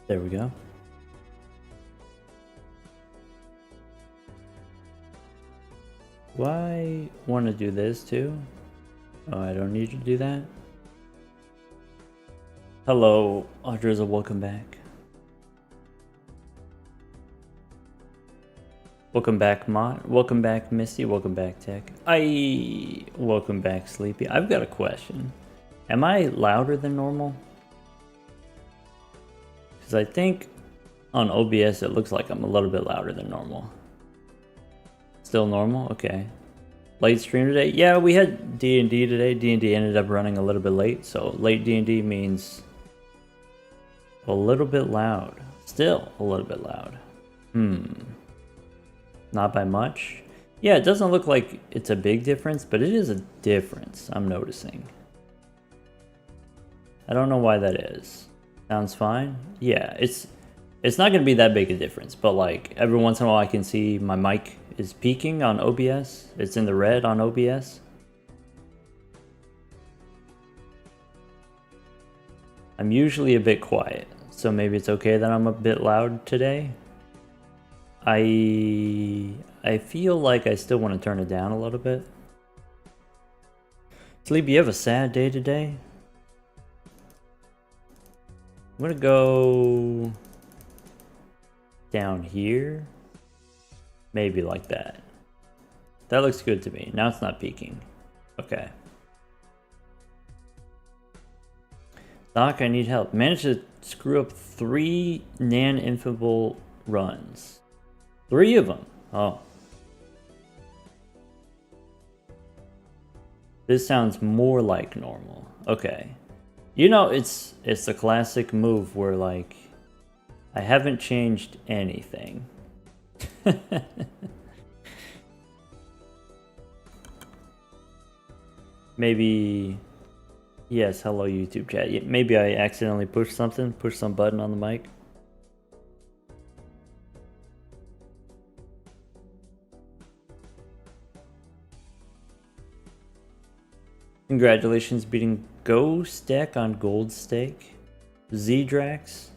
There we go. Do I want to do this too? Oh, I don't need to do that. Hello, Audreza, welcome back. Welcome back, Mott. Welcome back, Misty. Welcome back, Tech. Welcome back, Sleepy. I've got a question. Am I louder than normal? Because I think on OBS it looks like I'm a little bit louder than normal. Still normal? Okay. Late stream today? Yeah, we had D&D today. D&D ended up running a little bit late, so late D&D means a little bit loud. Still a little bit loud. Not by much. Yeah, it doesn't look like it's a big difference, but it is a difference I'm noticing. I don't know why that is. Sounds fine? Yeah, it's not going to be that big a difference, but like every once in a while I can see my mic is peaking on OBS. It's in the red on OBS. I'm usually a bit quiet, so maybe it's okay that I'm a bit loud today. I feel like I still want to turn it down a little bit. Sleep, you have a sad day today? I'm gonna go down here. Maybe like that. That looks good to me. Now it's not peaking. Okay. Doc, I need help. Managed to screw up 3 nan-infable runs. 3 of them. Oh. This sounds more like normal. Okay. You know, it's the classic move where like I haven't changed anything. Maybe yes, hello YouTube chat. Maybe I accidentally pushed some button on the mic. Congratulations beating Go Stack on Gold Stake. Zdrax.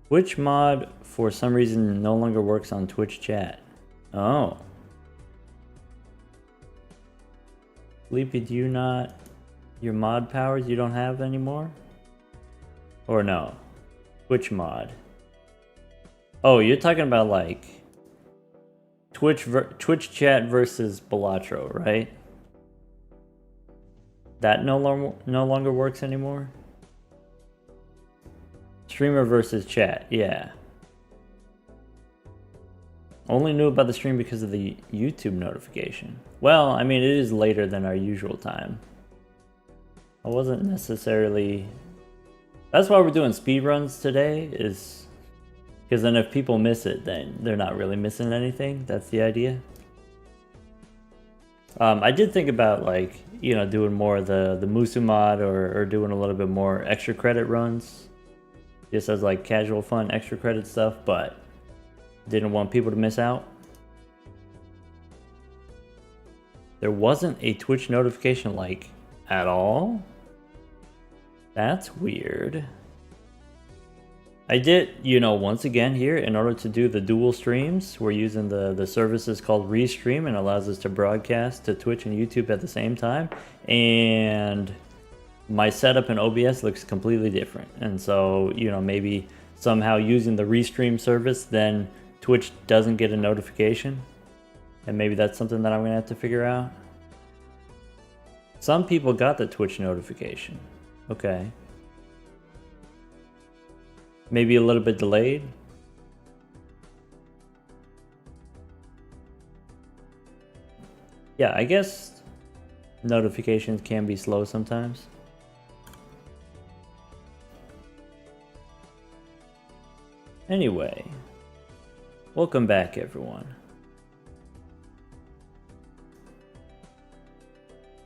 Which mod for some reason no longer works on Twitch chat? Oh. Sleepy, do you not... Your mod powers you don't have anymore? Or no? Twitch mod? Oh, you're talking about like... Twitch chat versus Balatro, right? That no longer works anymore? Streamer versus chat, yeah. Only knew about the stream because of the YouTube notification. Well, I mean, it is later than our usual time. I wasn't necessarily... That's why we're doing speedruns today, is... Because then if people miss it, then they're not really missing anything. That's the idea. I did think about, like, you know, doing more of the Musu mod or doing a little bit more extra credit runs. Just as, like, casual fun extra credit stuff, but didn't want people to miss out. There wasn't a Twitch notification, like, at all? That's weird. I did, you know, once again here, in order to do the dual streams, we're using the services called Restream, and allows us to broadcast to Twitch and YouTube at the same time. And my setup in OBS looks completely different. And so, you know, maybe somehow using the Restream service, then Twitch doesn't get a notification. And maybe that's something that I'm going to have to figure out. Some people got the Twitch notification. Okay. Maybe a little bit delayed. Yeah, I guess notifications can be slow sometimes. Anyway, welcome back everyone.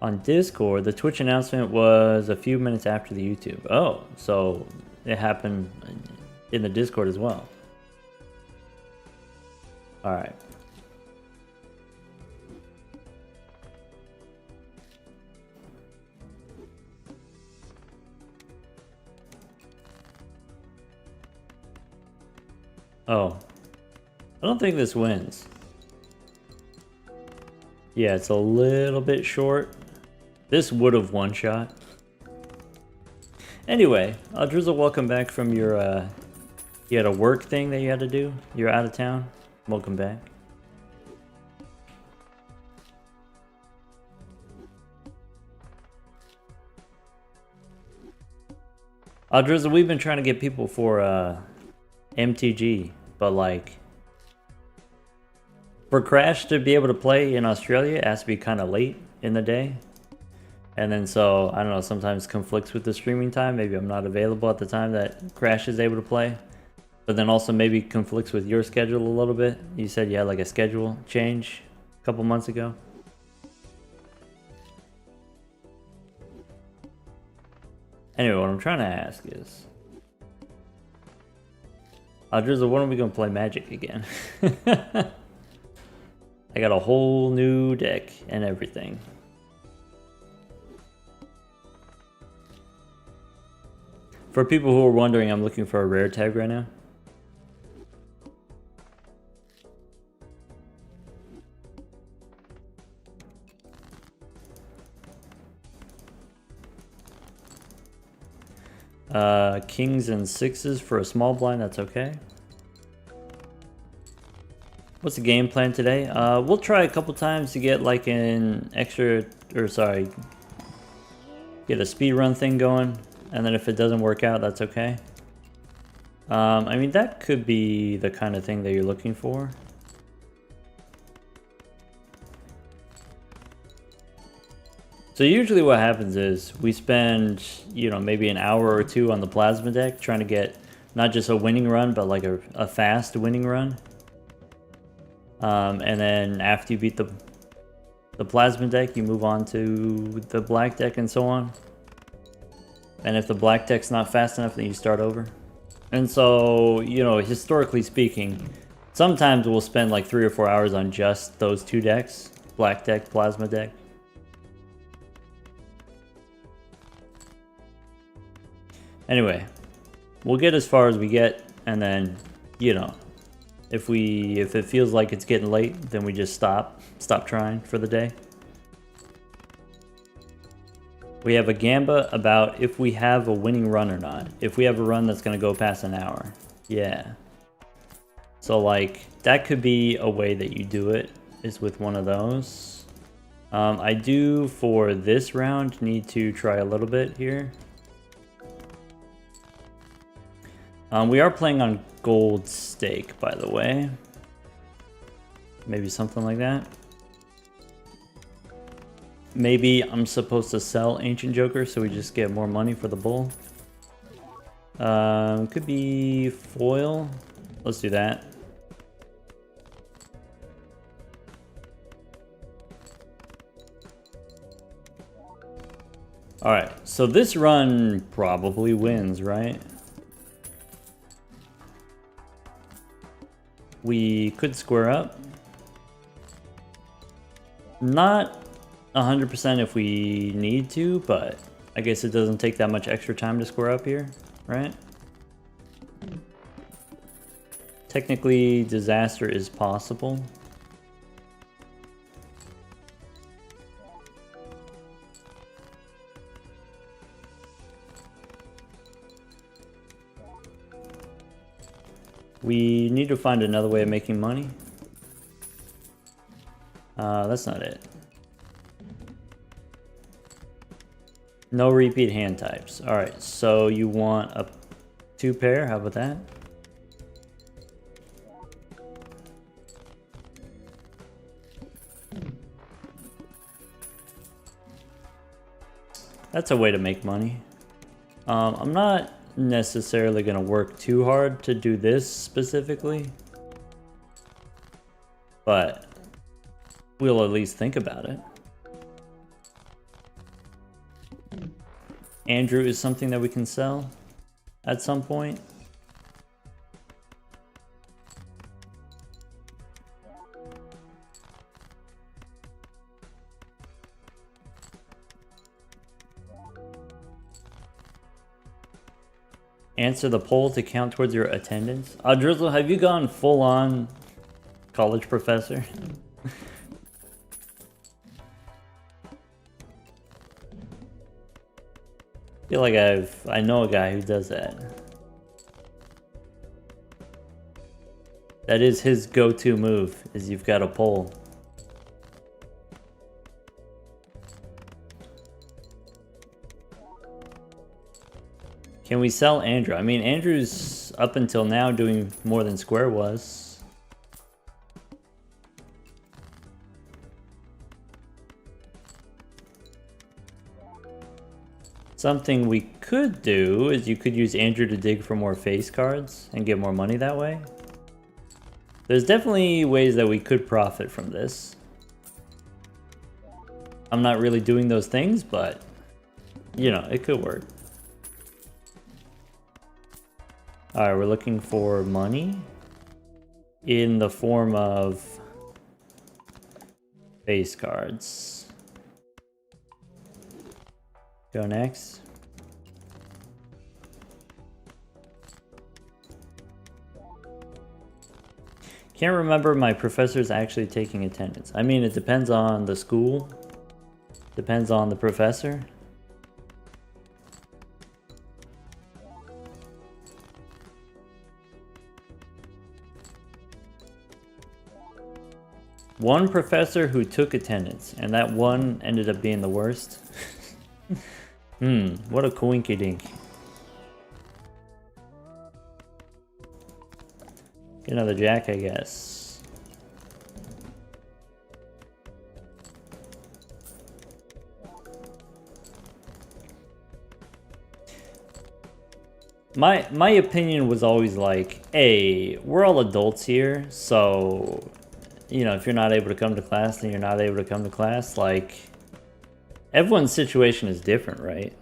On Discord, the Twitch announcement was a few minutes after the YouTube. Oh, so it happened in the Discord as well. All right. Oh. I don't think this wins. Yeah, it's a little bit short. This would have one shot. Anyway, Drizzle, welcome back from your, you had a work thing that you had to do? You're out of town? Welcome back. Drizzle, we've been trying to get people for, MTG, but like... For Crash to be able to play in Australia, it has to be kind of late in the day. And then so, I don't know, sometimes conflicts with the streaming time. Maybe I'm not available at the time that Crash is able to play. But then also maybe conflicts with your schedule a little bit. You said you had like a schedule change a couple months ago. Anyway, what I'm trying to ask is... Drizzle, when are we going to play Magic again? I got a whole new deck and everything. For people who are wondering, I'm looking for a rare tag right now. Kings and sixes for a small blind, that's okay. What's the game plan today? We'll try a couple times to get like an extra, or sorry, get a speed run thing going, and then if it doesn't work out, that's okay. I mean, that could be the kind of thing that you're looking for. So usually what happens is we spend, you know, maybe an hour or two on the plasma deck trying to get not just a winning run, but like a fast winning run. And then after you beat the plasma deck, you move on to the black deck and so on. And if the black deck's not fast enough, then you start over. And so, you know, historically speaking, sometimes we'll spend like 3 or 4 hours on just those two decks. Black deck, plasma deck. Anyway, we'll get as far as we get, and then, you know, if it feels like it's getting late, then we just stop trying for the day. We have a gamba about if we have a winning run or not. If we have a run that's going to go past an hour. Yeah. So like, that could be a way that you do it, is with one of those. I do, for this round, need to try a little bit here. We are playing on gold stake, by the way. Maybe something like that. Maybe I'm supposed to sell Ancient Joker so we just get more money for the bull. Could be foil. Let's do that. Alright, so this run probably wins, right? We could square up. Not 100% if we need to, but I guess it doesn't take that much extra time to square up here, right? Technically, disaster is possible. We need to find another way of making money. That's not it. No repeat hand types. Alright, so you want a 2 pair, how about that? That's a way to make money. I'm not necessarily going to work too hard to do this specifically, but we'll at least think about it. Andrew is something that we can sell at some point. answer the poll to count towards your attendance. Drizzle, have you gone full on college professor? I feel like I know a guy who does that. That is his go-to move, is you've got a poll. Can we sell Andrew? I mean, Andrew's up until now doing more than Square was. Something we could do is you could use Andrew to dig for more face cards and get more money that way. There's definitely ways that we could profit from this. I'm not really doing those things, but, you know, it could work. Alright, we're looking for money in the form of face cards. Go next. Can't remember my professors actually taking attendance. I mean, it depends on the school. Depends on the professor. One professor who took attendance, and that one ended up being the worst. What a coinky dink. Get another jack, I guess. My opinion was always like, hey, we're all adults here, so, you know, if you're not able to come to class, then you're not able to come to class. Like, everyone's situation is different, right?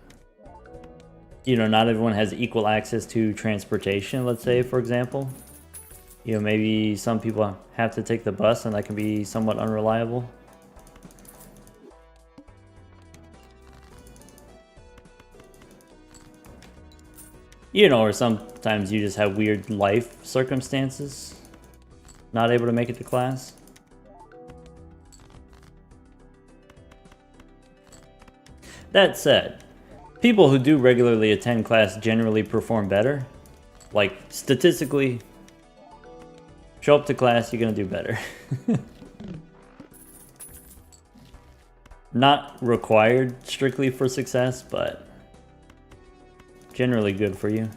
You know, not everyone has equal access to transportation, let's say, for example. You know, maybe some people have to take the bus and that can be somewhat unreliable. You know, or sometimes you just have weird life circumstances, not able to make it to class. That said, people who do regularly attend class generally perform better. Like, statistically, show up to class, you're gonna do better. Not required strictly for success, but generally good for you.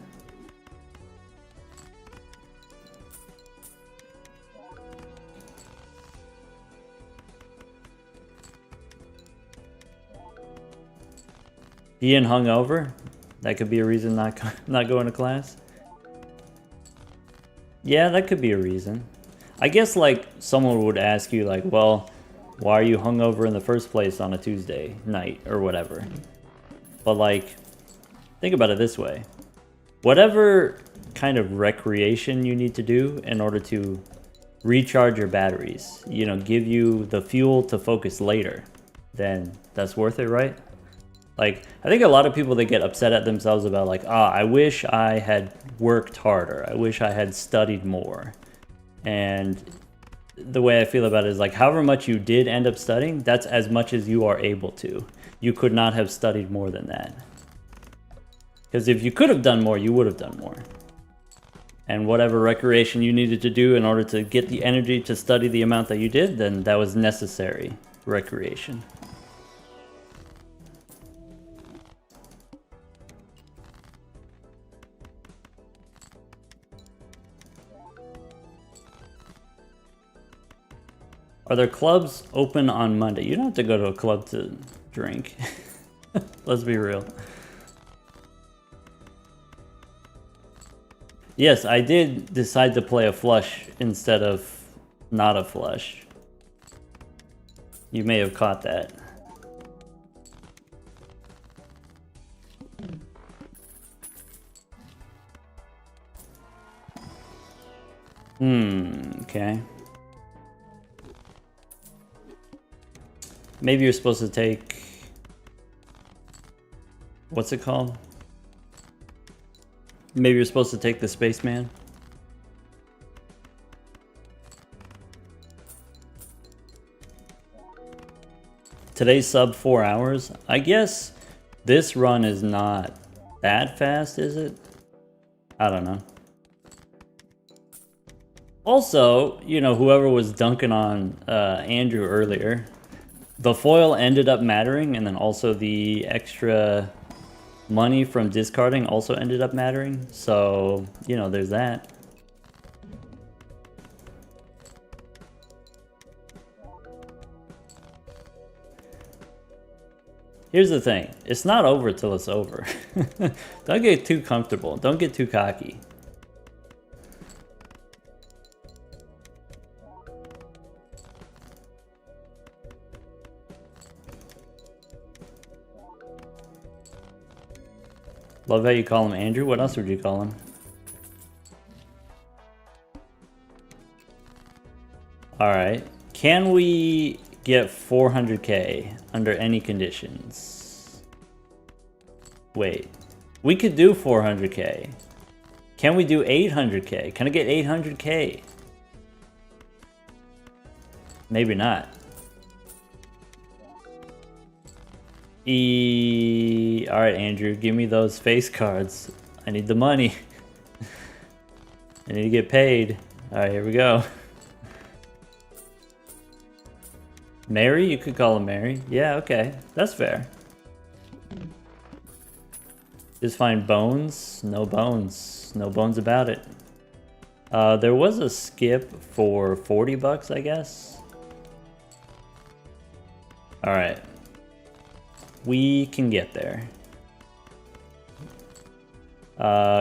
Being hungover, that could be a reason not going to class. Yeah, that could be a reason. I guess, like, someone would ask you, like, well, why are you hungover in the first place on a Tuesday night or whatever? But, like, think about it this way. Whatever kind of recreation you need to do in order to recharge your batteries, you know, give you the fuel to focus later, then that's worth it, right? Like, I think a lot of people, they get upset at themselves about, like, I wish I had worked harder. I wish I had studied more. And the way I feel about it is, like, however much you did end up studying, that's as much as you are able to. You could not have studied more than that. Because if you could have done more, you would have done more. And whatever recreation you needed to do in order to get the energy to study the amount that you did, then that was necessary recreation. Are there clubs open on Monday? You don't have to go to a club to drink. Let's be real. Yes, I did decide to play a flush instead of not a flush. You may have caught that. Okay. Maybe you're supposed to take... What's it called? Maybe you're supposed to take the spaceman. Today's sub 4 hours. I guess this run is not that fast, is it? I don't know. Also, you know, whoever was dunking on Andrew earlier, the foil ended up mattering, and then also the extra money from discarding also ended up mattering. So, you know, there's that. Here's the thing. It's not over till it's over. Don't get too comfortable. Don't get too cocky. Love how you call him Andrew. What else would you call him? Alright. Can we get 400k under any conditions? Wait. We could do 400k. Can we do 800k? Can I get 800k? Maybe not. Alright, Andrew, give me those face cards. I need the money. I need to get paid. Alright, here we go. Mary? You could call him Mary. Yeah, okay. That's fair. Just find bones? No bones. No bones about it. There was a skip for 40 bucks, I guess. Alright. We can get there.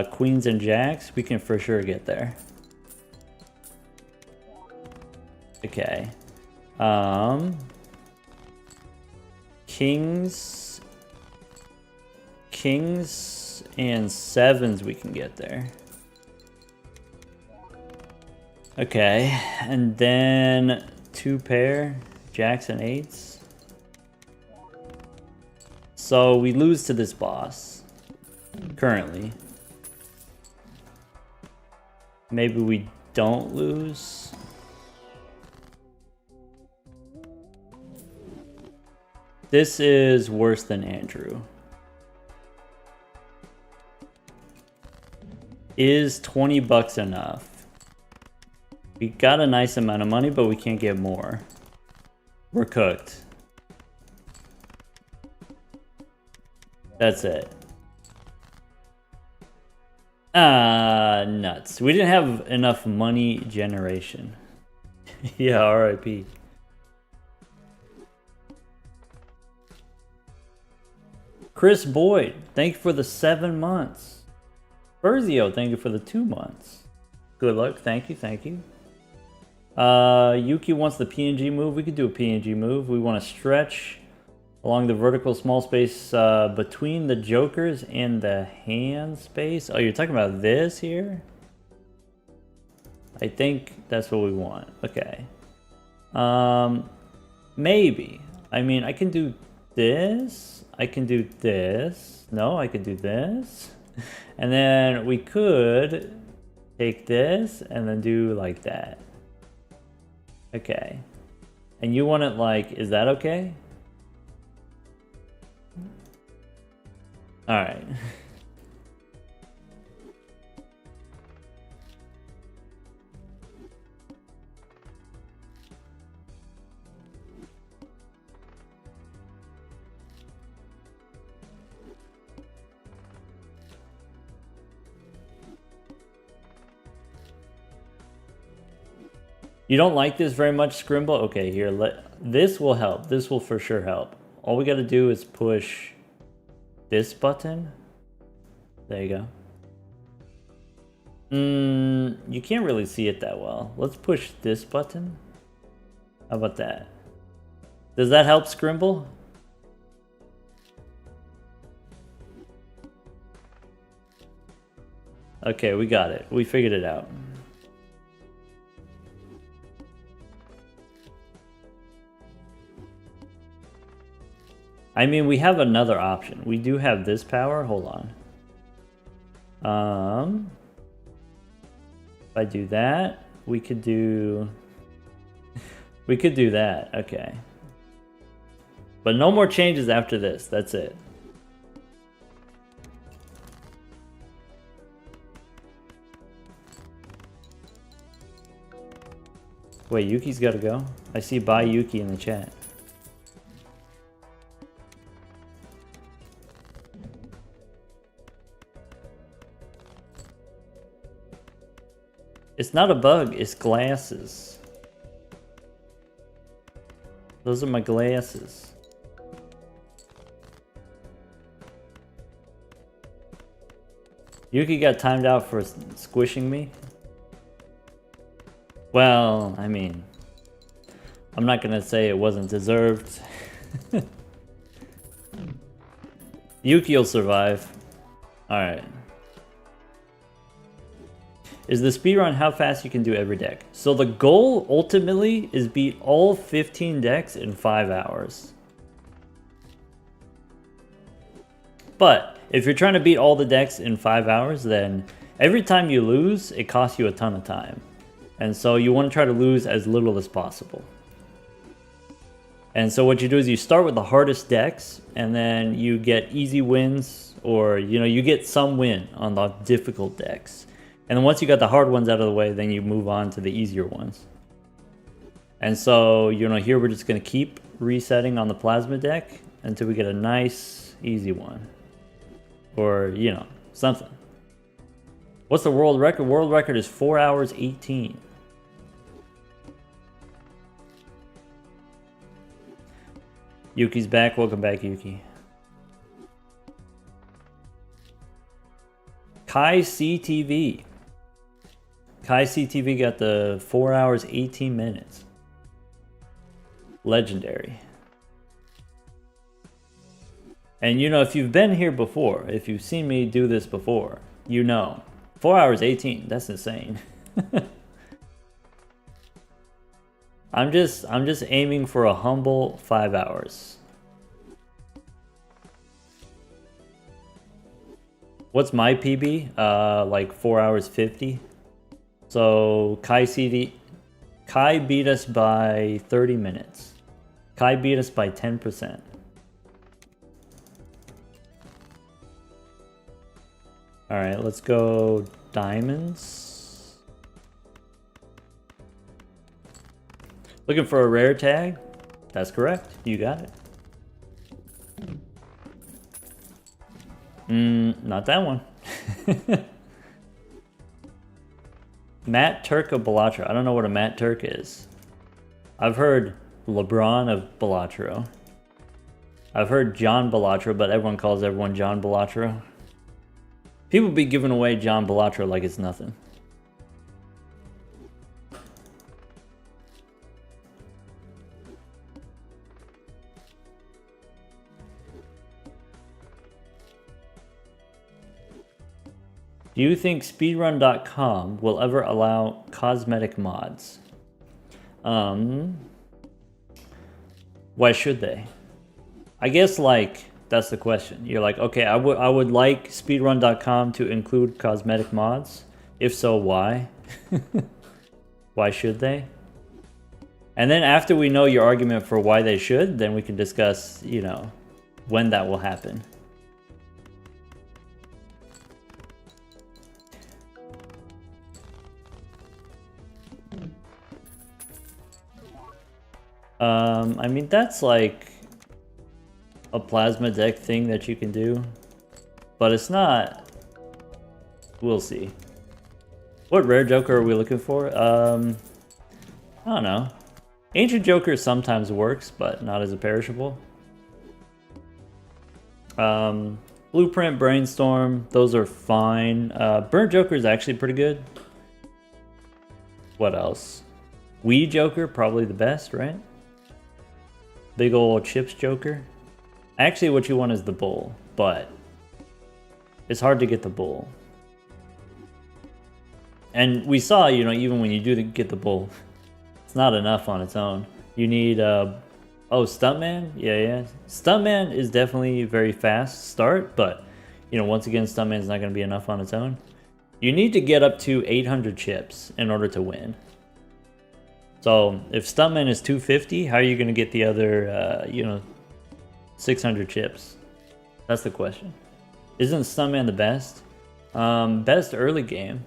Queens and jacks, we can for sure get there. Okay. Kings and sevens we can get there. Okay, and then 2 pair, jacks and eights. So we lose to this boss, currently. Maybe we don't lose. This is worse than Andrew. Is 20 bucks enough? We got a nice amount of money, but we can't get more. We're cooked. That's it. Nuts. We didn't have enough money generation. Yeah, RIP. Chris Boyd, thank you for the 7 months. Berzio, thank you for the 2 months. Good luck, thank you, thank you. Yuki wants the PNG move. We could do a PNG move. We want to stretch along the vertical small space between the jokers and the hand space. Oh, you're talking about this here? I think that's what we want. Okay. Maybe. I mean, I can do this. I can do this. No, I could do this. And then we could take this and then do like that. Okay. And you want it like, is that okay? Alright. You don't like this very much, Scrimble? Okay, here, this will help. This will for sure help. All we gotta do is push this button. There you go. You can't really see it that well. Let's push this button. How about that? Does that help, Scrimble? Okay, we got it. We figured it out. I mean, we have another option. We do have this power. Hold on. If I do that, we could do that. Okay. But no more changes after this. That's it. Wait, Yuki's gotta go? I see bye Yuki in the chat. It's not a bug, it's glasses. Those are my glasses. Yuki got timed out for squishing me. Well, I mean, I'm not gonna say it wasn't deserved. Yuki'll survive. Alright. Is the speedrun how fast you can do every deck? So the goal ultimately is beat all 15 decks in 5 hours. But if you're trying to beat all the decks in 5 hours, then every time you lose, it costs you a ton of time. And so you want to try to lose as little as possible. And so what you do is you start with the hardest decks, and then you get easy wins, or you get some win on the difficult decks. And then once you got the hard ones out of the way, then you move on to the easier ones. And so, here we're just going to keep resetting on the plasma deck until we get a nice, easy one. Or, something. What's the world record? World record is 4 hours 18. Yuki's back. Welcome back, Yuki. Kai CTV. Kai CTV got the 4 hours 18 minutes. Legendary. And if you've been here before, if you've seen me do this before, 4 hours 18, that's insane. I'm just aiming for a humble 5 hours. What's my PB? Like 4 hours 50. So Kai beat us by 30 minutes. Kai beat us by 10%. Alright, let's go diamonds. Looking for a rare tag? That's correct. You got it. Not that one. Matt Turk of Balatro. I don't know what a Matt Turk is. I've heard LeBron of Balatro. I've heard John Balatro, but everyone calls everyone John Balatro. People be giving away John Balatro like it's nothing. Do you think Speedrun.com will ever allow cosmetic mods? Why should they? I guess that's the question. You're like, okay, I would like Speedrun.com to include cosmetic mods. If so, why? Why should they? And then after we know your argument for why they should, then we can discuss, when that will happen. I mean, that's like a plasma deck thing that you can do, but it's not. We'll see. What rare Joker are we looking for? I don't know. Ancient Joker sometimes works, but not as a perishable. Blueprint, Brainstorm, those are fine. Burnt Joker is actually pretty good. What else? Wii Joker, probably the best, right? Big ol' Chips Joker. Actually, what you want is the bull, but it's hard to get the bull. And we saw, even when you do get the bull, it's not enough on its own. You need, oh, Stuntman? Yeah. Stuntman is definitely a very fast start, but you know, once again, Stuntman's not going to be enough on its own. You need to get up to 800 chips in order to win. So if Stuntman is 250, how are you going to get the other, you know, 600 chips? That's the question. Isn't Stuntman the best? Best early game.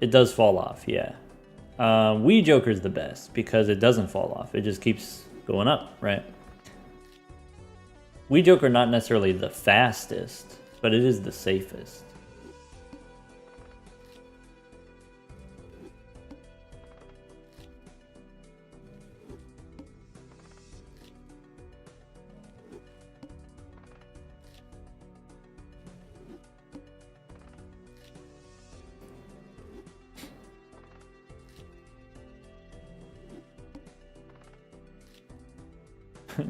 It does fall off, yeah. Wii Joker's the best because it doesn't fall off. It just keeps going up, right? Wii Joker not necessarily the fastest, but it is the safest.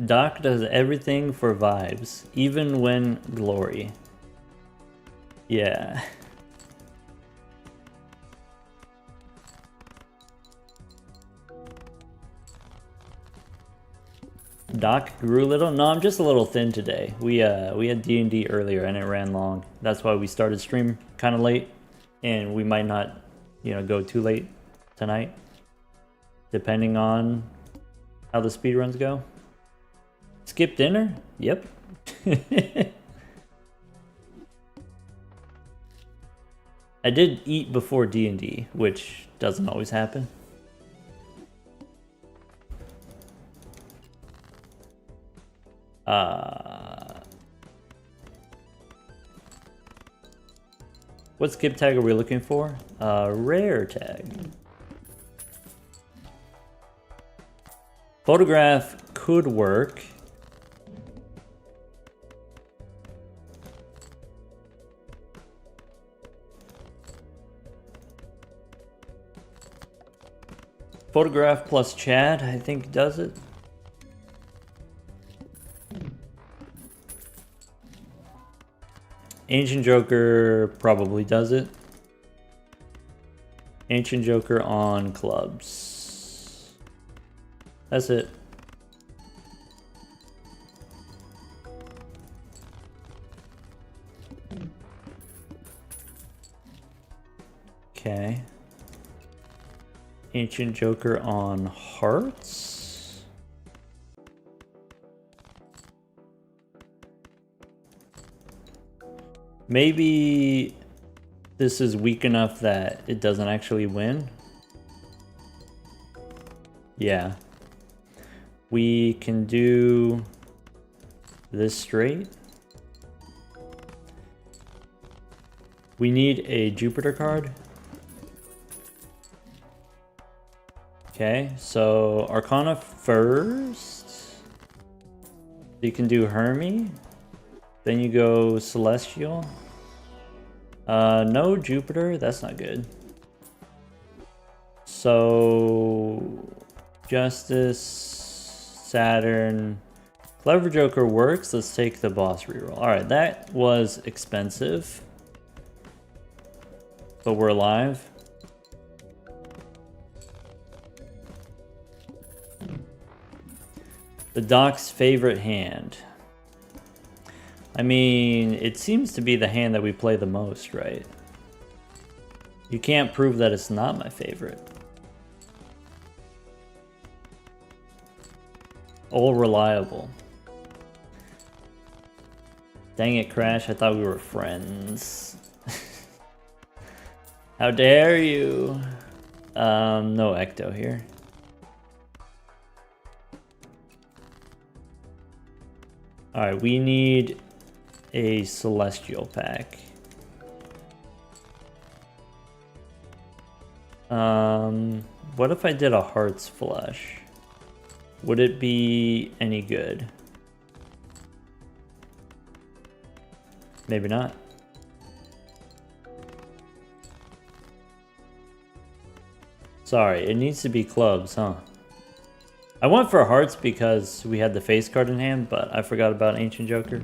Doc does everything for vibes, even when glory. Yeah. Doc grew a little? No, I'm just a little thin today. We had D&D earlier and it ran long. That's why we started stream kind of late. And we might not, you know, go too late tonight. Depending on how the speedruns go. Skip dinner? Yep. I did eat before D&D, which doesn't always happen. What skip tag are we looking for? Rare tag. Photograph could work. Photograph plus Chad, I think, does it. Ancient Joker probably does it. Ancient Joker on clubs. That's it. Okay. Ancient Joker on hearts. Maybe this is weak enough that it doesn't actually win. Yeah. We can do this straight. We need a Jupiter card. Okay, so Arcana first. You can do Hermie. Then you go Celestial. No Jupiter, that's not good. So Justice, Saturn, Clever Joker works. Let's take the boss reroll. Alright, that was expensive. But we're alive. The Doc's favorite hand. I mean, it seems to be the hand that we play the most, right? You can't prove that it's not my favorite. All reliable. Dang it, Crash, I thought we were friends. How dare you? No Ecto here. Alright, we need a Celestial pack. What if I did a Hearts Flush? Would it be any good? Maybe not. Sorry, it needs to be clubs, huh? I went for hearts because we had the face card in hand, but I forgot about Ancient Joker.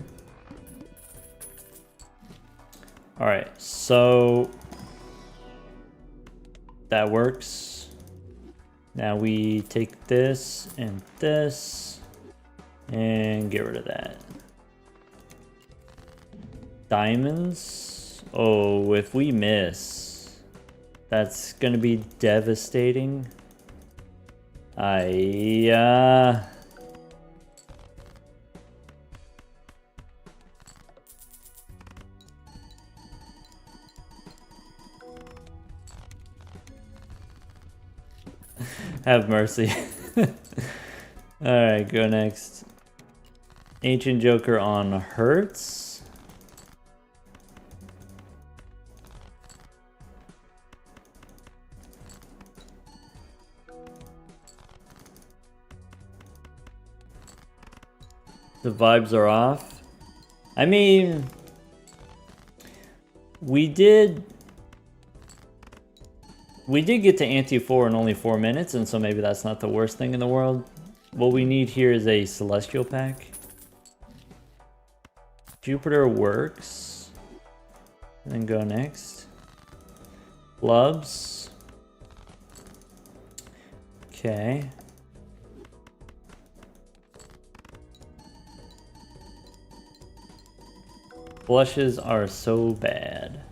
Alright, so that works. Now we take this and get rid of that. Diamonds? Oh, if we miss, that's gonna be devastating. Have mercy. Alright, go next. Ancient Joker on Hertz. The vibes are off. I mean, we did get to ante 4 in only 4 minutes, and so maybe that's not the worst thing in the world. What we need here is a Celestial pack. Jupiter works. And then go next. Clubs. Okay. Flushes are so bad.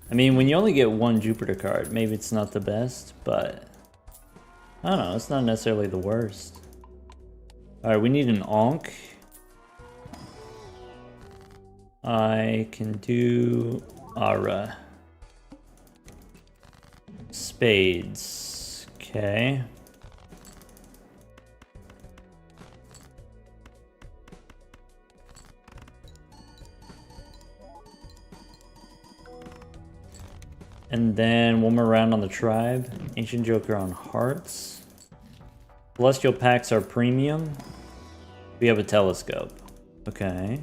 I mean, when you only get one Jupiter card, maybe it's not the best, but I don't know, it's not necessarily the worst. Alright, we need an Onk. I can do Aura. Spades. Okay. And then one more round on the tribe. Ancient Joker on Hearts. Celestial packs are premium. We have a telescope. Okay.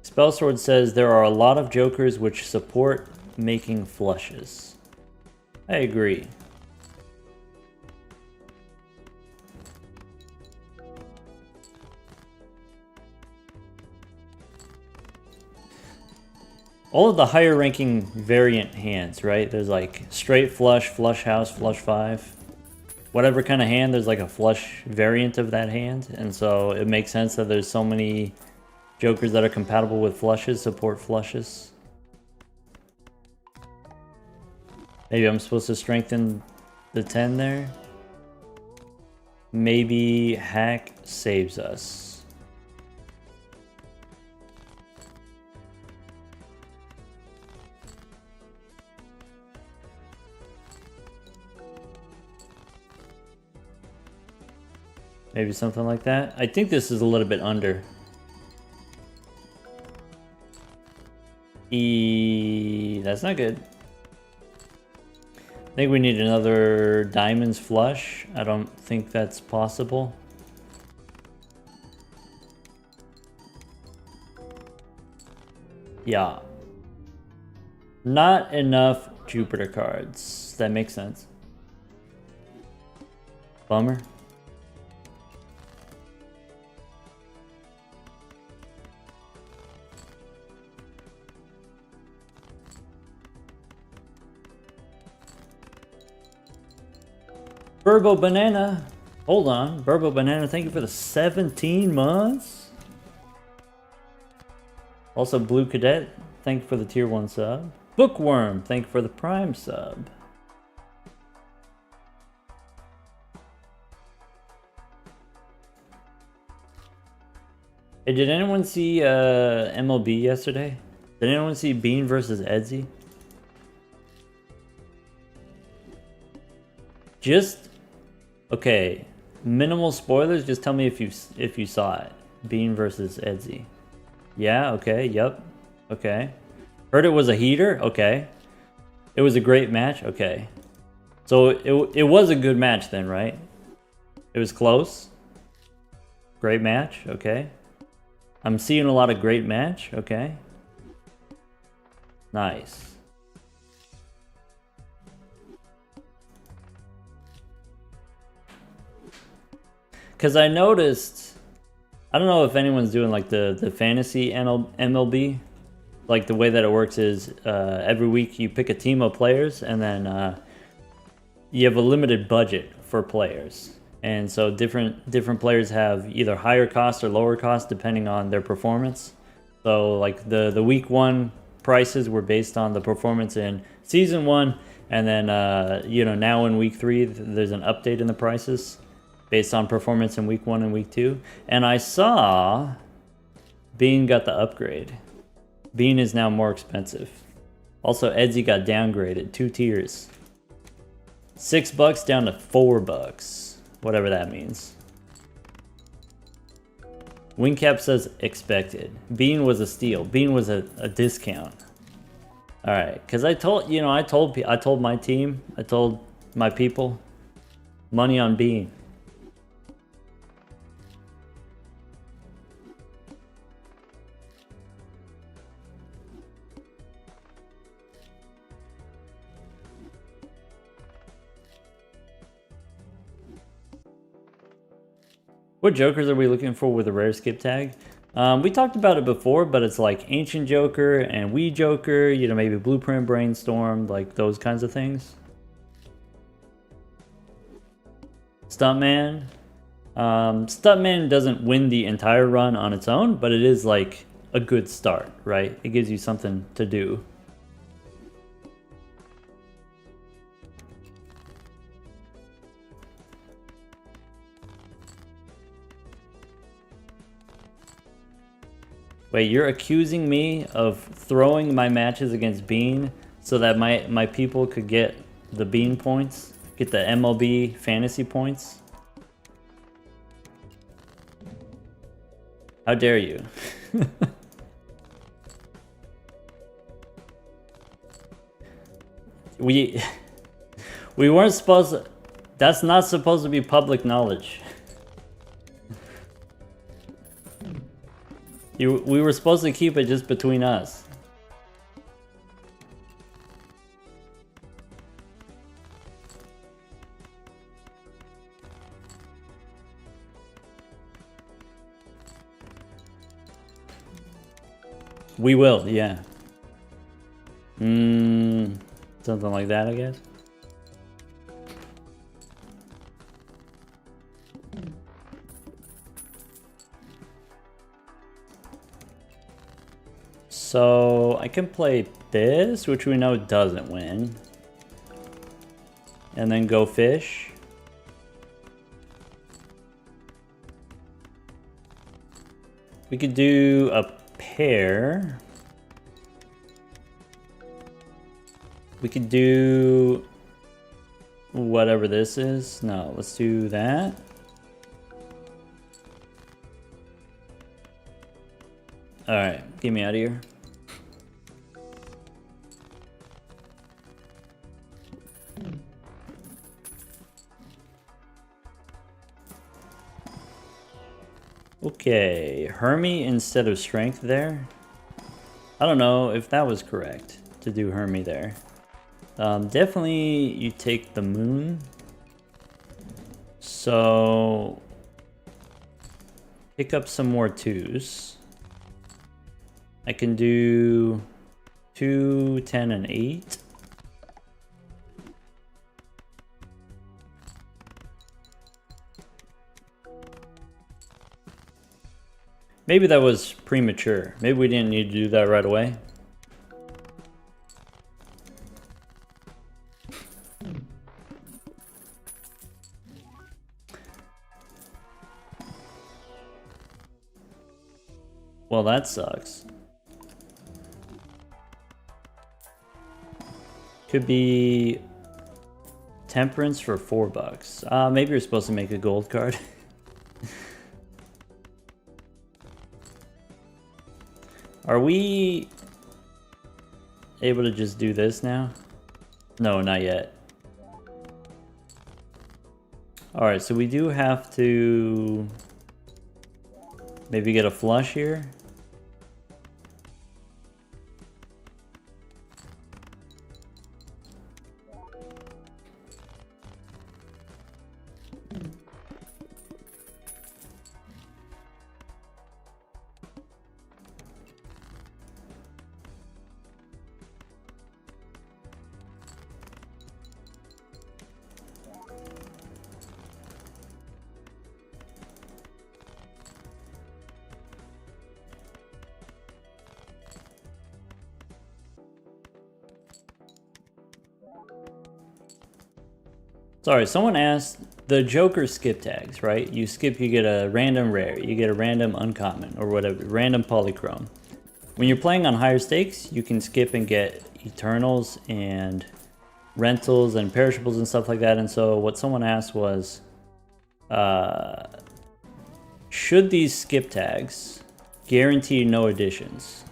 Spellsword says there are a lot of jokers which support making flushes. I agree. All of the higher ranking variant hands, right? There's like straight flush, flush house, flush 5. Whatever kind of hand, there's like a flush variant of that hand. And so it makes sense that there's so many jokers that are compatible with flushes, support flushes. Maybe I'm supposed to strengthen the 10 there. Maybe hack saves us. Maybe something like that. I think this is a little bit under. That's not good. I think we need another diamonds flush. I don't think that's possible. Yeah. Not enough Jupiter cards. That makes sense. Bummer. Burbo Banana, hold on. Burbo Banana, thank you for the 17 months. Also, Blue Cadet, thank you for the tier 1 sub. Bookworm, thank you for the Prime sub. Hey, did anyone see MLB yesterday? Did anyone see Bean versus Edsy? Just okay, minimal spoilers, just tell me if you saw it. Bean versus Edsy. Yeah, okay, yep. Okay. Heard it was a heater? Okay. It was a great match? Okay. So it was a good match then, right? It was close. Great match, okay. I'm seeing a lot of great match, okay. Nice. Because I noticed, I don't know if anyone's doing like the fantasy MLB. Like the way that it works is every week you pick a team of players and then you have a limited budget for players. And so different players have either higher cost or lower cost depending on their performance. So like the week 1 prices were based on the performance in season 1, and then now in week 3 there's an update in the prices based on performance in week 1 and week 2. And I saw Bean got the upgrade. Bean is now more expensive. Also, Edsy got downgraded 2 tiers. $6 down to $4, whatever that means. Wingcap says expected. Bean was a steal. Bean was a discount. All right, because I told my team, I told my people, money on Bean. What jokers are we looking for with a rare skip tag? We talked about it before, but it's like Ancient Joker and Wii Joker, maybe Blueprint Brainstorm, like those kinds of things. Stuntman. Stuntman doesn't win the entire run on its own, but it is like a good start, right? It gives you something to do. Wait, you're accusing me of throwing my matches against Bean so that my people could get the Bean points? Get the MLB fantasy points? How dare you? We weren't supposed to... That's not supposed to be public knowledge. We were supposed to keep it just between us. We will, yeah. Something like that, I guess. So I can play this, which we know doesn't win. And then go fish. We could do a pair. We could do whatever this is. No, let's do that. Alright, get me out of here. Okay, Hermie instead of Strength there. I don't know if that was correct to do Hermie there. Definitely you take the Moon. So pick up some more 2s. I can do 2, 10, and 8. Maybe that was premature. Maybe we didn't need to do that right away. Well, that sucks. Could be Temperance for $4. Maybe you're supposed to make a gold card. Are we able to just do this now? No, not yet. Alright, so we do have to maybe get a flush here. Sorry, someone asked the Joker skip tags, right? You skip, you get a random rare, you get a random uncommon, or whatever, random polychrome. When you're playing on higher stakes, you can skip and get Eternals and rentals and perishables and stuff like that. And so what someone asked was, should these skip tags guarantee no additions?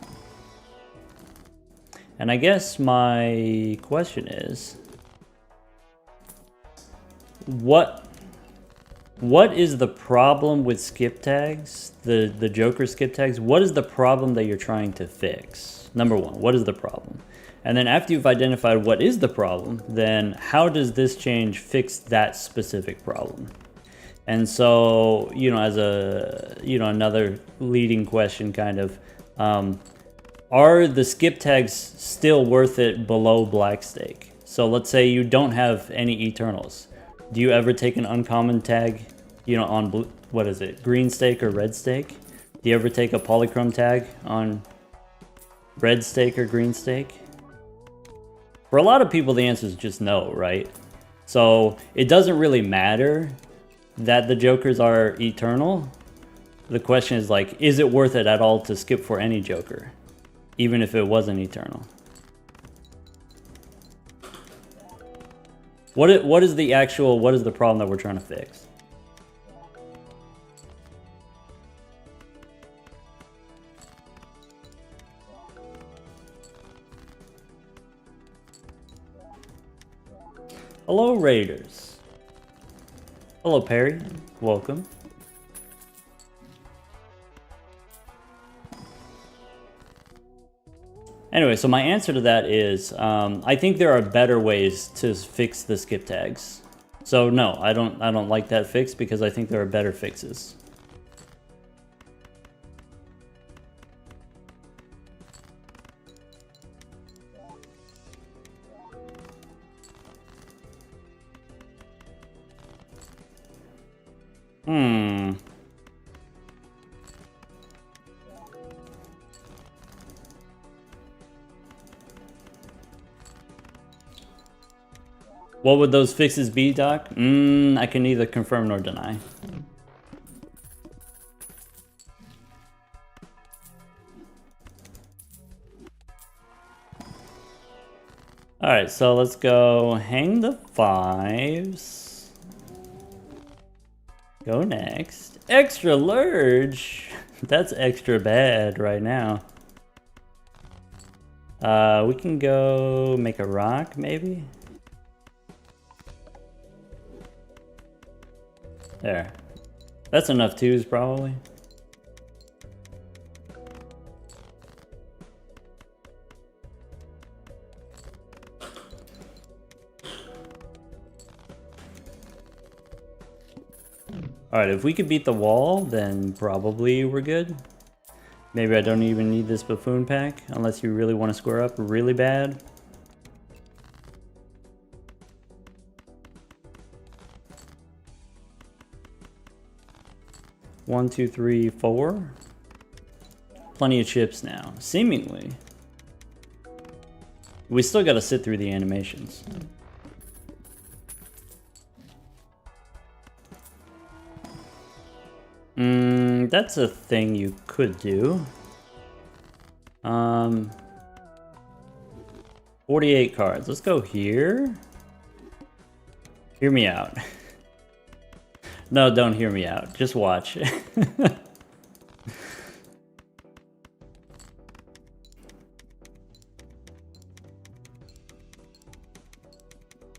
And I guess my question is, what is the problem with skip tags, the Joker skip tags? What is the problem that you're trying to fix? Number one, what is the problem? And then after you've identified what is the problem, then how does this change fix that specific problem? And so, you know, as a, you know, another leading question kind of, are the skip tags still worth it below black stake? So let's say you don't have any Eternals. Do you ever take an uncommon tag, you know, on blue, what is it, green stake or red stake? Do you ever take a polychrome tag on red stake or green stake? For a lot of people, the answer is just no, right? So it doesn't really matter that the Jokers are eternal. The question is like, is it worth it at all to skip for any Joker, even if it wasn't eternal? What is the problem that we're trying to fix? Hello, Raiders. Hello, Perry. Welcome. Anyway, so my answer to that is, I think there are better ways to fix the skip tags. So no, I don't like that fix because I think there are better fixes. What would those fixes be, Doc? I can neither confirm nor deny. Alright, so let's go hang the fives. Go next. Extra large! That's extra bad right now. We can go make a rock, maybe? There. That's enough twos, probably. Alright, if we could beat the wall, then probably we're good. Maybe I don't even need this buffoon pack, unless you really want to square up really bad. One, two, three, four. Plenty of chips now, seemingly. We still gotta sit through the animations. That's a thing you could do. 48 cards. Let's go here. Hear me out. No, don't hear me out. Just watch.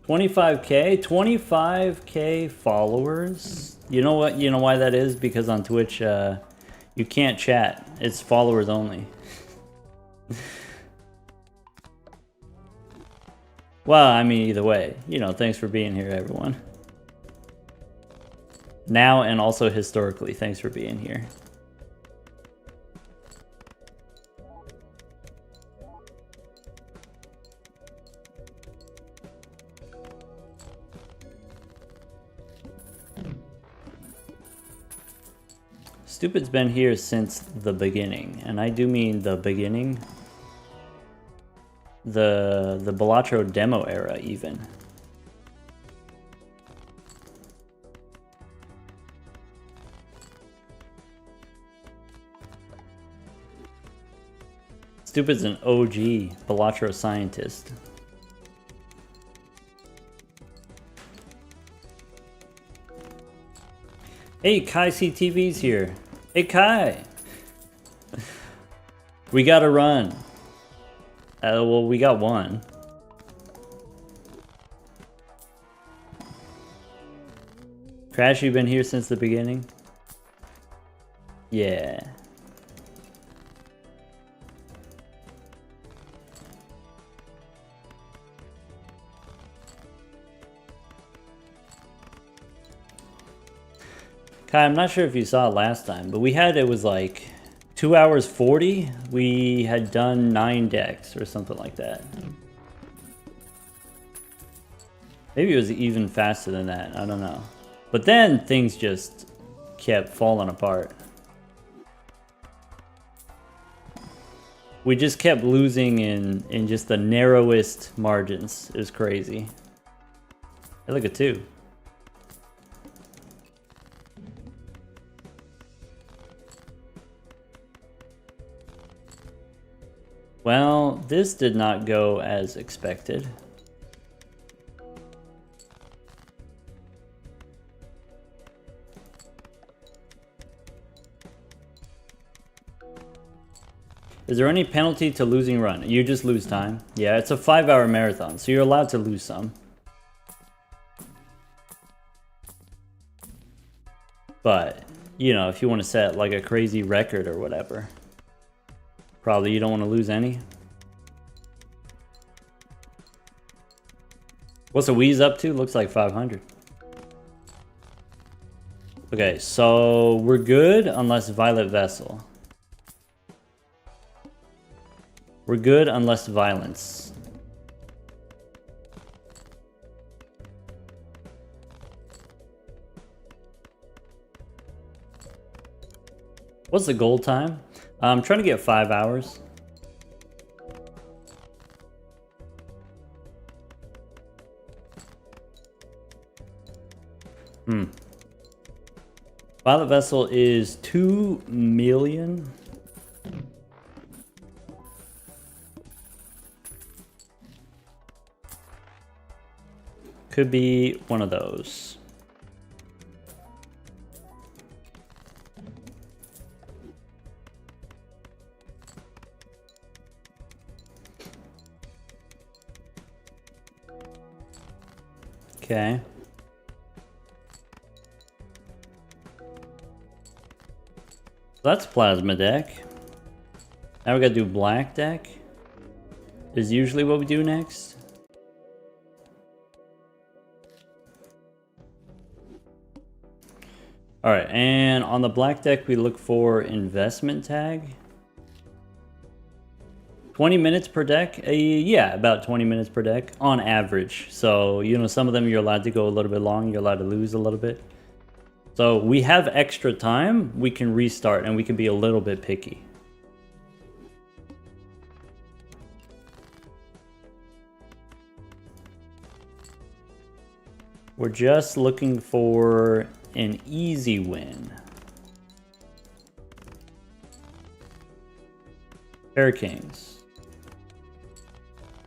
25K followers. You know what? You know why that is? Because on Twitch, you can't chat. It's followers only. Well, I mean, either way, you know, thanks for being here, everyone. Now and also historically, thanks for being here. Stupid's been here since the beginning, and I do mean the beginning. The Balatro demo era, even. Stupid's an OG Balatro scientist. Hey, Kai CTV's here. Hey, Kai. We gotta run. Well, we got one. Crash, you been here since the beginning? Yeah. Kai, I'm not sure if you saw it last time, but it was like 2 hours 40. We had done 9 decks or something like that. Maybe it was even faster than that. I don't know. But then things just kept falling apart. We just kept losing in just the narrowest margins. It was crazy. Hey, look at 2. Well, this did not go as expected. Is there any penalty to losing run? You just lose time. Yeah, it's a 5-hour marathon, so you're allowed to lose some. But, you know, if you want to set like a crazy record or whatever, probably you don't want to lose any. What's the Wheeze up to? Looks like 500. Okay, so we're good unless Violet Vessel. We're good unless Violence. What's the goal time? I'm trying to get 5 hours. Violet Vessel is 2 million. Could be one of those. Okay. So that's Plasma deck. Now we gotta do Black deck. Is usually what we do next. Alright, and on the Black deck we look for Investment Tag. 20 minutes per deck? Yeah, about 20 minutes per deck on average. So, you know, some of them you're allowed to go a little bit long, you're allowed to lose a little bit. So we have extra time, we can restart and we can be a little bit picky. We're just looking for an easy win. Pair Kings.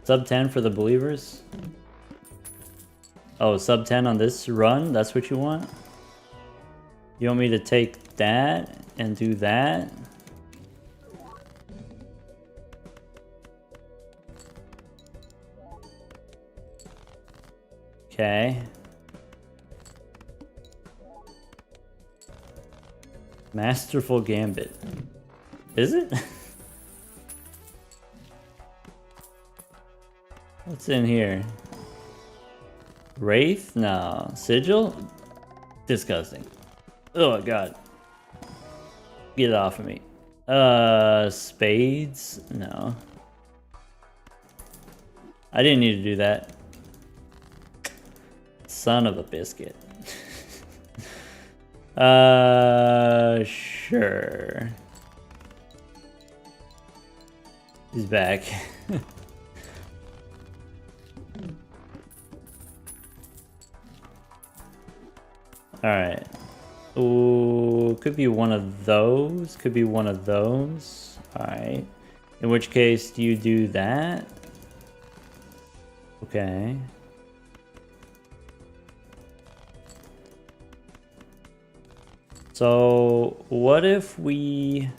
Sub 10 for the believers. Oh, sub 10 on this run? That's what you want? You want me to take that and do that? Okay. Masterful Gambit. Is it? What's in here? Wraith? No. Sigil? Disgusting. Oh god. Get it off of me. Spades? No. I didn't need to do that. Son of a biscuit. Sure. He's back. Alright. Ooh, could be one of those. Could be one of those. Alright. In which case, do you do that? Okay. So, what if we...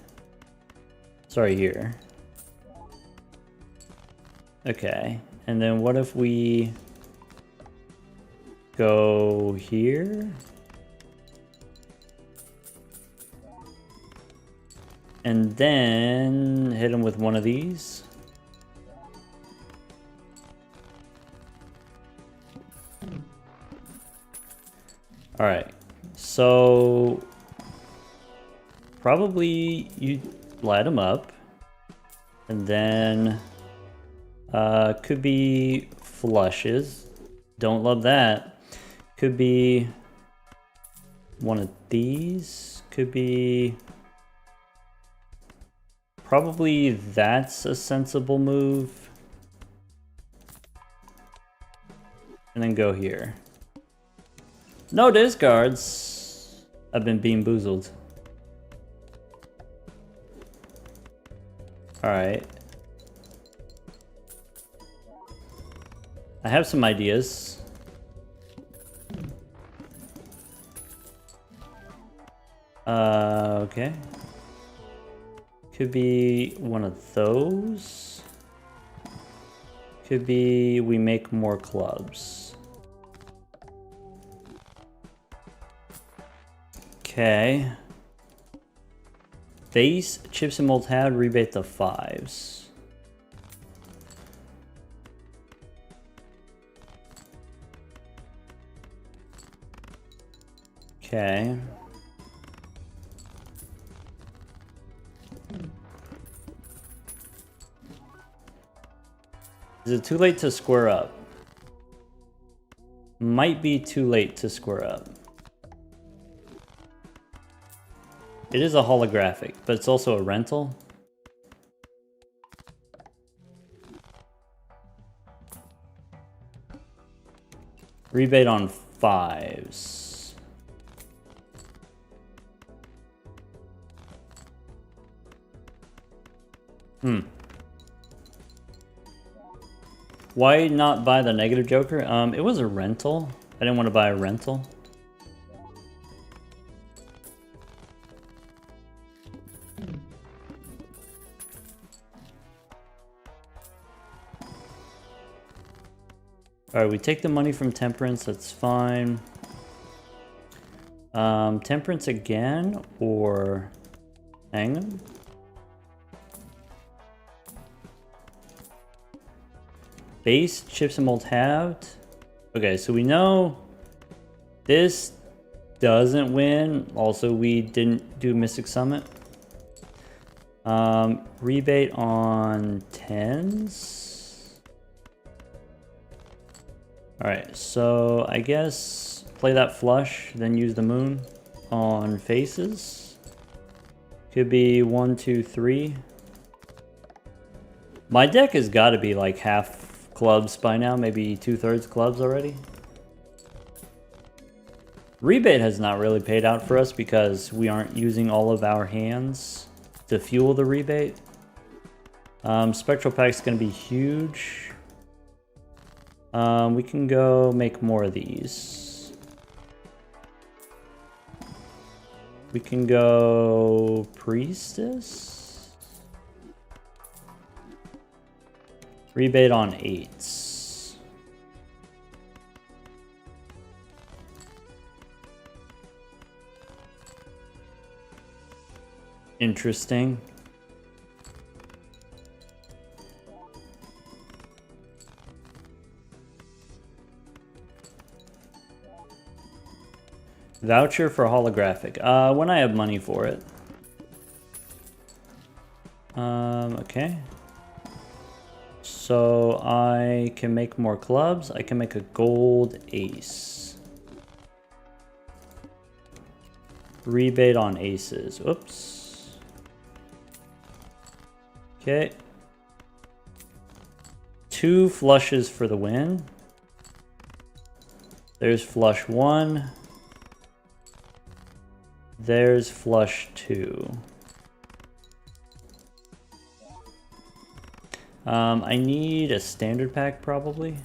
Sorry, here. Okay. And then what if we go here? And then hit him with one of these. All right, so probably you light him up, and then could be flushes. Don't love that. Could be one of these. Could be... Probably that's a sensible move. And then go here. No discards. I've been beamboozled. Alright. I have some ideas. Okay. Could be one of those. Could be we make more clubs. Okay. Base, chips and mold had, rebate the 5s. Okay. Is it too late to square up? Might be too late to square up. It is a holographic, but it's also a rental. Rebate on 5s. Why not buy the negative joker? It was a rental. I didn't want to buy a rental. Alright, we take the money from Temperance, that's fine. Temperance again, or hang them? Base, chips and mold halved. Okay, so we know this doesn't win. Also, we didn't do Mystic Summit. Rebate on 10s. Alright, so I guess play that flush, then use the moon on faces. Could be 1, 2, 3. My deck has got to be like half clubs by now, maybe 2/3 clubs already. Rebate has not really paid out for us because we aren't using all of our hands to fuel the rebate. Spectral Pack's going to be huge. We can go make more of these. We can go Priestess. Rebate on 8s. Interesting. Voucher for holographic. When I have money for it. Okay. So I can make more clubs. I can make a gold ace. Rebate on aces. Oops. Okay. 2 flushes for the win. There's flush 1. There's flush 2. I need a standard pack probably.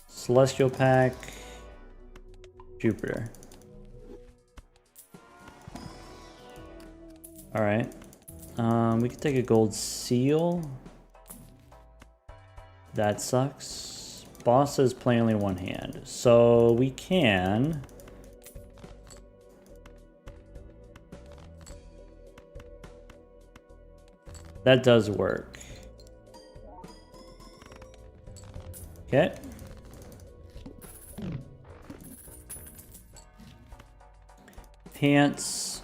Celestial pack. Jupiter. Alright. We can take a gold seal. That sucks. Boss says play only one hand. So we can... That does work. Okay. Pants.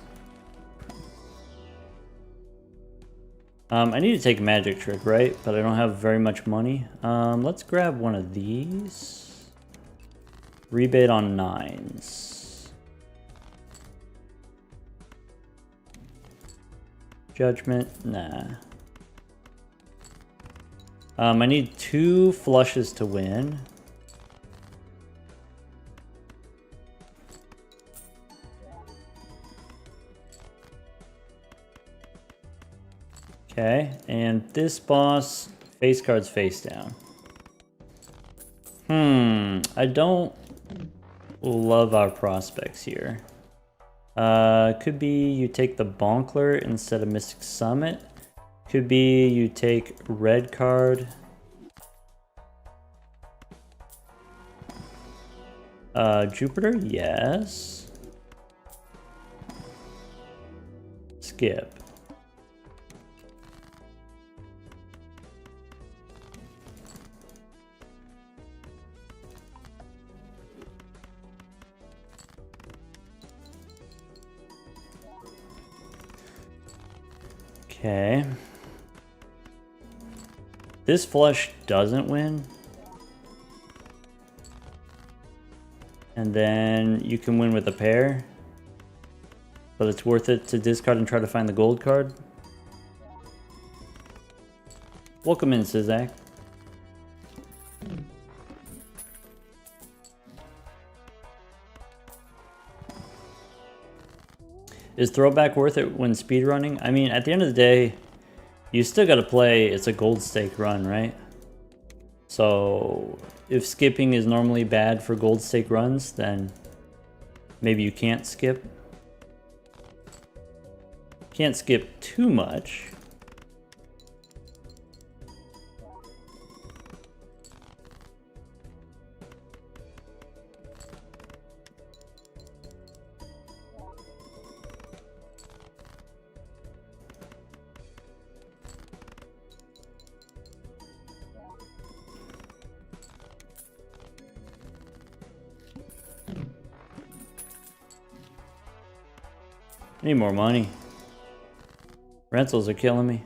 I need to take magic trick, right? But I don't have very much money. Let's grab one of these. Rebate on 9s. Judgment, nah. I need 2 flushes to win. Okay, and this boss, face cards face down. I don't love our prospects here. Could be you take the Bonkler instead of Mystic Summit. Could be you take red card. Jupiter, yes. Skip. Okay. This flush doesn't win. And then you can win with a pair. But it's worth it to discard and try to find the gold card. Welcome in, Sizak. Is throwback worth it when speedrunning? I mean, at the end of the day, you still gotta play, it's a gold stake run, right? So, if skipping is normally bad for gold stake runs, then maybe you can't skip. Can't skip too much. I need more money. Rentals are killing me.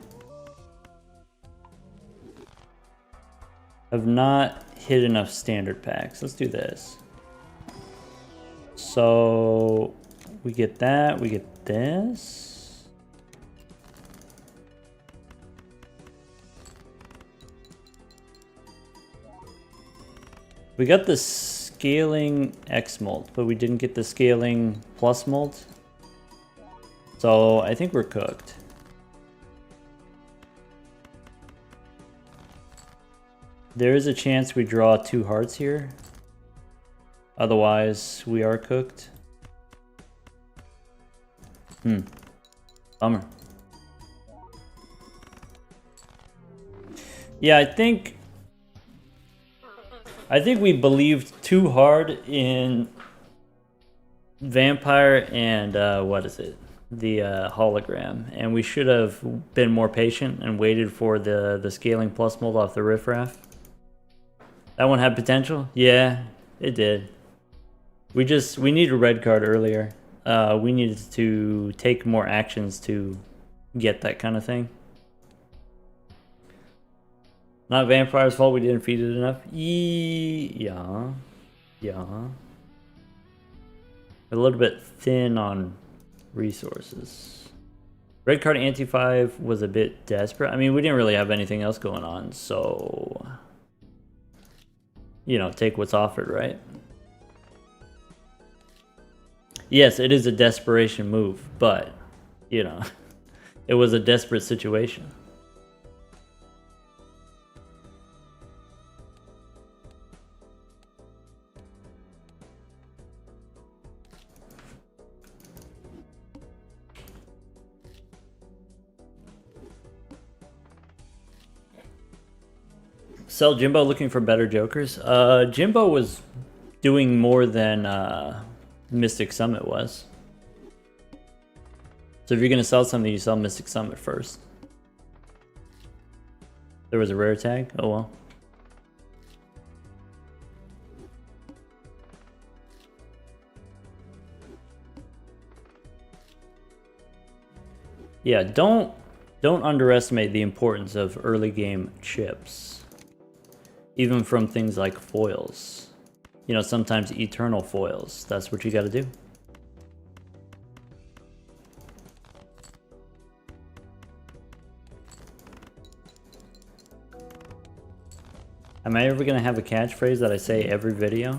I've not hit enough standard packs. Let's do this. So we get that, we get this. We got the scaling X molt, but we didn't get the scaling plus molt. So I think we're cooked. There is a chance we draw 2 hearts here. Otherwise, we are cooked. Bummer. Yeah, I think we believed too hard in Vampire and what is it? The hologram, and we should have been more patient and waited for the scaling plus mold off the riffraff. That one had potential? Yeah, it did. We needed a red card earlier. We needed to take more actions to get that kind of thing. Not Vampire's fault we didn't feed it enough. Yeah. A little bit thin on resources. Red card anti-5 was a bit desperate. I mean, we didn't really have anything else going on, so... You know, take what's offered, right? Yes, it is a desperation move, but you know, it was a desperate situation. Sell Jimbo looking for better jokers. Jimbo was doing more than Mystic Summit was. So if you're gonna sell something, you sell Mystic Summit first. There was a rare tag? Oh well. Yeah, don't underestimate the importance of early game chips. Even from things like foils. You know, sometimes eternal foils. That's what you gotta do. Am I ever gonna have a catchphrase that I say every video?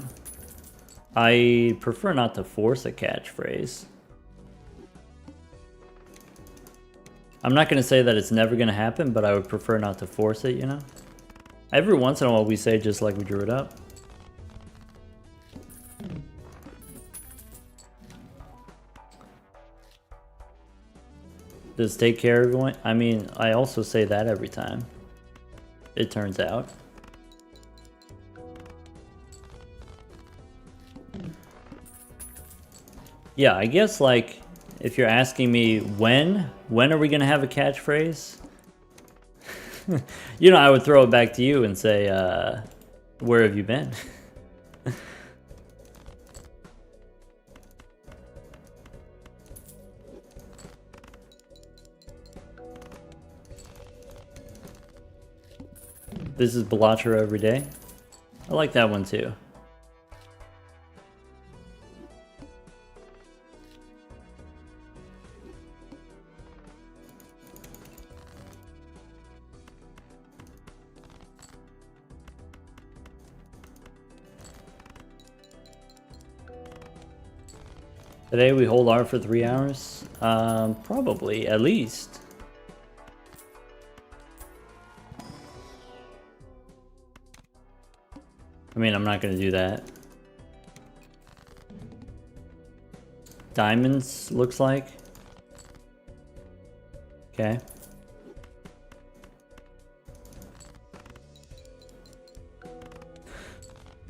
I prefer not to force a catchphrase. I'm not gonna say that it's never gonna happen, but I would prefer not to force it, you know? Every once in a while we say just like we drew it up. Just take care, everyone. I mean, I also say that every time. It turns out. Yeah, I guess like if you're asking me when are we gonna have a catchphrase? You know, I would throw it back to you and say, where have you been? This is Bellatra every day. I like that one too. Today we hold R for 3 hours? Probably, at least. I mean, I'm not gonna do that. Diamonds, looks like. Okay.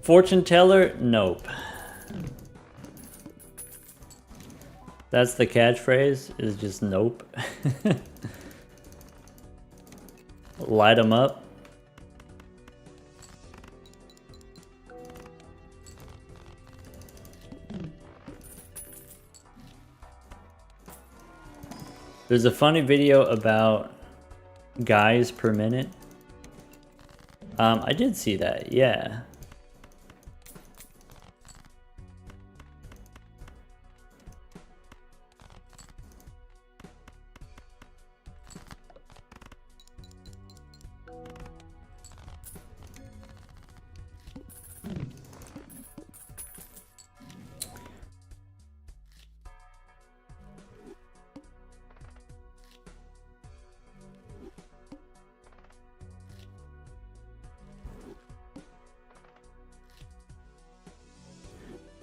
Fortune teller? Nope. That's the catchphrase, is just nope. Light them up. There's a funny video about guys per minute. I did see that, yeah.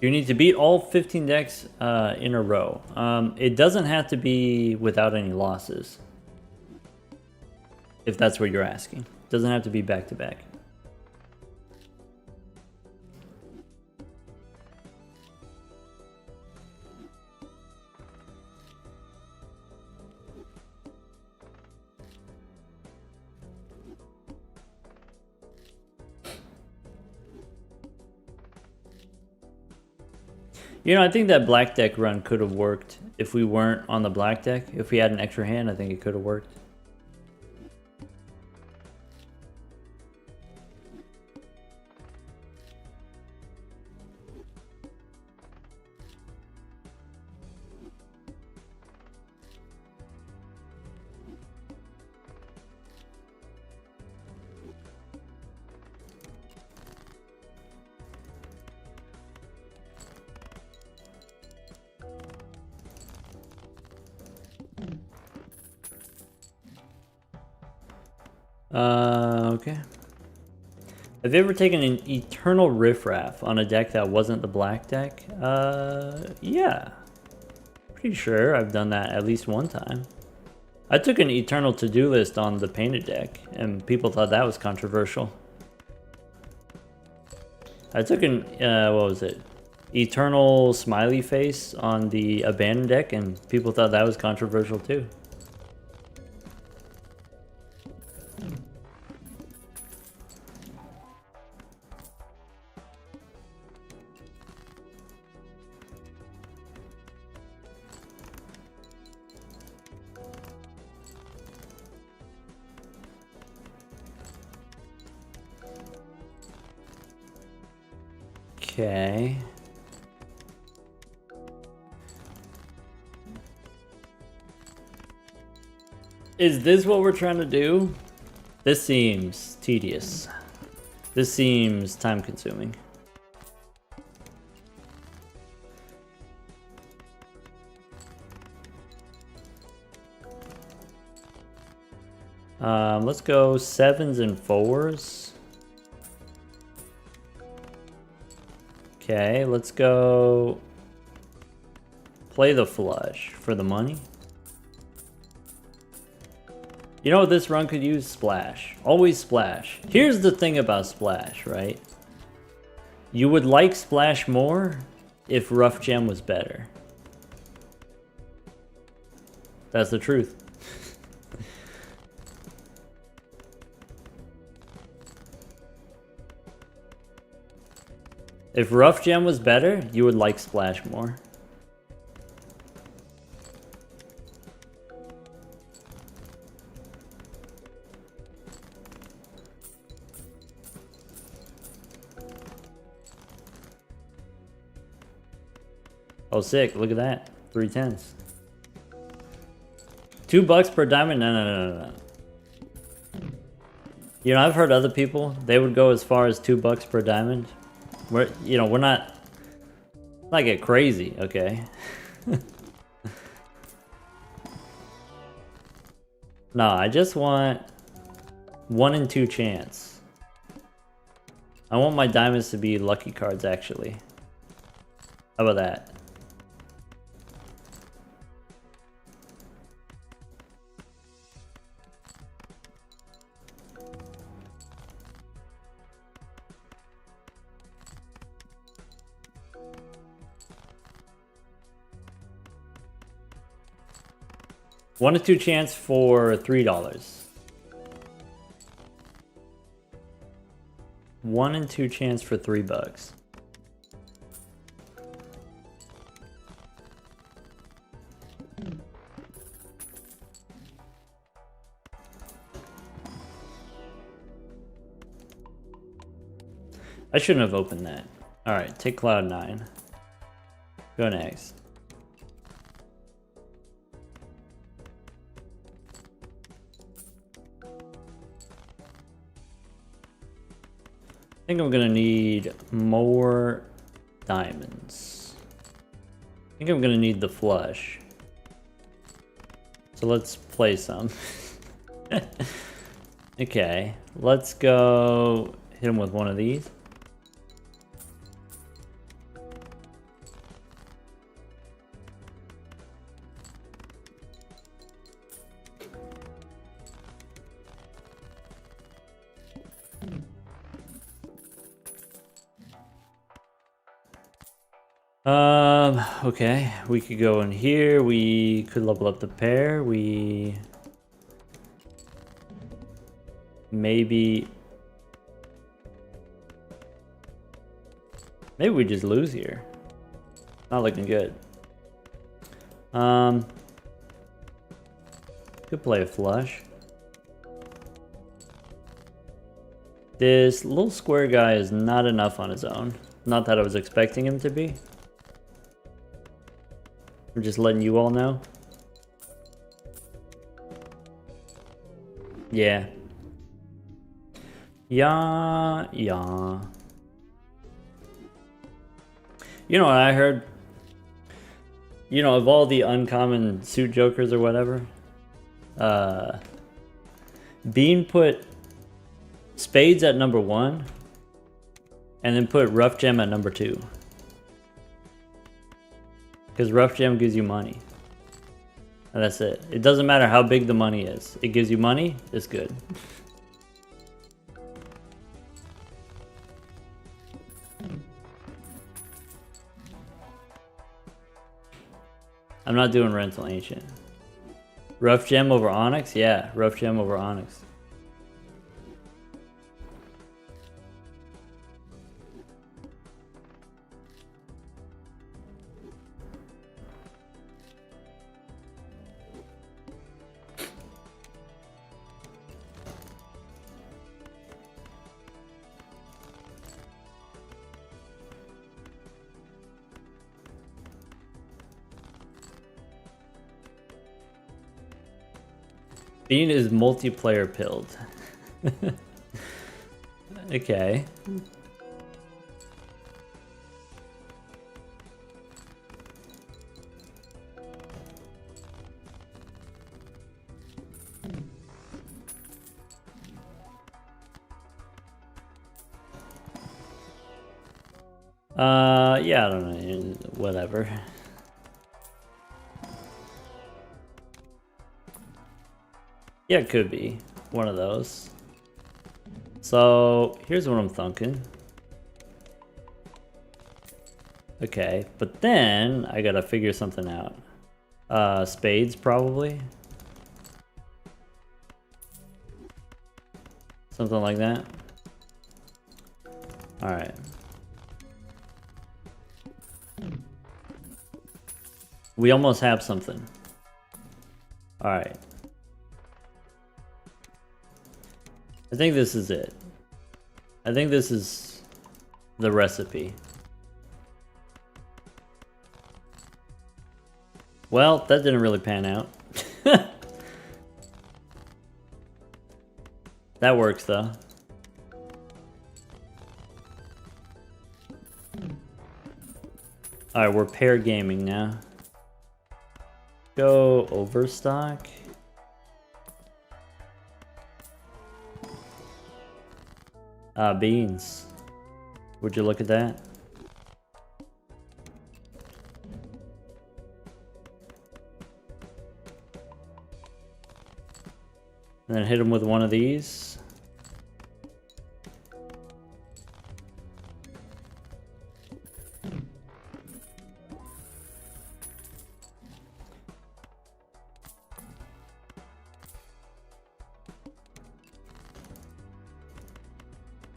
You need to beat all 15 decks in a row. It doesn't have to be without any losses. If that's what you're asking. It doesn't have to be back to back. You know, I think that black deck run could have worked if we weren't on the black deck. If we had an extra hand, I think it could have worked. Okay. Have you ever taken an Eternal Riffraff on a deck that wasn't the black deck? Yeah. Pretty sure I've done that at least one time. I took an Eternal To-Do List on the painted deck, and people thought that was controversial. I took an, what was it? Eternal Smiley Face on the Abandoned deck, and people thought that was controversial too. Okay. Is this what we're trying to do? This seems tedious. This seems time consuming. Let's go 7s and 4s. Okay, let's go play the flush for the money. You know what this run could use? Splash. Always splash. Here's the thing about splash, right? You would like splash more if rough gem was better. That's the truth. If rough gem was better, you would like splash more. Oh, sick. Look at that. 3 10s. $2 per diamond? No. You know, I've heard other people, they would go as far as $2 per diamond. We're not get crazy, okay? No, I just want 1 in 2 chance. I want my diamonds to be lucky cards, actually. How about that? One in 2 chance for $3. 1 in 2 chance for $3. I shouldn't have opened that. Alright, take Cloud 9. Go next. I think I'm gonna need more diamonds. I think I'm gonna need the flush. So let's play some. Okay, let's go hit him with one of these. Okay, we could go in here, we could level up the pair, maybe we just lose here. Not looking good. Could play a flush. This little square guy is not enough on his own. Not that I was expecting him to be. I'm just letting you all know. Yeah. Yeah. You know what I heard? You know, of all the uncommon suit jokers or whatever, Bean put Spades at number 1. And then put rough gem at number 2. Because rough gem gives you money. And that's it. It doesn't matter how big the money is. It gives you money, it's good. I'm not doing rental ancient. Rough gem over onyx? Yeah, rough gem over onyx. Bean is multiplayer pilled. Okay. Yeah, I don't know, whatever. Yeah, it could be one of those. So here's what I'm thinking. Okay, but then I gotta figure something out. Spades probably. Something like that. All right. We almost have something. All right. I think this is it. I think this is the recipe. Well, that didn't really pan out. That works though. Alright, we're pair gaming now. Go overstock. Beans. Would you look at that? And then hit him with one of these.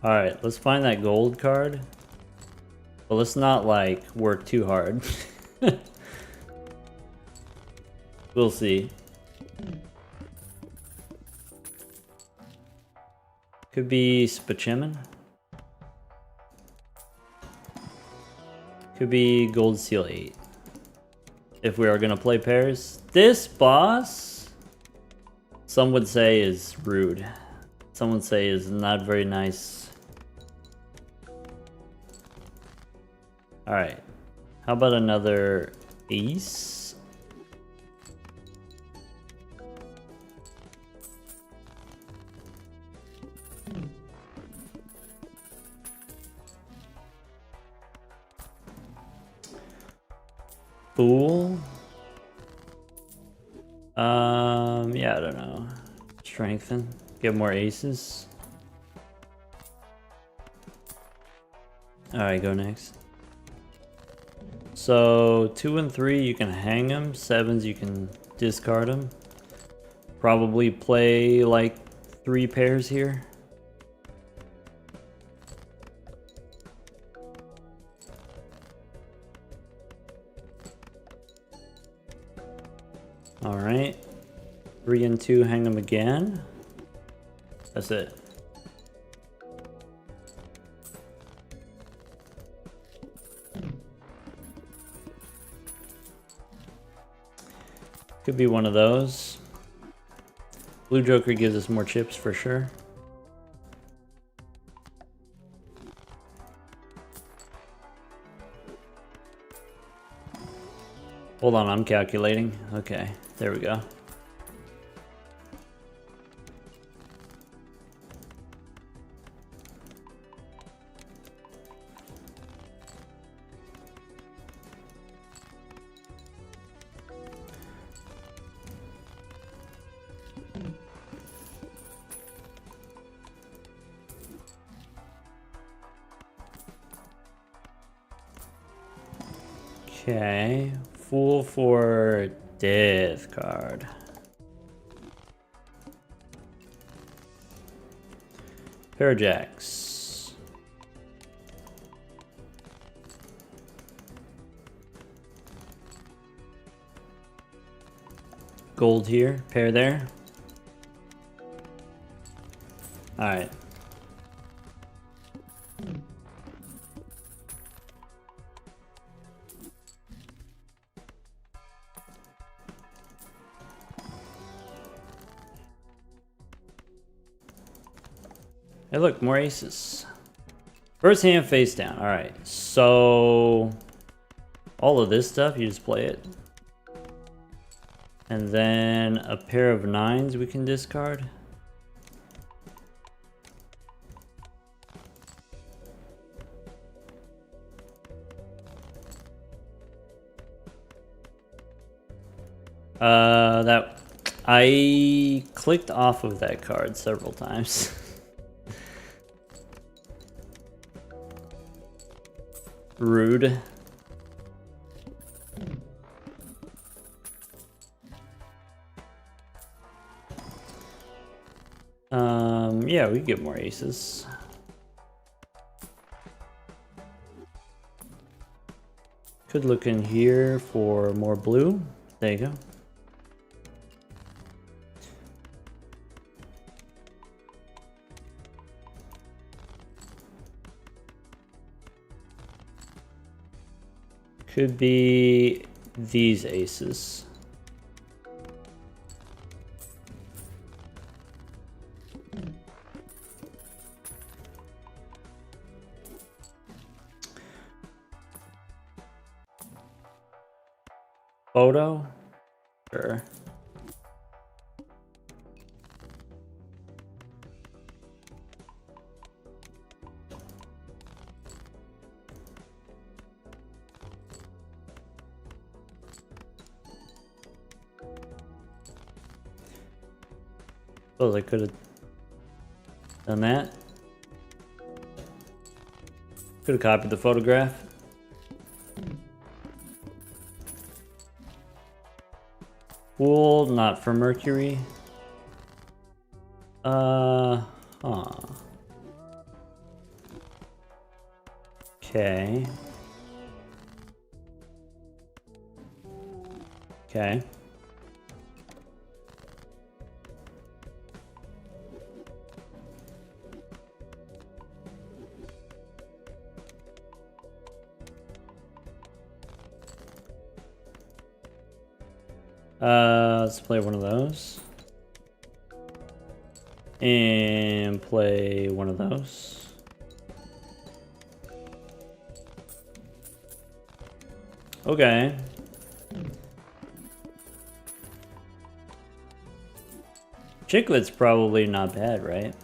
Alright, let's find that gold card. But let's not, like, work too hard. We'll see. Could be Spachemin. Could be Gold Seal 8. If we are gonna play pairs. This boss, some would say, is rude. Some would say is not very nice. Alright. How about another ace? Fool? Yeah, I don't know. Strengthen. Get more aces. Alright, go next. So 2 and 3 you can hang them, 7s you can discard them. Probably play like 3 pairs here. Alright. 3 and 2 hang them again. That's it. Could be one of those. Blue Joker gives us more chips for sure. Hold on, I'm calculating. Okay, there we go. Okay, fool for death card. Pair of jacks. Gold here, pair there. Alright. Hey look, more aces. First hand face down. Alright, so all of this stuff, you just play it. And then a pair of nines we can discard. That I clicked off of that card several times. Rude. Yeah, we get more aces. Could look in here for more blue. There you go. Could be these aces. Photo? Sure. Suppose I could have done that. Could have copied the photograph. Fool, not for Mercury. Huh. Okay. Okay. Let's play one of those. And play one of those. Okay. Chiclet's probably not bad, right?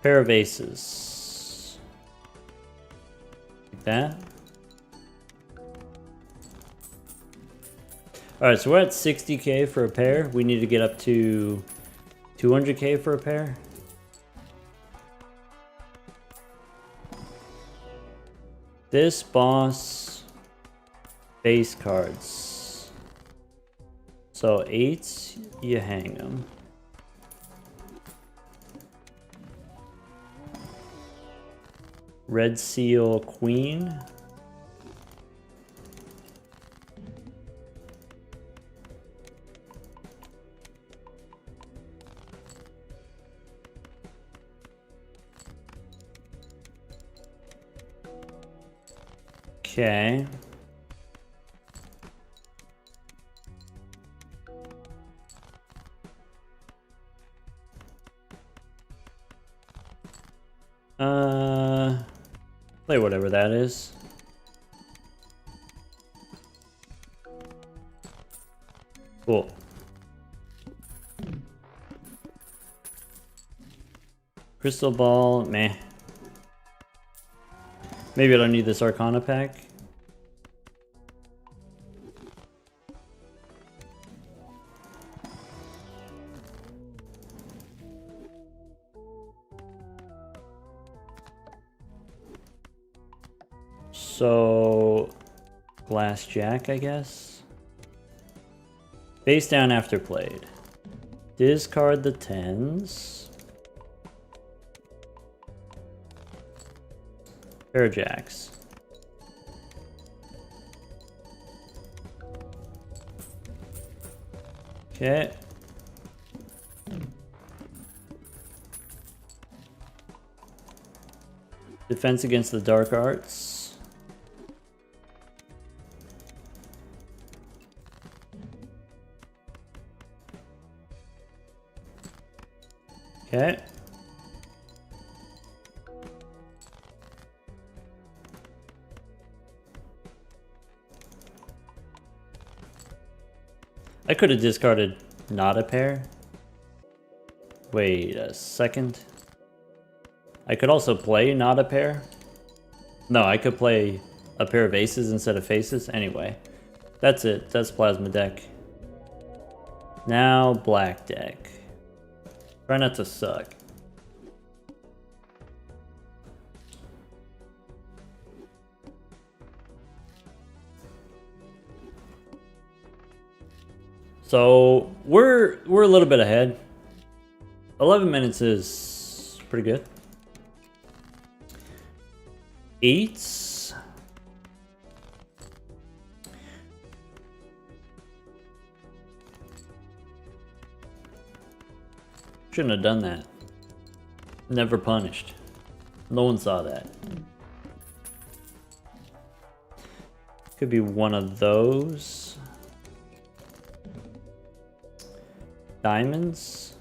Pair of aces. Like that. Alright, so we're at 60k for a pair. We need to get up to 200k for a pair. This boss base cards. So 8s, you hang them. Red Seal Queen. Okay. Play whatever that is. Cool. Crystal ball, meh. Maybe I don't need this Arcana pack. So, Glass Jack, I guess. Face down after played. Discard the 10s. Pair of jacks. Okay. Defense against the dark arts. Okay. I could have discarded not a pair. Wait a second. I could also play not a pair. No, I could play a pair of aces instead of faces. Anyway, that's it. That's Plasma deck. Now black deck. Try not to suck. So we're a little bit ahead. 11 minutes is pretty good. 8s. Shouldn't have done that. Never punished. No one saw that. Could be one of those. Diamonds.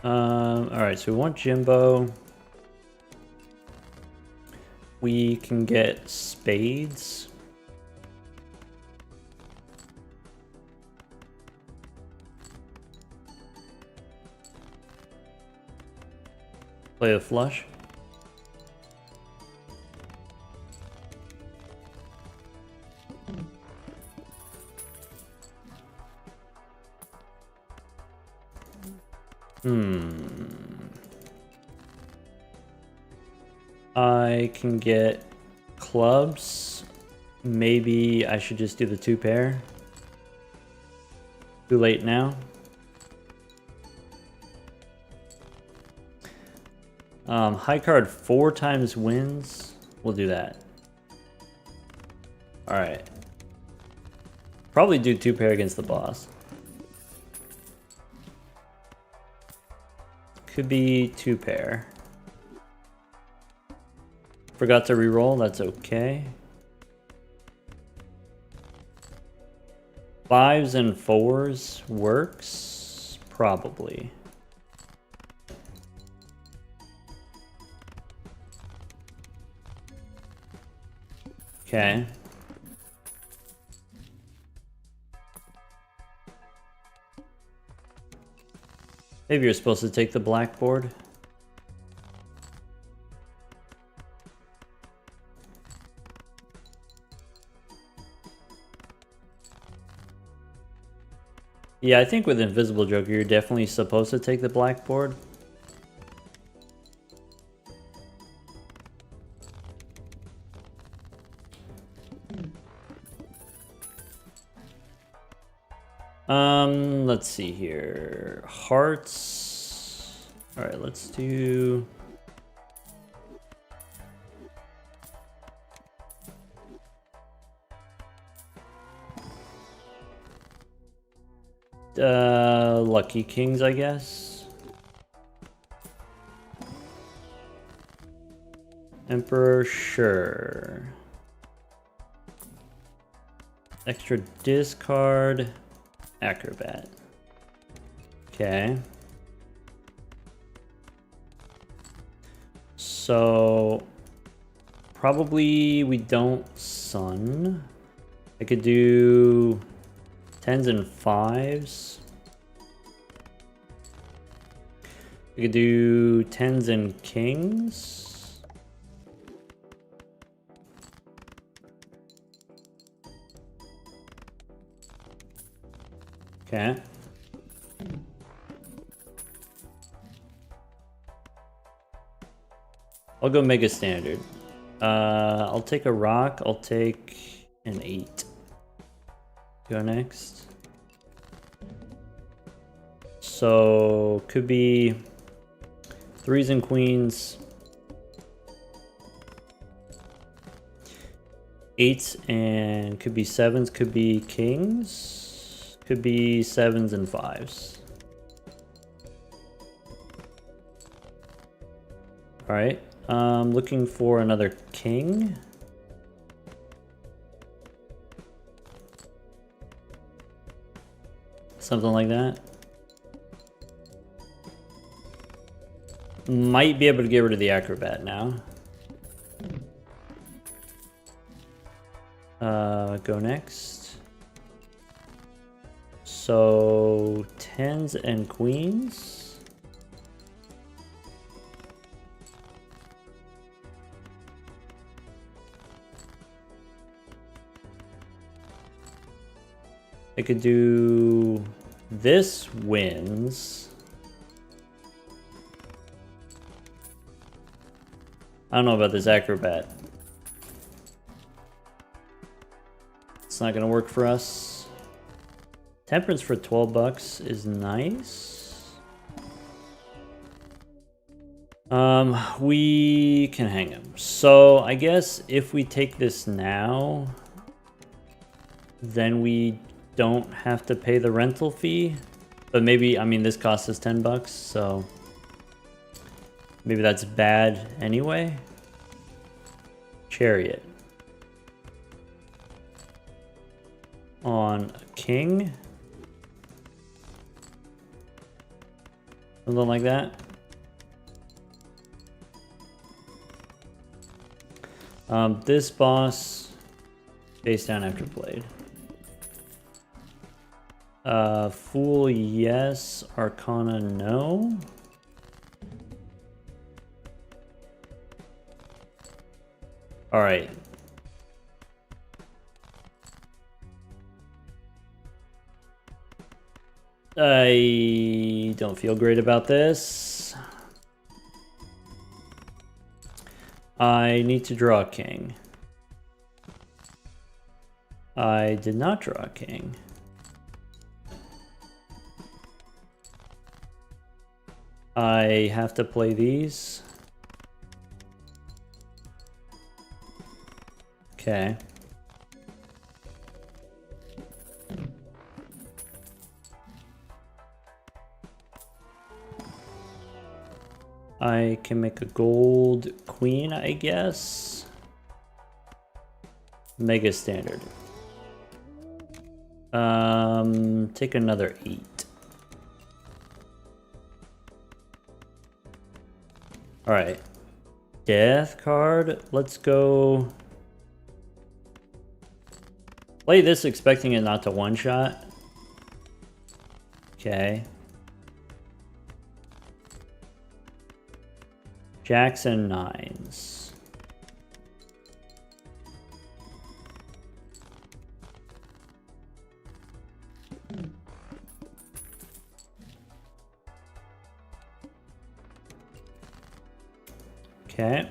Alright, so we want Jimbo. We can get spades. Play a flush. I can get clubs. Maybe I should just do the 2 pair. Too late now. High card 4 times wins. We'll do that. Alright. Probably do 2 pair against the boss. Could be 2 pair. Forgot to reroll, that's okay. 5s and 4s works? Probably. Okay. Maybe you're supposed to take the blackboard. Yeah, I think with Invisible Joker, you're definitely supposed to take the blackboard. Let's see here. Hearts. All right, let's do... Lucky Kings, I guess. Emperor, sure. Extra discard. Acrobat. Okay. So probably we don't sun. I could do 10s and 5s. We could do 10s and kings. Okay. I'll go mega standard. I'll take a rock. I'll take an 8. Go next. So could be 3s and queens. 8s and could be 7s. Could be kings. Could be 7s and 5s. All right. Looking for another king. Something like that. Might be able to get rid of the acrobat now. Go next. So 10s and queens. I could do this wins. I don't know about this acrobat. It's not gonna work for us. Temperance for 12 bucks is nice. We can hang him. So I guess if we take this now, then we don't have to pay the rental fee. But maybe, I mean, this costs us 10 bucks, so maybe that's bad anyway. Chariot. On a king. Something like that. This boss, face down after played. Fool, yes. Arcana, no. All right. I don't feel great about this. I need to draw a king. I did not draw a king. I have to play these. Okay. I can make a gold queen, I guess. Mega standard. Take another 8. All right. Death card. Let's go. Play this expecting it not to one-shot. Okay. Jacks and 9s. Okay.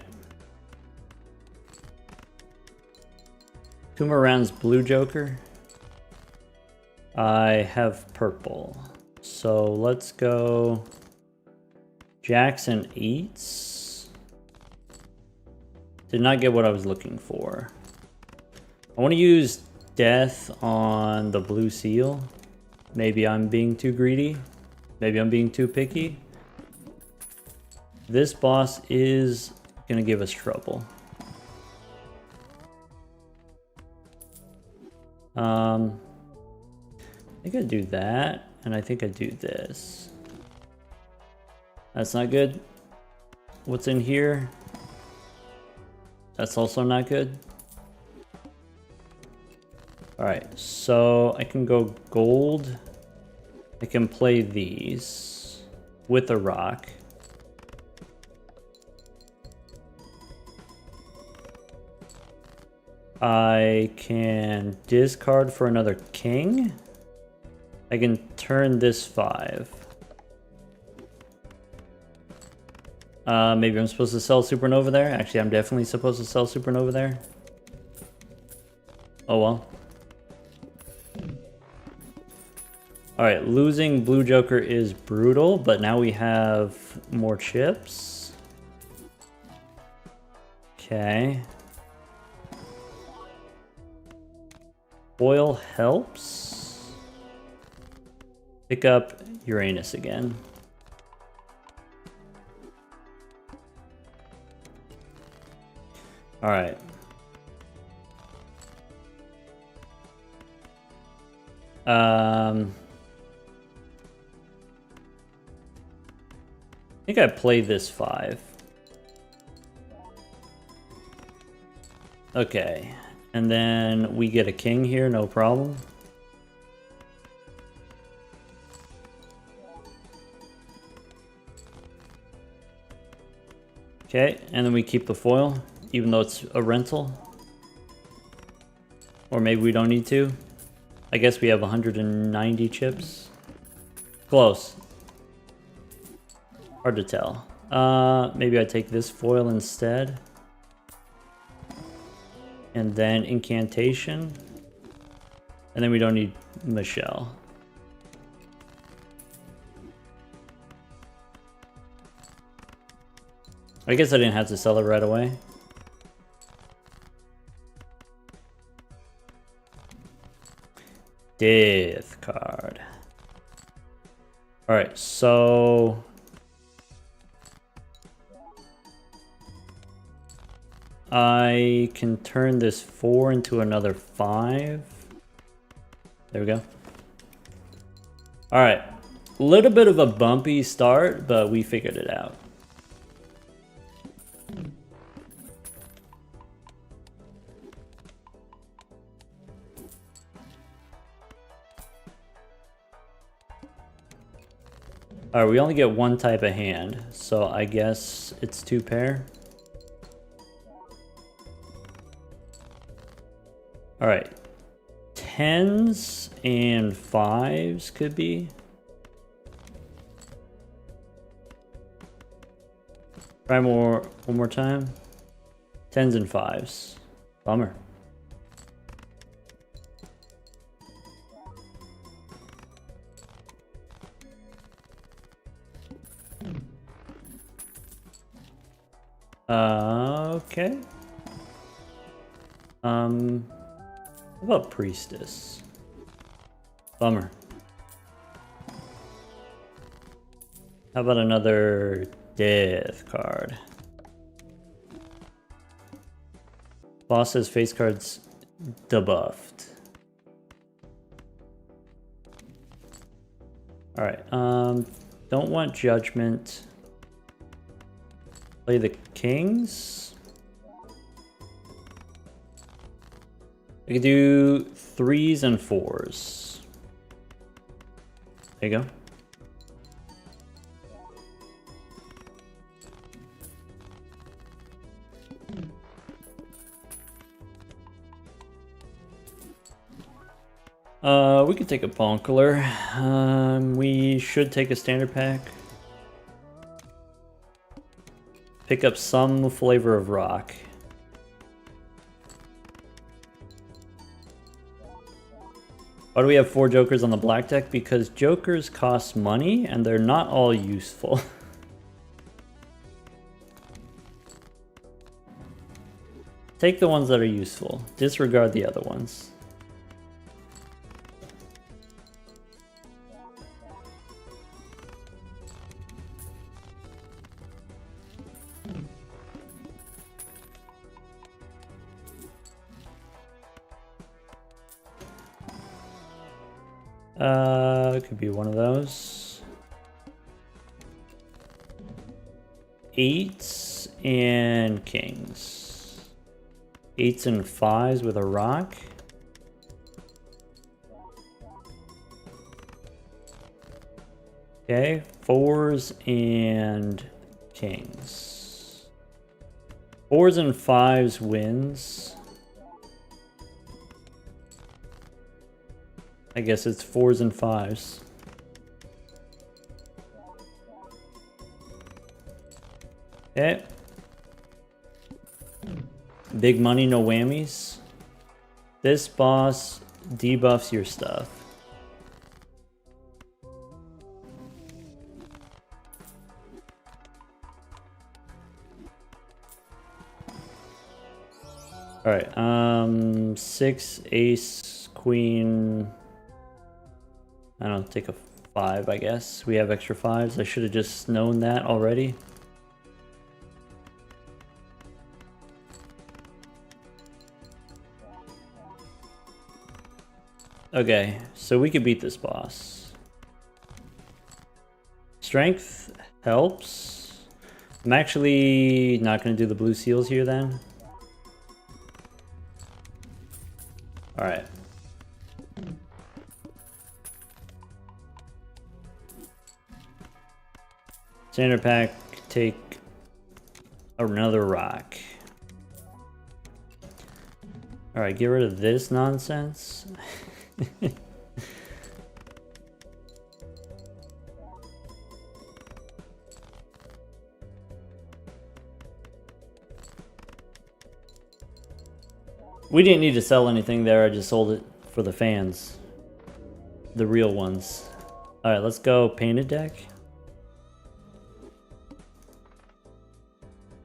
Kumaran's blue joker. I have purple. So let's go jacks and 8s. Did not get what I was looking for. I want to use death on the blue seal. Maybe I'm being too greedy. Maybe I'm being too picky. This boss is gonna give us trouble. I think I do that, and I think I do this. That's not good. What's in here? That's also not good. Alright, so I can go gold. I can play these with a rock. I can discard for another king. I can turn this 5. Maybe I'm supposed to sell Supernova there. Actually, I'm definitely supposed to sell Supernova there. Oh well. Alright, losing Blue Joker is brutal, but now we have more chips. Okay. Foil helps. Pick up Uranus again. Alright. I think I played this 5. Okay. And then we get a king here, no problem. Okay, and then we keep the foil, even though it's a rental. Or maybe we don't need to. I guess we have 190 chips. Close. Hard to tell. Maybe I take this foil instead. And then incantation. And then we don't need Michelle. I guess I didn't have to sell it right away. Death card. Alright, so... I can turn this 4 into another 5. There we go. Alright. A little bit of a bumpy start, but we figured it out. Alright, we only get one type of hand, so I guess it's 2 pair. Alright. 10s and 5s could be. Try one more time. 10s and 5s. Bummer. Okay. What about Priestess? Bummer. How about another Death card? Boss's face cards debuffed. Alright, don't want Judgment. Play the Kings. I could do 3s and 4s. There you go. We could take a Bonkler. We should take a standard pack. Pick up some flavor of rock. Why do we have 4 jokers on the black deck? Because jokers cost money and they're not all useful. Take the ones that are useful. Disregard the other ones. It could be one of those. 8s and Kings. 8s and 5s with a rock. Okay, 4s and kings. 4s and 5s wins. I guess it's 4s and 5s. Okay. Big money, no whammies. This boss debuffs your stuff. Alright, 6, ace, queen. I don't know, take a 5, I guess. We have extra 5s. I should have just known that already. Okay, so we could beat this boss. Strength helps. I'm actually not going to do the blue seals here then. Alright. Standard pack, take another rock. Alright, get rid of this nonsense. We didn't need to sell anything there, I just sold it for the fans. The real ones. Alright, let's go painted deck.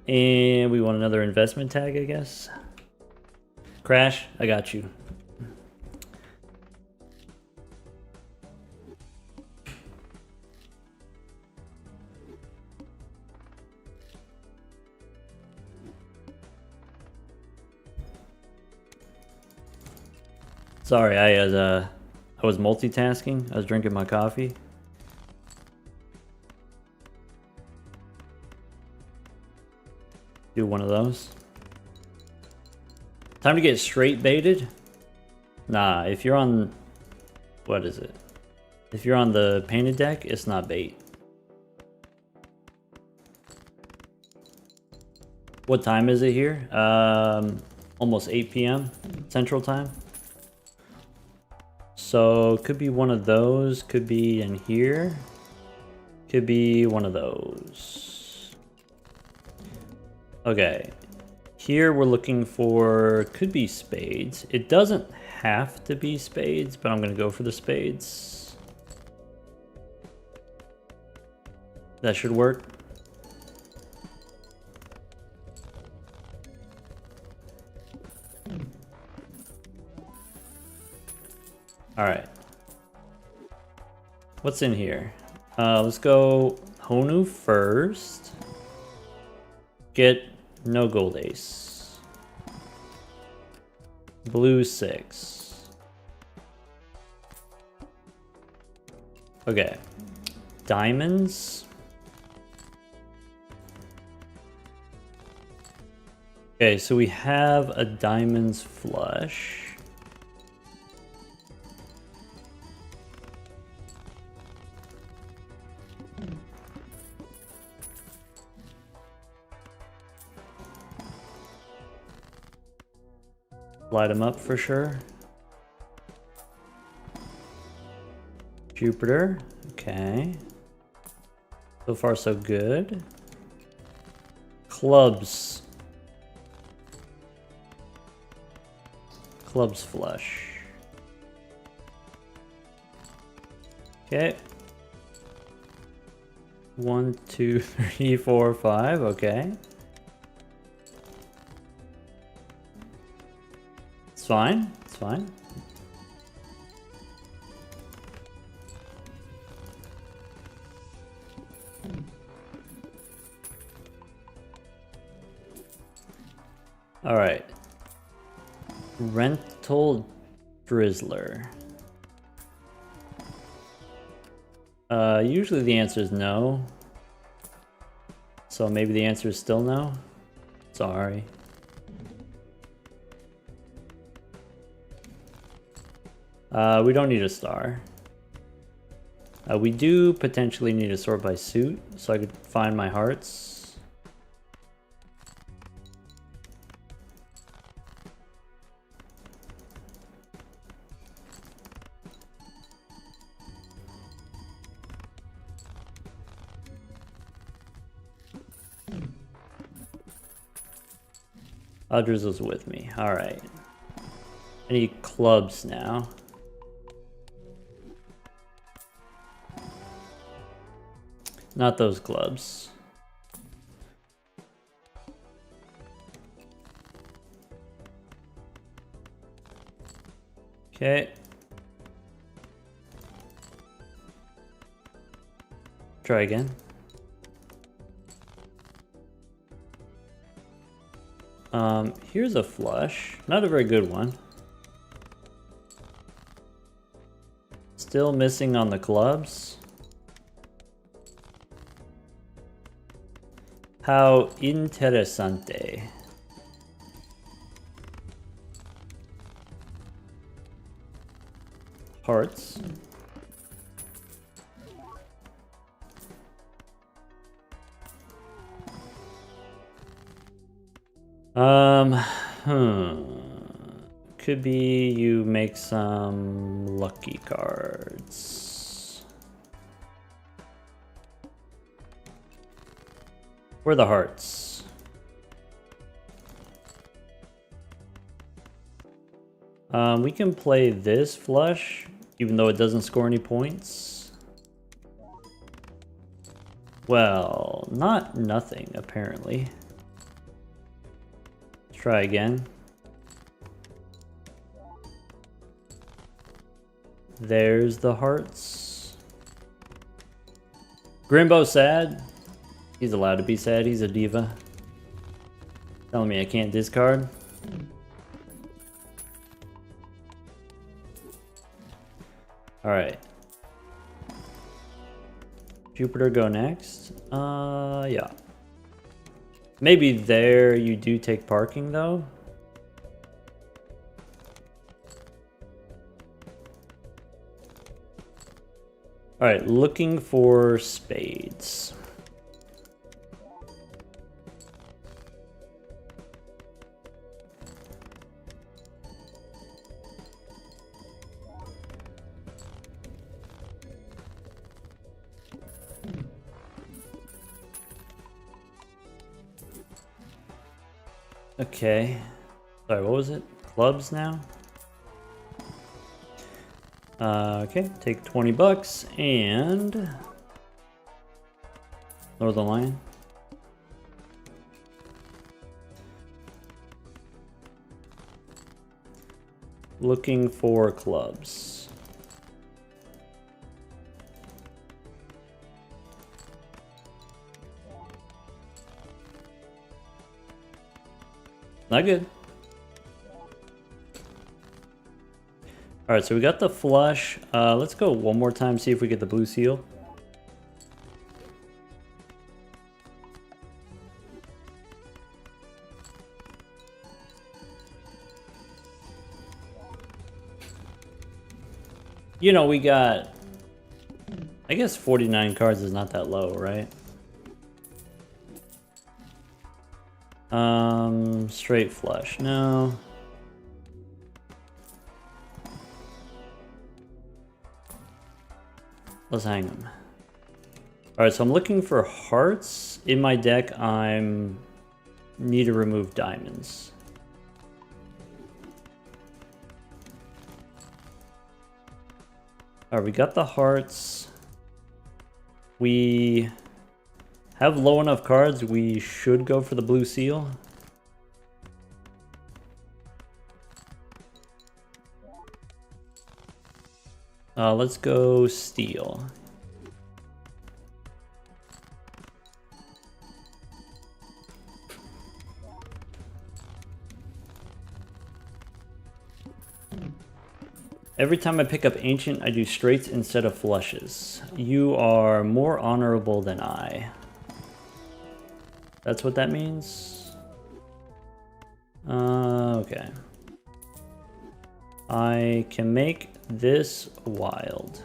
And we want another investment tag, I guess. Crash, I got you. Sorry, I was multitasking. I was drinking my coffee. Do one of those. Time to get straight baited? Nah, if you're on... What is it? If you're on the painted deck, it's not bait. What time is it here? Almost 8 p.m. Central Time. So, could be one of those, could be in here. Could be one of those. Okay. Here we're looking for, could be spades. It doesn't have to be spades, but I'm going to go for the spades. That should work. Alright. What's in here? Let's go Honu first. Get no gold ace. Blue 6. Okay. Diamonds. Okay, so we have a diamonds flush. Light them up for sure. Jupiter, okay. So far so good. Clubs. Clubs flush. Okay. 1, 2, 3, 4, 5, okay. It's fine, it's fine. All right. Rental Drizzler. Usually the answer is no. So maybe the answer is still no. Sorry. We don't need a star. We do potentially need to sort by suit, so I could find my hearts. Drizzle's with me. All right. I need clubs now. Not those clubs. Okay. Try again. Here's a flush. Not a very good one. Still missing on the clubs. How interesante. Hearts. Could be you make some lucky cards. Where are the hearts? We can play this flush, even though it doesn't score any points. Well, not nothing, apparently. Let's try again. There's the hearts. Grimbo's sad. He's allowed to be sad, he's a diva. Telling me I can't discard. Alright. Jupiter go next. Yeah. Maybe there you do take parking though. Alright, looking for spades. Okay. Sorry, what was it? Clubs now? Okay, take 20 bucks and Northern Lion. Looking for clubs. Not good. Alright, so we got the flush. Let's go one more time, see if we get the blue seal. You know, we got... I guess 49 cards is not that low, right? Straight flush, no. Let's hang them. Alright, so I'm looking for hearts. In my deck, need to remove diamonds. Alright, we got the hearts. We have low enough cards, we should go for the blue seal. Let's go steel. Every time I pick up ancient, I do straights instead of flushes. You are more honorable than I. That's what that means? Okay. I can make this wild.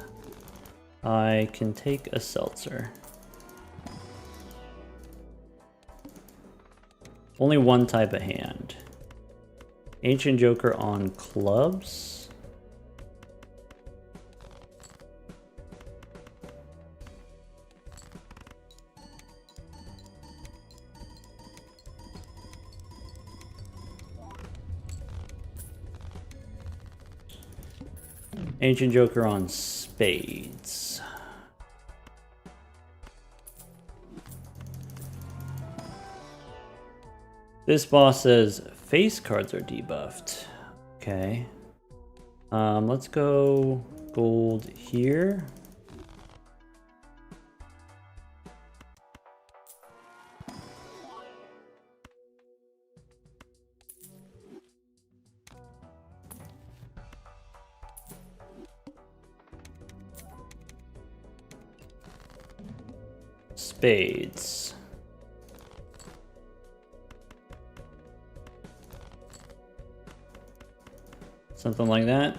I can take a seltzer. Only one type of hand. Ancient Joker on clubs. Ancient Joker on spades. This boss says face cards are debuffed. Okay. Let's go gold here. Spades. Something like that.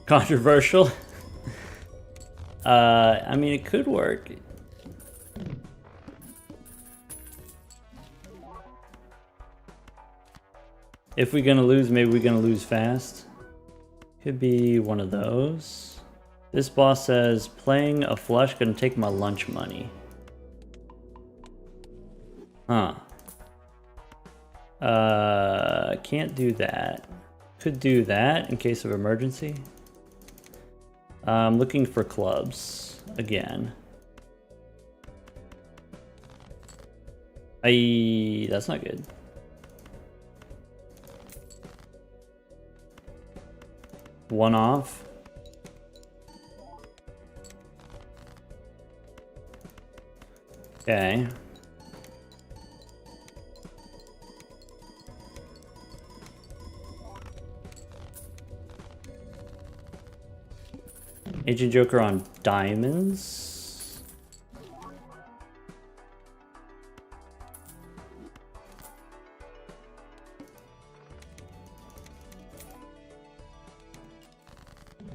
Controversial. I mean, it could work. If we're gonna lose, maybe we're gonna lose fast. Could be one of those. This boss says, playing a flush gonna take my lunch money. Huh. Can't do that. Could do that in case of emergency. I'm looking for clubs again. That's not good. One off. Okay. Ancient Joker on diamonds.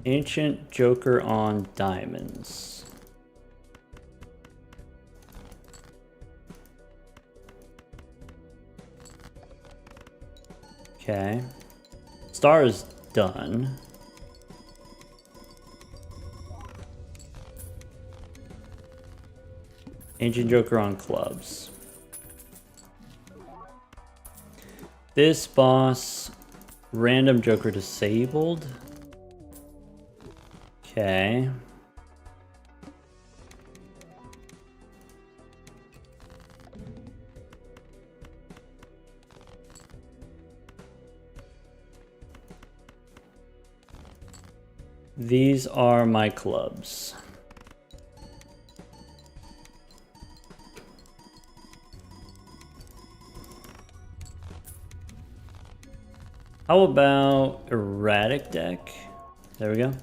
Ancient Joker on diamonds. Okay. Star is done. Ancient Joker on clubs. This boss, random Joker disabled. Okay. These are my clubs. How about erratic deck? There we go.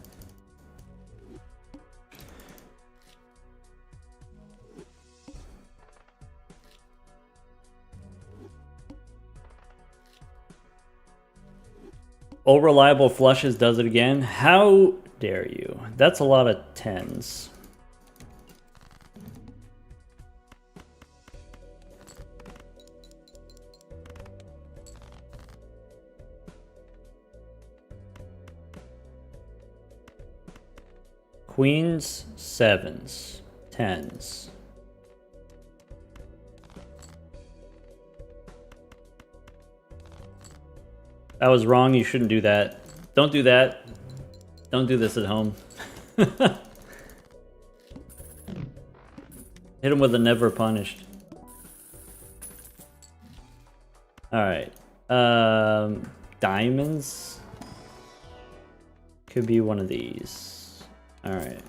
Oh, reliable flushes does it again. How dare you? That's a lot of 10s. Queens, 7s, 10s. That was wrong. You shouldn't do that. Don't do that. Don't do this at home. Hit him with a never punished. Alright. Diamonds. Could be one of these. Alright.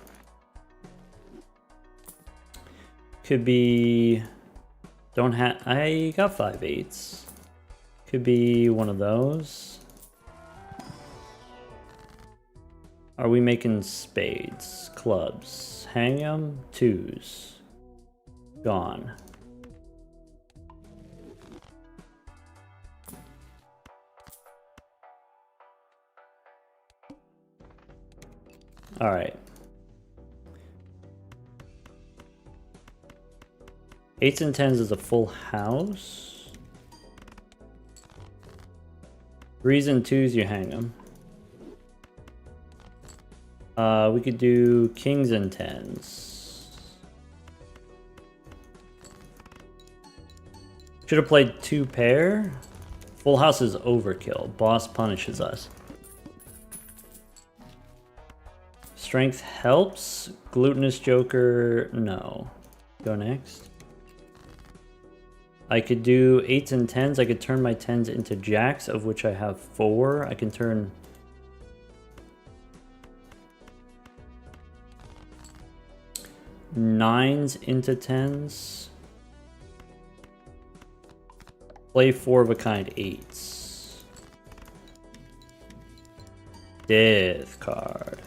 Could be... Don't have... I got 5 8s. Could be one of those. Are we making spades? Clubs. Hang 'em. 2s. Gone. All right. 8s and 10s is a full house. 3s and 2s, you hang them. We could do kings and 10s. Should have played 2 pair. Full house is overkill. Boss punishes us. Strength helps. Glutinous Joker, no. Go next. I could do 8s and 10s. I could turn my 10s into jacks, of which I have 4. I can turn... nines into 10s. Play 4 of a kind 8s. Death card.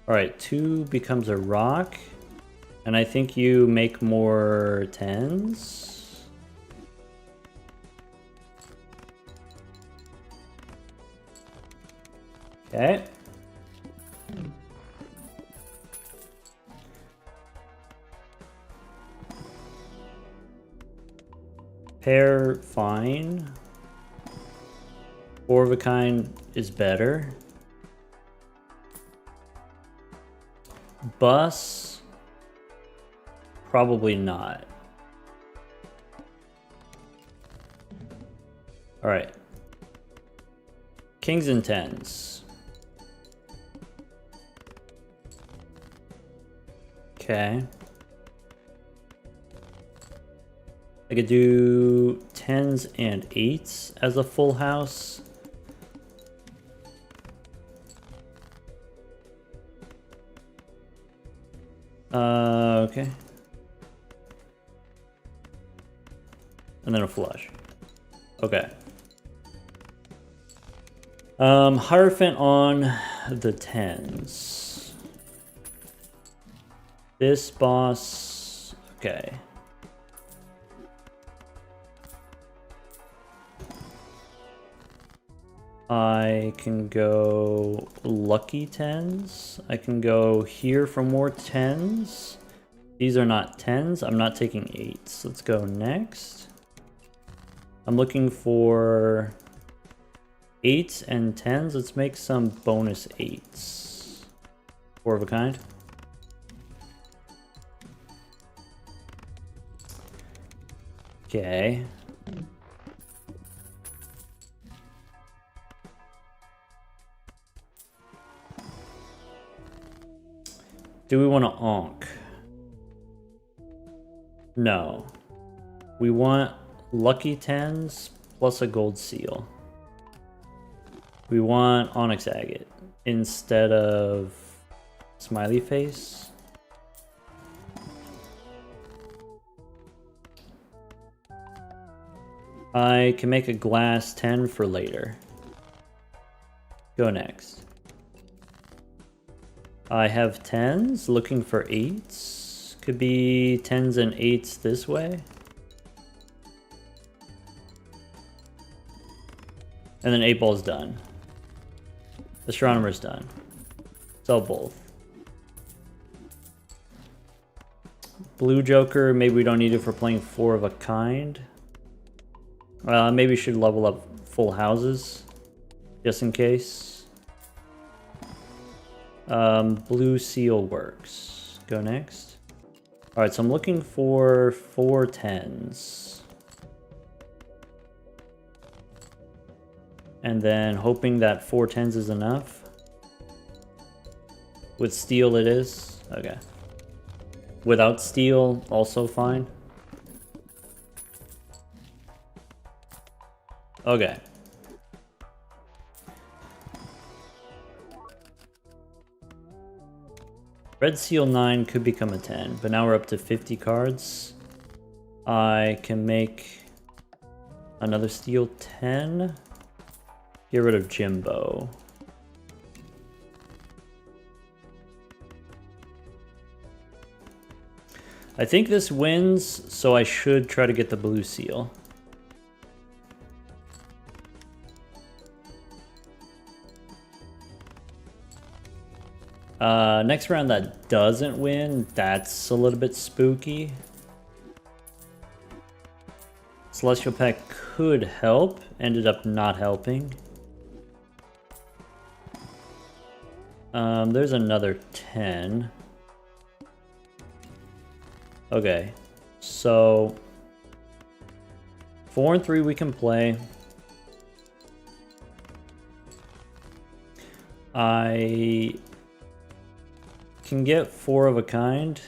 Alright, 2 becomes a rock. And I think you make more 10s. Okay. Pair, fine. 4 of a kind is better. Bus, probably not. All right. Kings and 10s. Okay. I could do 10s and 8s as a full house. Okay. And then a flush. Okay. Hierophant on the 10s. This boss, okay. I can go lucky 10s. I can go here for more 10s. These are not 10s. I'm not taking 8s. Let's go next. I'm looking for 8s and 10s. Let's make some bonus 8s. 4 of a kind. Okay. Do we want to onk? No. We want lucky 10s plus a gold seal. We want onyx agate instead of smiley face. I can make a glass 10 for later. Go next. I have 10s, looking for 8s. Could be 10s and 8s this way. And then 8 ball's done. Astronomer's done. Sell both. Blue Joker, maybe we don't need it for playing 4 of a kind. Maybe we should level up full houses, just in case. Blue seal works. Go next. Alright, so I'm looking for 4 10s. And then hoping that 4 10s is enough. With steel it is. Okay. Without steel, also fine. Okay. Red seal 9 could become a 10, but now we're up to 50 cards. I can make another steel 10. Get rid of Jimbo. I think this wins, so I should try to get the blue seal. Next round that doesn't win, that's a little bit spooky. Celestial Pack could help, ended up not helping. There's another 10. Okay, so 4 and 3 we can play. I can get 4 of a kind.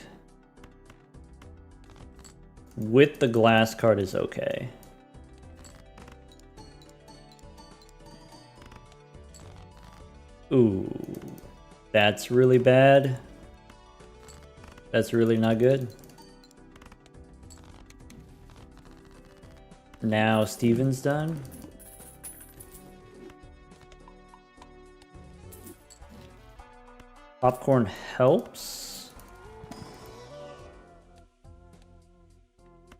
With the glass card is okay. Ooh, that's really bad. That's really not good. Now Steven's done. Popcorn helps.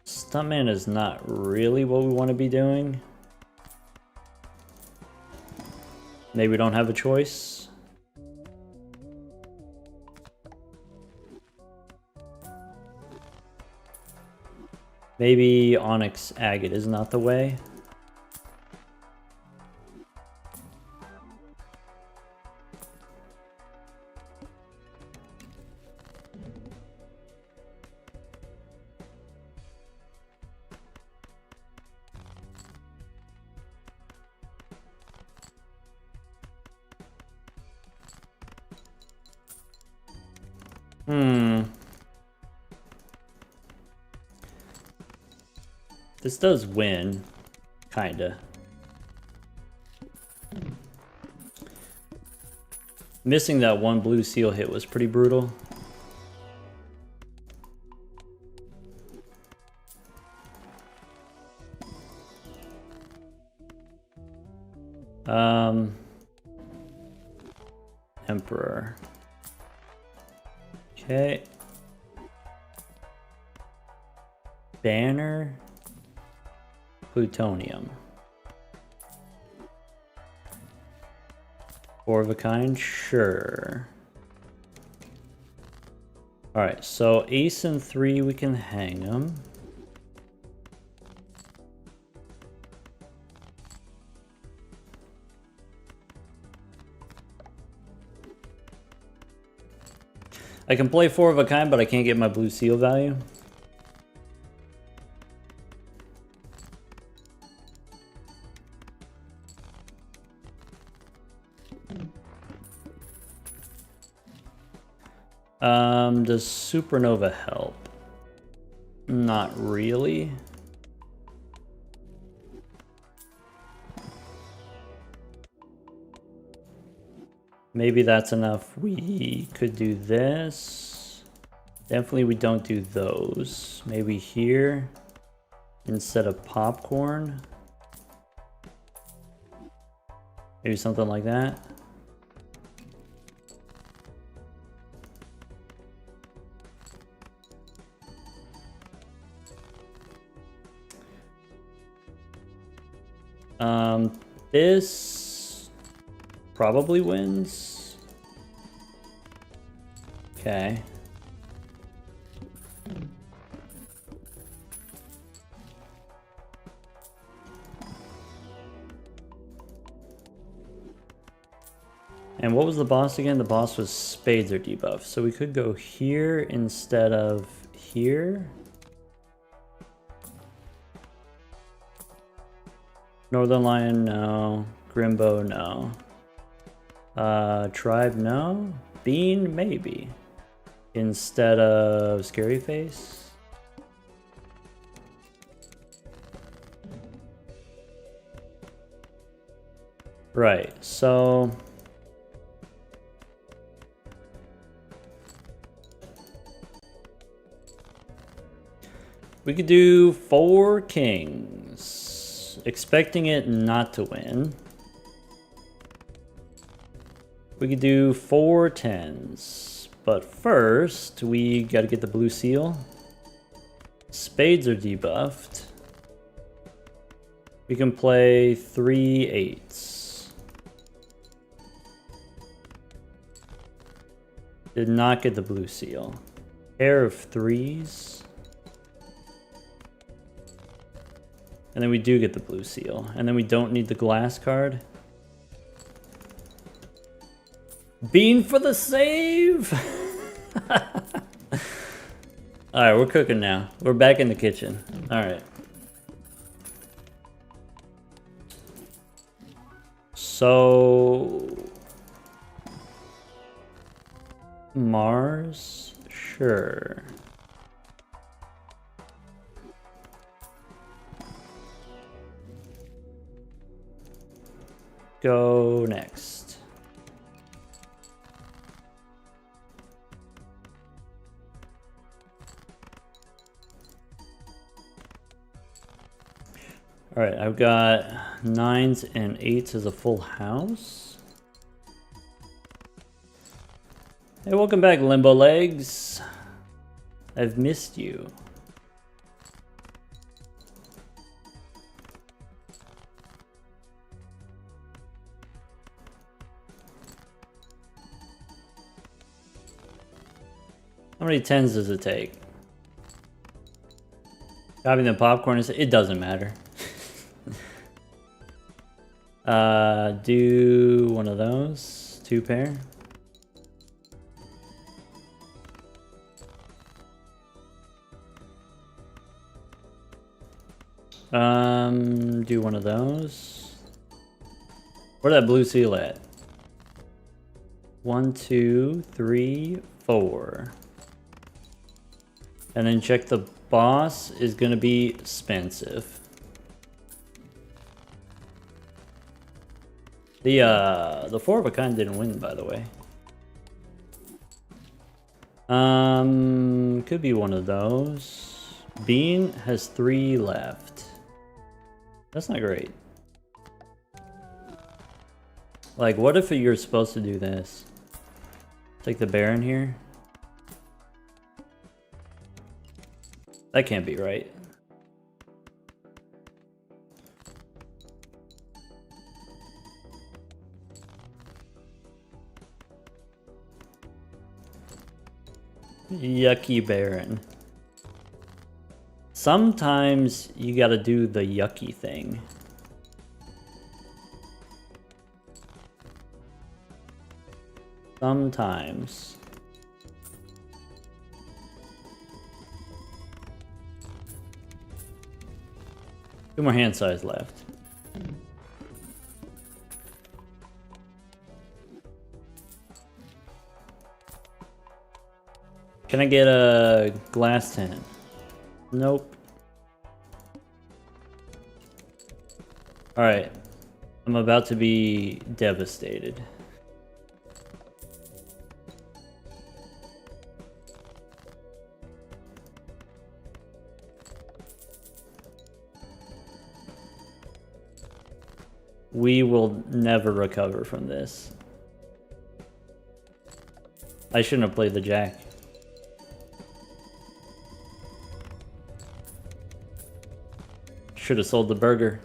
Stuntman is not really what we want to be doing. Maybe we don't have a choice. Maybe Onyx Agate is not the way. This does win, kinda. Missing that one blue seal hit was pretty brutal. Emperor. Okay. Banner. Plutonium. 4 of a kind, sure. Alright, so ace and 3, we can hang them. I can play 4 of a kind, but I can't get my blue seal value. Does Supernova help? Not really. Maybe that's enough. We could do this. Definitely we don't do those. Maybe here instead of popcorn. Maybe something like that. This probably wins. Okay. And what was the boss again? The boss was spades or debuff. So we could go here instead of here. Northern Lion, no. Grimbo, no. Tribe, no. Bean, maybe. Instead of Scary Face. Right, so... we could do 4 kings, expecting it not to win. We could do 4 tens, but first we gotta get the blue seal. Spades are debuffed. We can play 3 eights. Did not get the blue seal. Pair of 3s. And then we do get the blue seal. And then we don't need the glass card. Bean for the save! Alright, we're cooking now. We're back in the kitchen. Alright. So... Mars? Sure. Go next. All right, I've got 9s and 8s as a full house. Hey, welcome back, Limbo Legs. I've missed you. How many 10s does it take? Having the popcorn is, it doesn't matter. Do one of those, 2 pair. Do one of those. Where's that blue seal at? 1, 2, 3, 4. And then check the boss is gonna be expensive. The 4 of a kind didn't win, by the way. Could be one of those. Bean has 3 left. That's not great. Like, what if you're supposed to do this? Take the Baron here. That can't be right. Yucky Baron. Sometimes you gotta do the yucky thing. Sometimes. Two more hand size left. Can I get a glass 10? Nope. Alright. I'm about to be devastated. We will never recover from this. I shouldn't have played the jack. Should have sold the burger.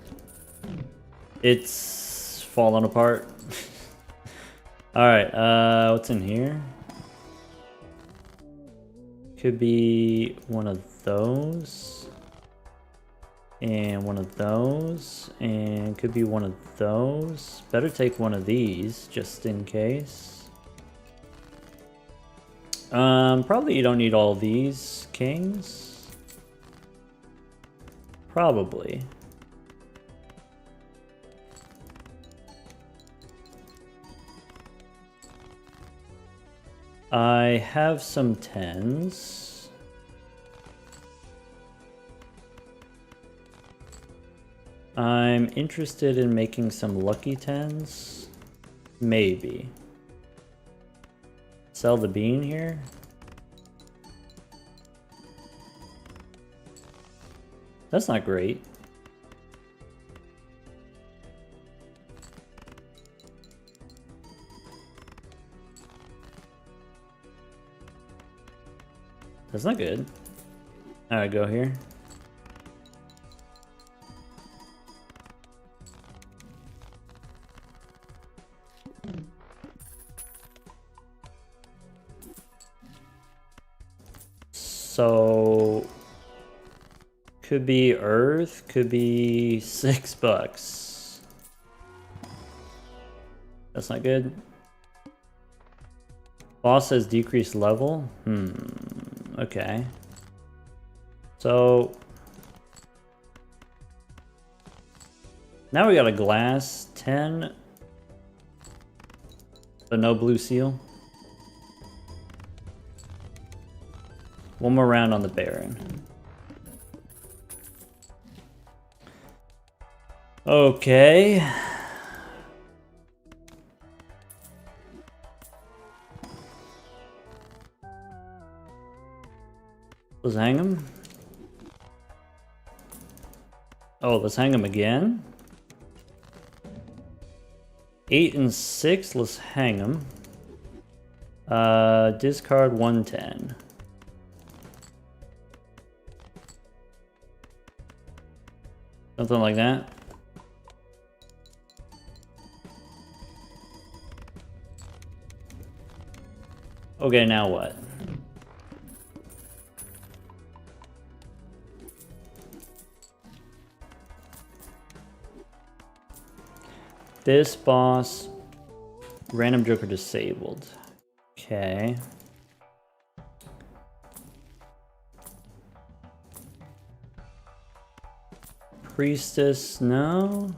It's falling apart. Alright, what's in here? Could be one of those. And one of those. And could be one of those. Better take one of these, just in case. Probably you don't need all these kings. Probably. I have some 10s. I'm interested in making some lucky 10s. Maybe. Sell the bean here. That's not great. That's not good. Alright, go here. So could be Earth, could be $6. That's not good. Boss says decreased level. Okay. So now we got a glass 10, but no blue seal. One more round on the Baron. Okay. Let's hang him. Oh, let's hang him again. 8 and 6, let's hang him. Discard 110. Something like that. Okay, now what? This boss, random joker disabled. Okay. Priestess, no.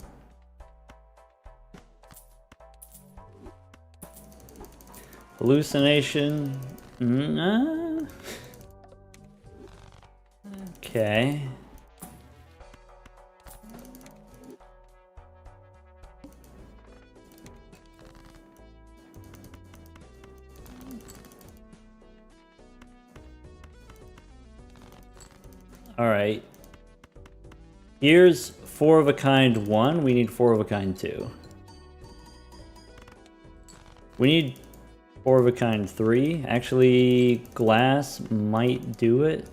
Hallucination, nah. Okay. All right. Here's 4 of a kind 1. We need 4 of a kind 2. We need 4 of a kind 3. Actually, glass might do it.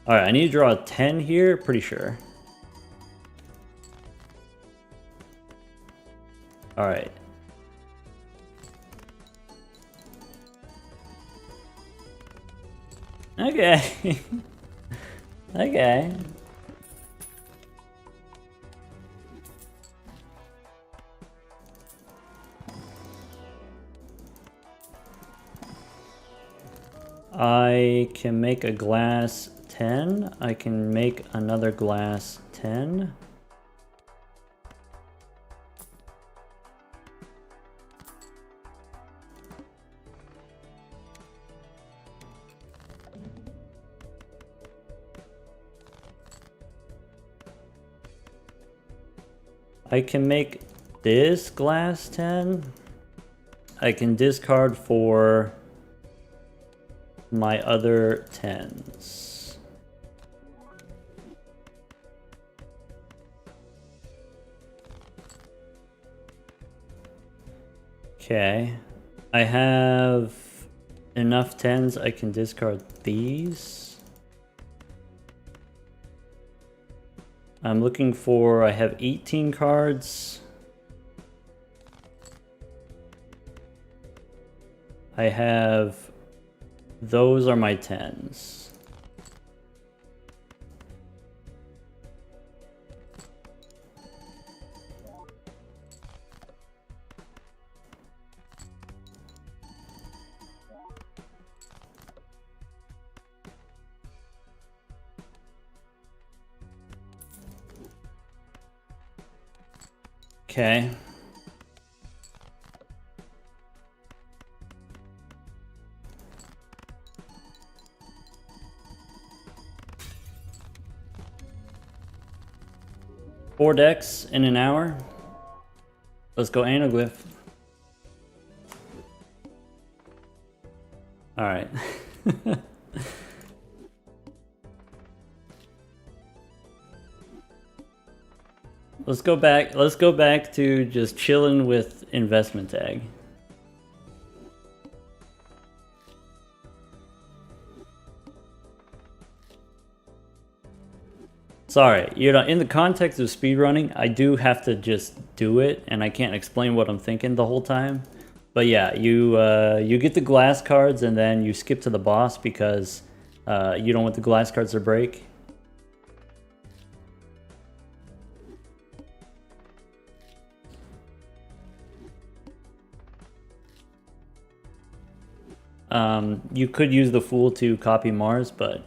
All right, I need to draw a 10 here. Pretty sure. All right. Okay. Okay. I can make a glass 10. I can make another glass 10. I can make this glass 10. I can discard for my other 10s. Okay. I have enough 10s. I can discard these. I'm looking for, I have 18 cards. I have, those are my 10s. Okay. Four decks in an hour. Let's go anaglyph. All right. Let's go back to just chilling with investment tag. Sorry, you know, in the context of speedrunning, I do have to just do it, and I can't explain what I'm thinking the whole time. But yeah, you get the glass cards and then you skip to the boss because you don't want the glass cards to break. You could use the Fool to copy Mars, but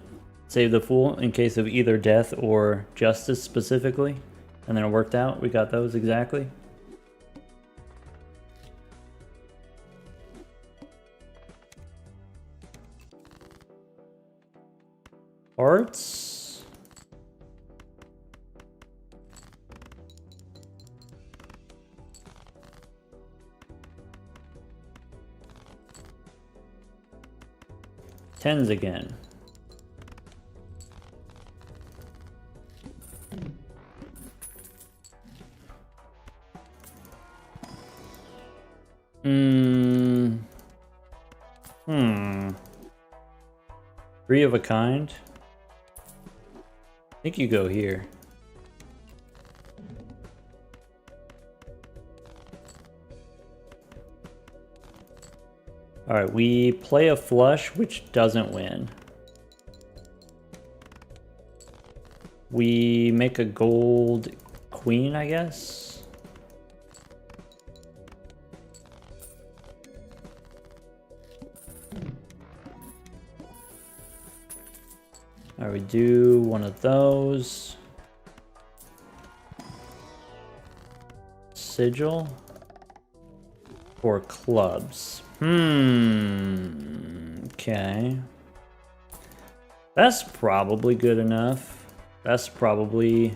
save the Fool in case of either death or justice specifically. And then it worked out. We got those exactly. Hearts. Tens again. Three of a kind. I think you go here. Alright, we play a flush, which doesn't win. We make a gold queen, I guess. Alright, we do one of those. Sigil. Or clubs. Okay. That's probably good enough. That's probably...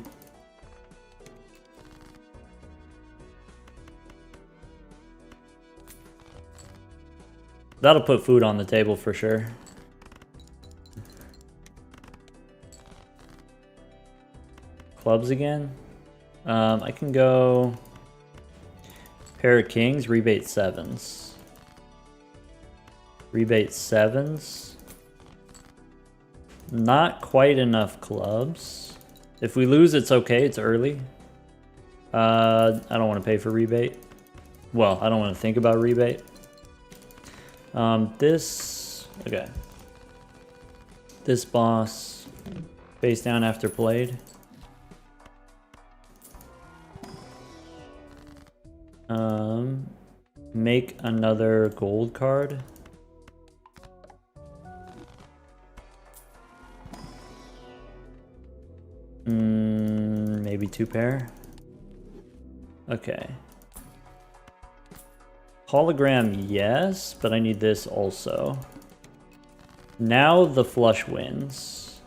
That'll put food on the table for sure. Clubs again. I can go pair of kings, rebate sevens. Rebate sevens. Not quite enough clubs. If we lose, it's okay. It's early. I don't want to pay for rebate. Well, I don't want to think about rebate. Okay. This boss face down after played. Make another gold card. Maybe two pair. Okay. Hologram, yes, but I need this also. Now the flush wins.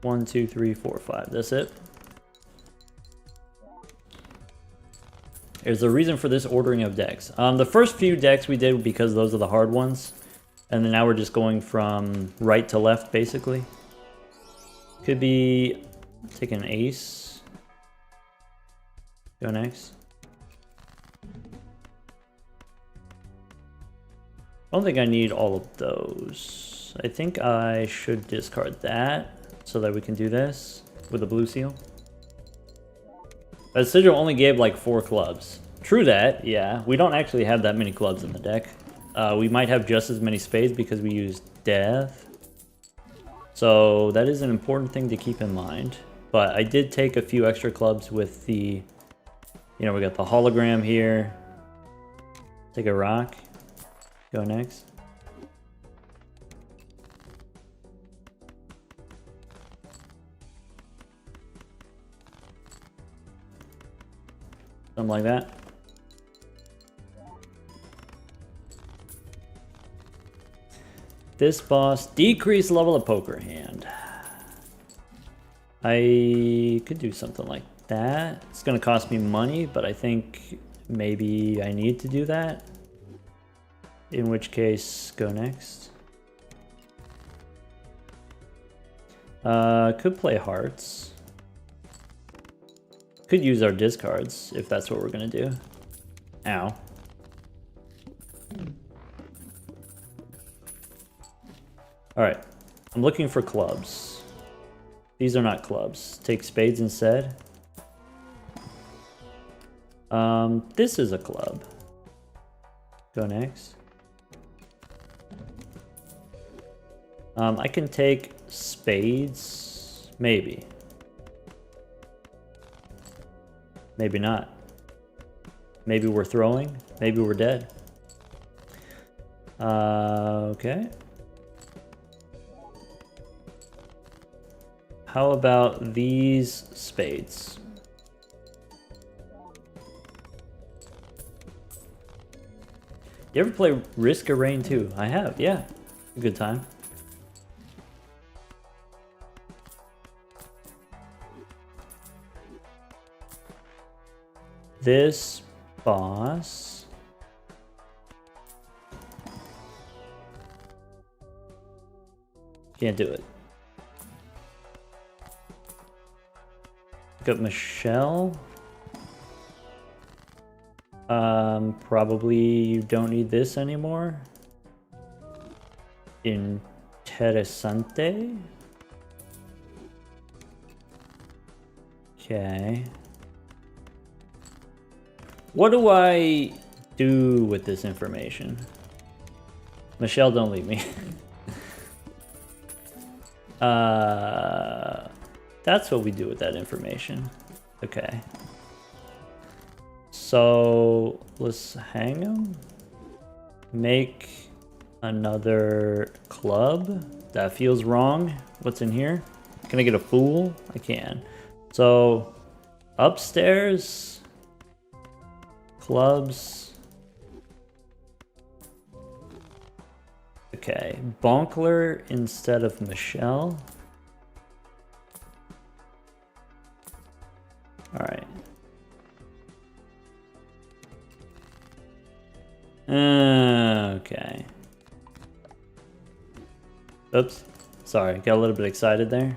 1, 2, 3, 4, 5. That's it. There's a reason for this ordering of decks. The first few decks we did because those are the hard ones. And then now we're just going from right to left, basically. Could be... Take an ace. Go next. I don't think I need all of those. I think I should discard that so that we can do this with a blue seal. But Sigil only gave like 4 clubs. True that, yeah. We don't actually have that many clubs in the deck. We might have just as many spades because we used death. So that is an important thing to keep in mind. But I did take a few extra clubs with the... You know, we got the hologram here. Take a rock. Go next. Something like that. This boss, decrease level of poker hand. I could do something like that. It's gonna cost me money, but I think maybe I need to do that. In which case, go next. Could play hearts. Could use our discards if that's what we're gonna do. Ow. Alright, I'm looking for clubs. These are not clubs. Take spades instead. This is a club. Go next. I can take spades, maybe. Maybe not. Maybe we're throwing, maybe we're dead. Okay. How about these spades? You ever play Risk of Rain 2? I have, yeah. A good time. This boss. Can't do it. Got Michelle. Probably you don't need this anymore. Interessante. Okay. What do I do with this information? Michelle, don't leave me. That's what we do with that information. Okay. So let's hang them. Make another club. That feels wrong. What's in here? Can I get a fool? I can. So upstairs, clubs. Okay, Bonkler instead of Michelle. All right. Okay. Oops. Sorry, got a little bit excited there.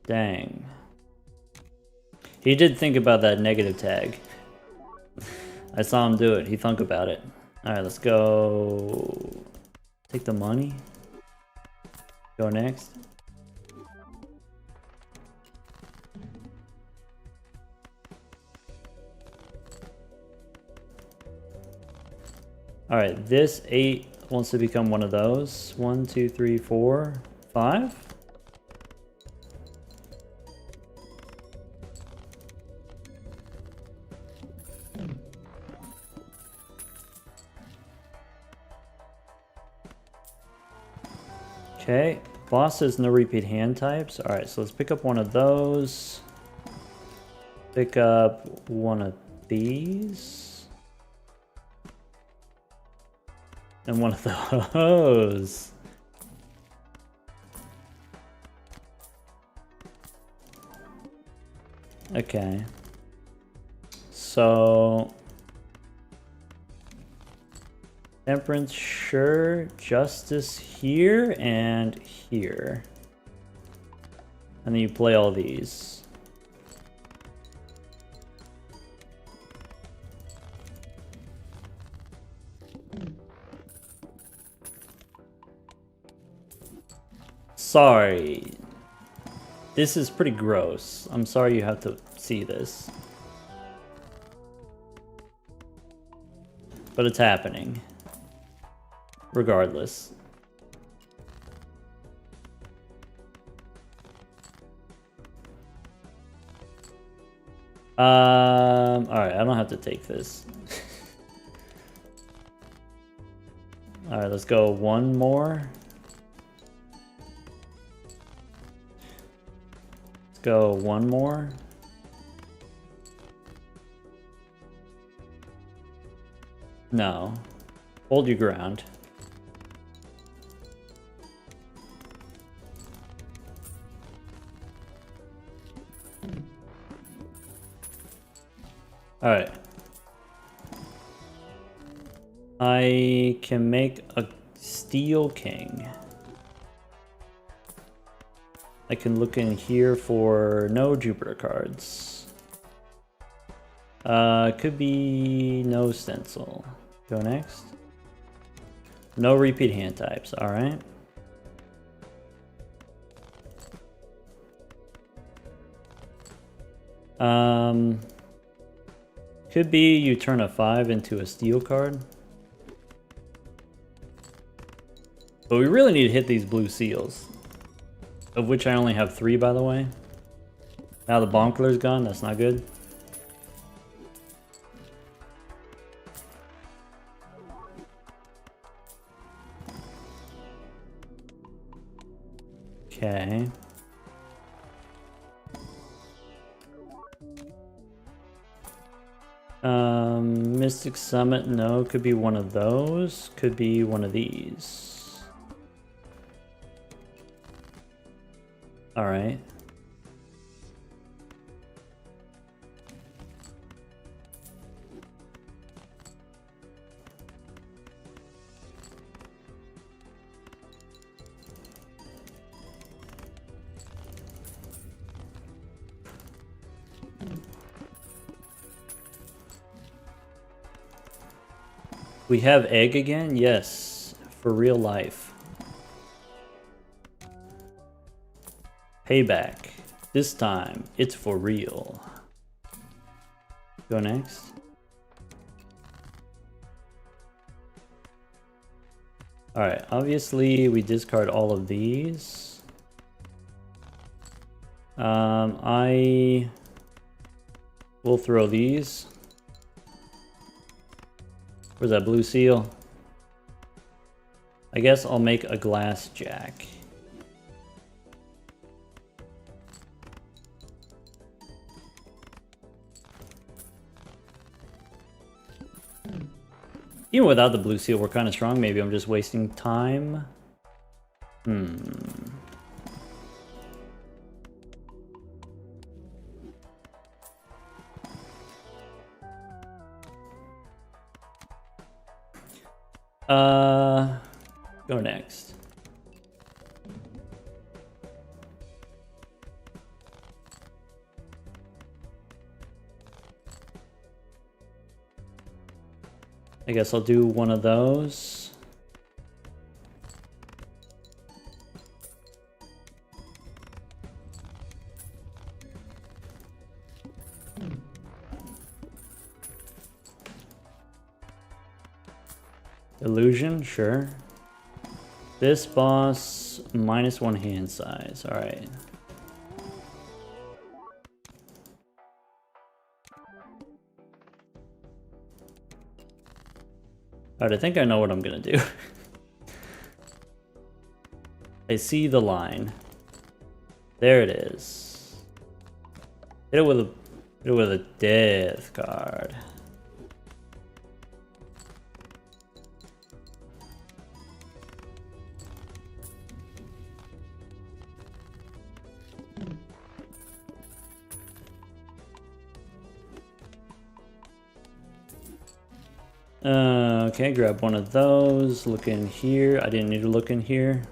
Dang. He did think about that negative tag. I saw him do it. He thunk about it. Alright, let's go. Take the money. Go next. Alright, this 8 wants to become one of those. 1, 2, 3, 4, 5. Okay, boss says no repeat hand types. Alright, so let's pick up one of those. Pick up one of these. And one of those. Okay. So Temperance, sure. Justice here and here. And then you play all these. Sorry. This is pretty gross. I'm sorry you have to see this. But it's happening. Regardless. Alright, I don't have to take this. Alright, let's go one more. Let's go one more. No. Hold your ground. Alright. I can make a Steel King. I can look in here for no Jupiter cards. Could be no stencil. Go next. No repeat hand types, alright. Could be you turn a 5 into a steel card. But we really need to hit these blue seals. Of which I only have 3, by the way. Now the Bonkler's gone, that's not good. Okay. Mystic Summit, no, could be one of those. Could be one of these. Alright. We have egg again? Yes, for real life. Payback. This time, it's for real. Go next. Alright, obviously we discard all of these. I will throw these. Where's that blue seal? I guess I'll make a glass jack. Even without the blue seal, we're kind of strong. Maybe I'm just wasting time. Go next. I guess I'll do one of those. Illusion, sure. This boss, -1 hand size, alright. Alright, I think I know what I'm gonna do. I see the line. There it is. Hit it with a death card. Okay, grab one of those. Look in here. I didn't need to look in here.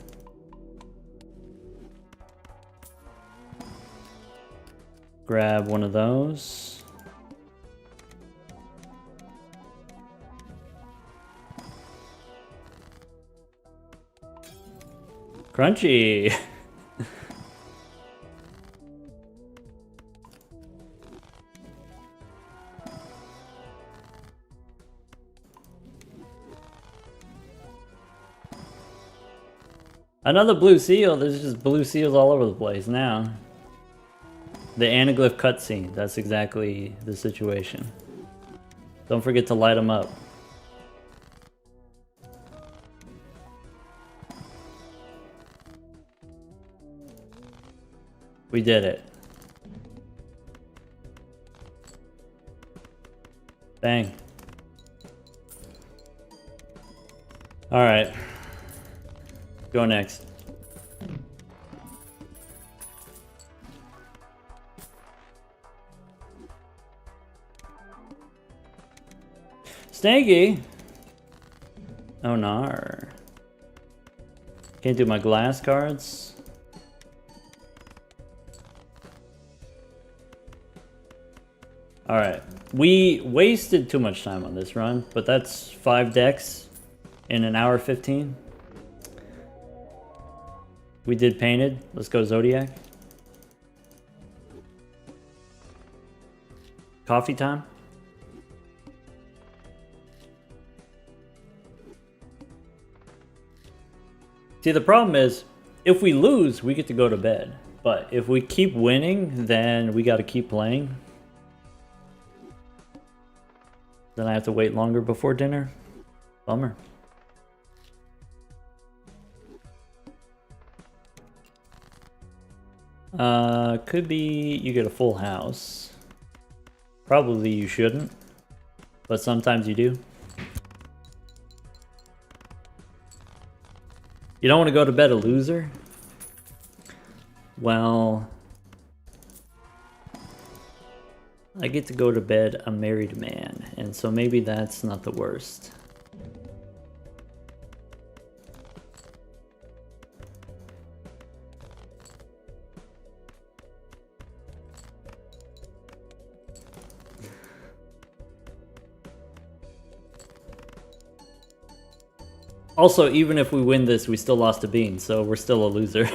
Grab one of those. Crunchy. Another blue seal. There's just blue seals all over the place now. The anaglyph cutscene. That's exactly the situation. Don't forget to light them up. We did it. Dang. All right. Go next. Snaggy. Oh no. Can't do my glass cards. All right. We wasted too much time on this run, but that's 5 decks in an hour 15. We did painted. Let's go Zodiac. Coffee time. See, the problem is, if we lose, we get to go to bed. But if we keep winning, then we got to keep playing. Then I have to wait longer before dinner. Bummer. Could be you get a full house. Probably you shouldn't, but sometimes you do. You don't want to go to bed a loser? Well, I get to go to bed a married man, and so maybe that's not the worst. Also, even if we win this, we still lost a bean, so we're still a loser.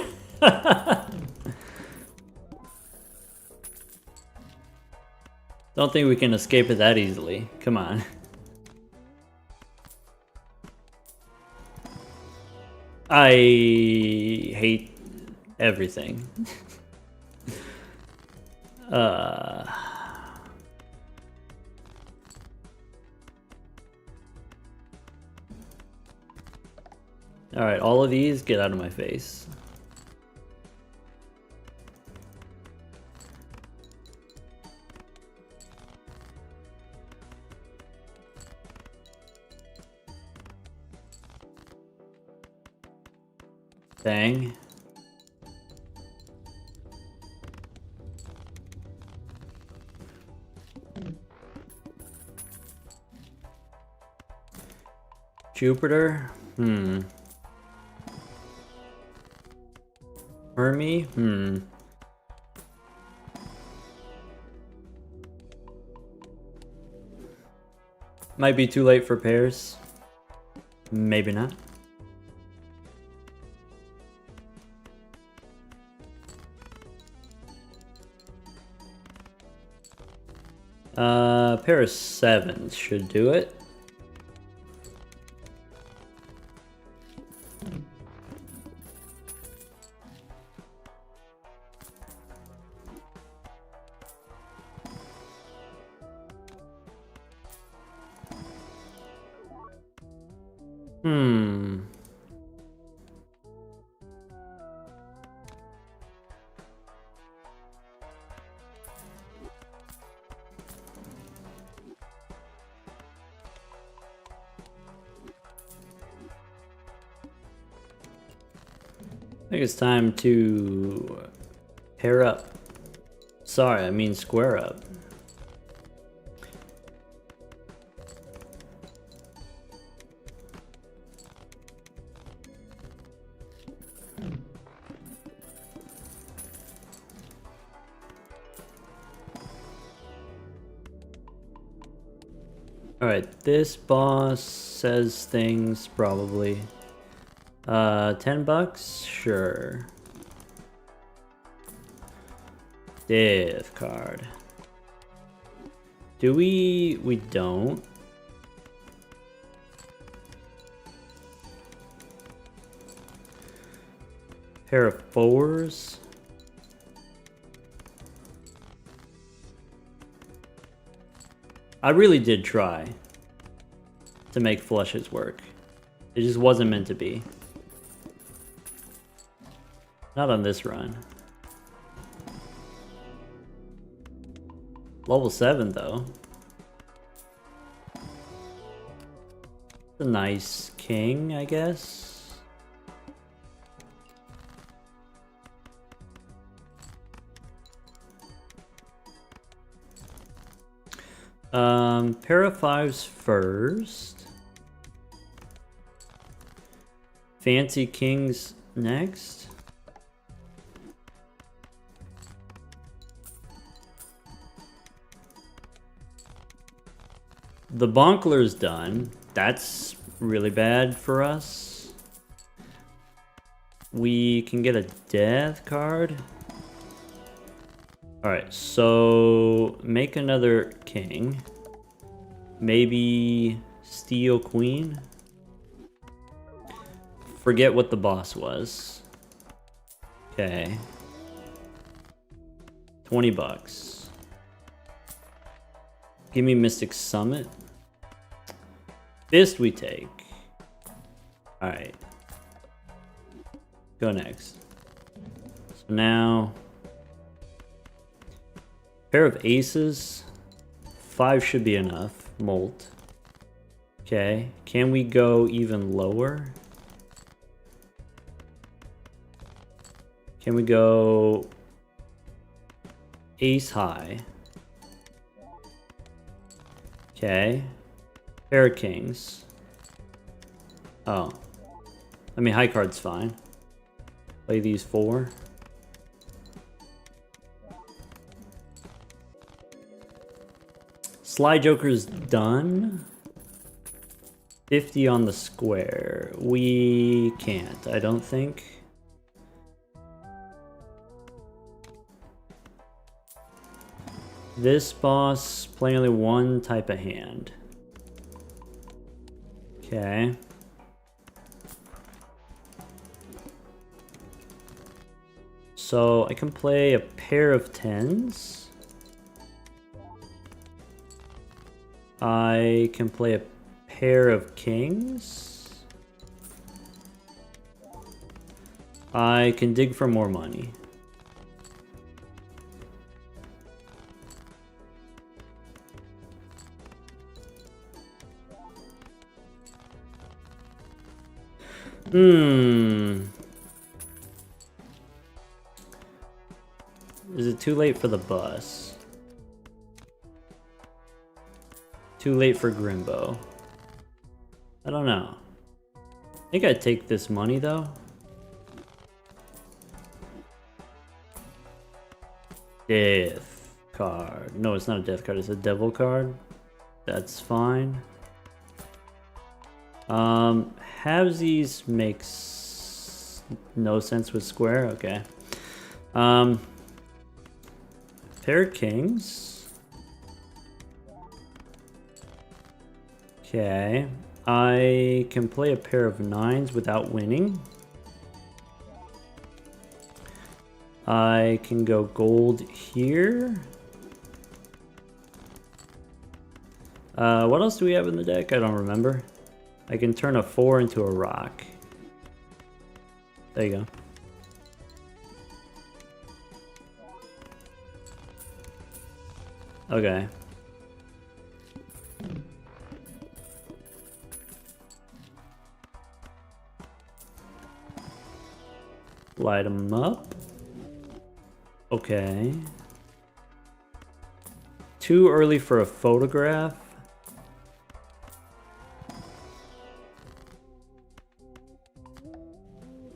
Don't think we can escape it that easily. Come on. I hate everything. Alright, all of these, get out of my face. Bang. Jupiter? Hermie? Might be too late for pairs. Maybe not. Pair of 7s should do it. I think it's time to pair up. Sorry, I mean square up. Alright, this boss says things probably. 10 bucks? Sure. Div card. Do we? We don't. Pair of 4s. I really did try to make flushes work. It just wasn't meant to be. Not on this run. Level 7 though. A nice king, I guess. Pair of 5s first. Fancy kings next. The Bonkler's done. That's really bad for us. We can get a death card. Alright, so make another king. Maybe Steel Queen. Forget what the boss was. Okay. 20 bucks. Give me Mystic Summit. Fist we take. Alright. Go next. So now... pair of aces. 5 should be enough. Molt. Okay. Can we go even lower? Can we go... ace high? Okay. Pair of kings. Oh. I mean, high card's fine. Play these 4. Sly Joker's done. 50 on the square. We can't, I don't think. This boss play only one type of hand. Okay. So I can play a pair of 10s. I can play a pair of kings. I can dig for more money. Is it too late for the bus? Too late for Grimbo? I don't know. I think I'd take this money though. Death card. No, it's not a death card, it's a devil card. That's fine. Halvesies makes no sense with square. Okay. Pair of kings. Okay. I can play a pair of 9s without winning. I can go gold here. What else do we have in the deck? I don't remember. I can turn a 4 into a rock. There you go. Okay. Light them up. Okay. Too early for a photograph.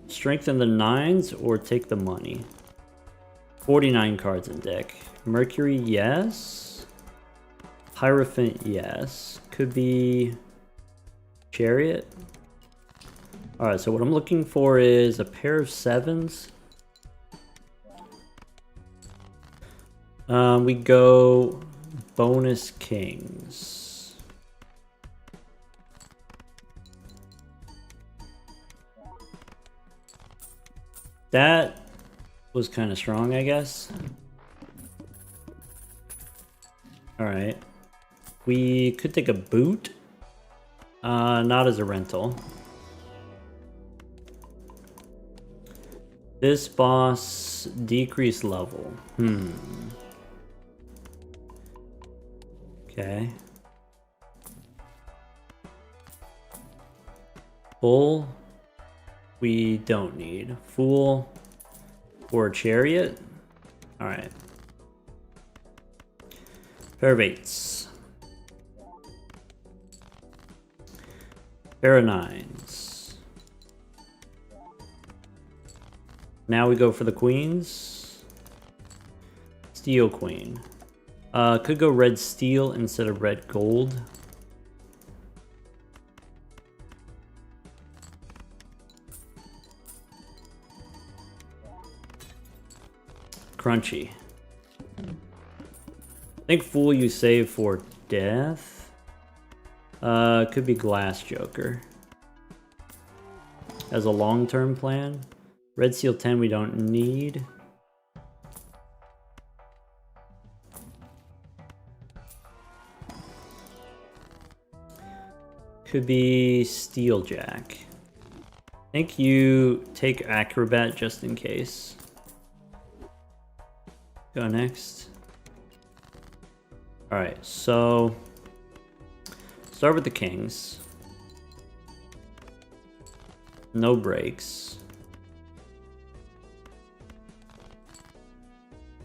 Strengthen the 9s or take the money. 49 cards in deck. Mercury, yes. Hierophant, yes. Could be Chariot. Alright, so what I'm looking for is a pair of 7s. We go bonus kings. That was kind of strong, I guess. Alright. We could take a boot. Not as a rental. This boss decreased level. Okay. Bull. We don't need. Fool or Chariot. Alright. Pair of 8s. Pair of 9s. Now we go for the queens. Steel Queen. Could go red steel instead of red gold. crunchy. I think Fool you save for death. Could be Glass Joker. As a long-term plan. Red Seal 10 we don't need. Could be Steeljack. I think you take Acrobat just in case. Go next. Alright, so start with the kings. No breaks.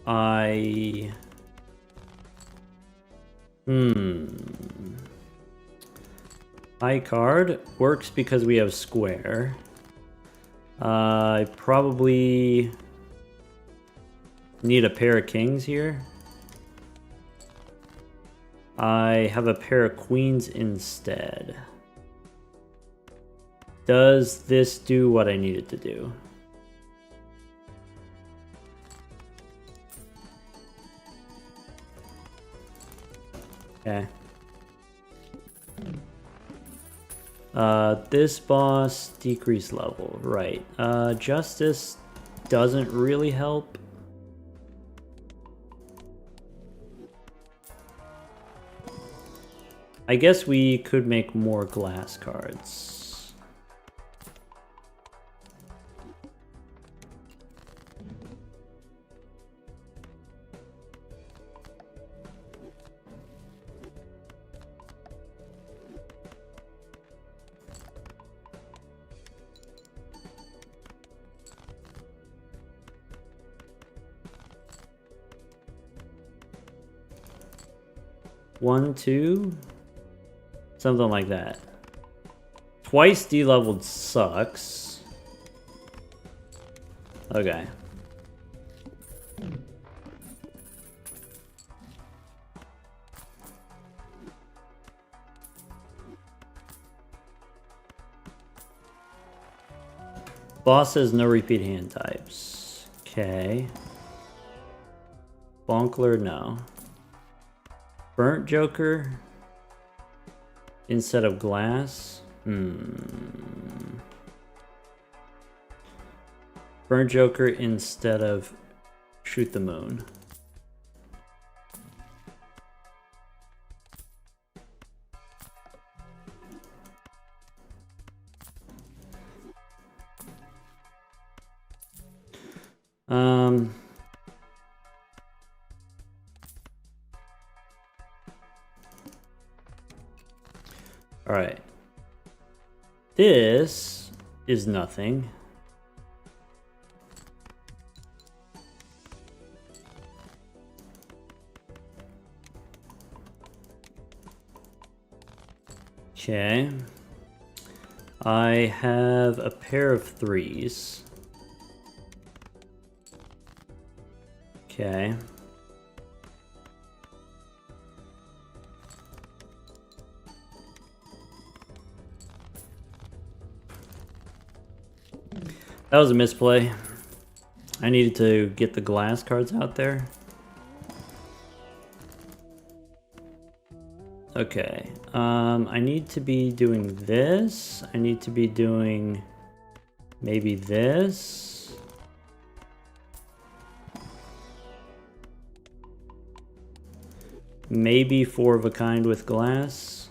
High card works because we have square. I probably need a pair of kings here. I have a pair of queens instead. Does this do what I need it to do? Okay. This boss decrease level, right. Justice doesn't really help. I guess we could make more glass cards. One, two, something like that. Twice D-leveled sucks. Okay. Boss has no repeat hand types. Okay. Bonkler, no. Burnt Joker instead of glass. Burnt Joker instead of shoot the moon. All right. This is nothing. Okay. I have a pair of threes. Okay. That was a misplay. I needed to get the glass cards out there. Okay. I need to be doing this. I need to be doing maybe this. Maybe four of a kind with glass.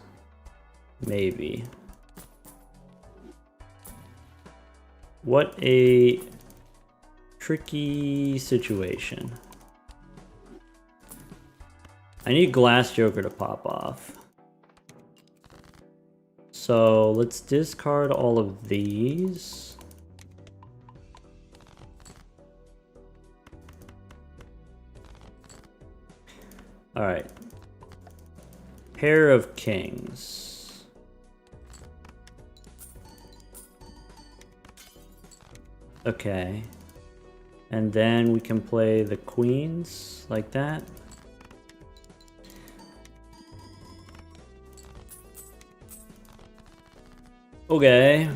Maybe. What a tricky situation. I need Glass Joker to pop off. So let's discard all of these. All right. Pair of kings. Okay. And then we can play the queens like that. Okay.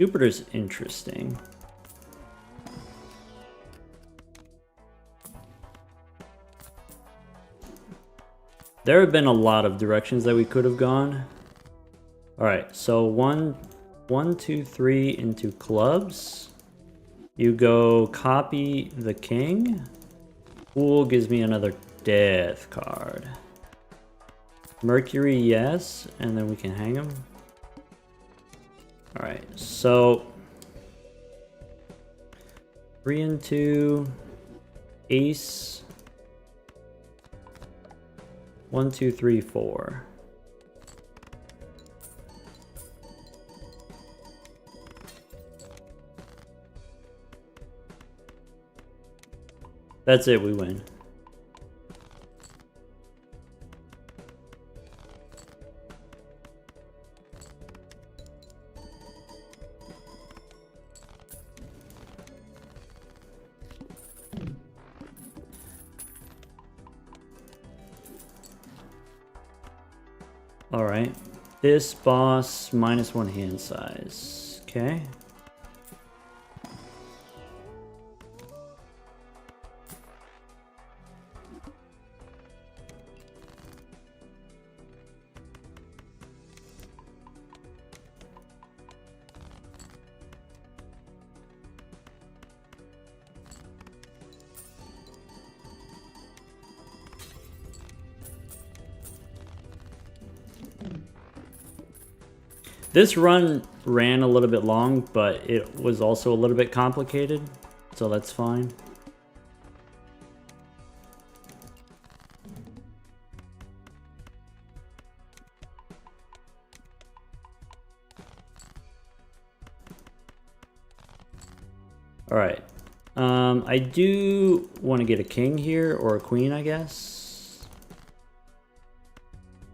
Jupiter's interesting. There have been a lot of directions that we could have gone. Alright, so one, two, three into clubs. You go copy the king. Fool gives me another death card. Mercury, yes, and then we can hang him. Alright, so 3 and 2, ace. 1, 2, 3, 4. That's it, we win. All right, this boss -1 hand size. Okay. This run ran a little bit long, but it was also a little bit complicated, so that's fine. All right, I do want to get a king here, or a queen, I guess.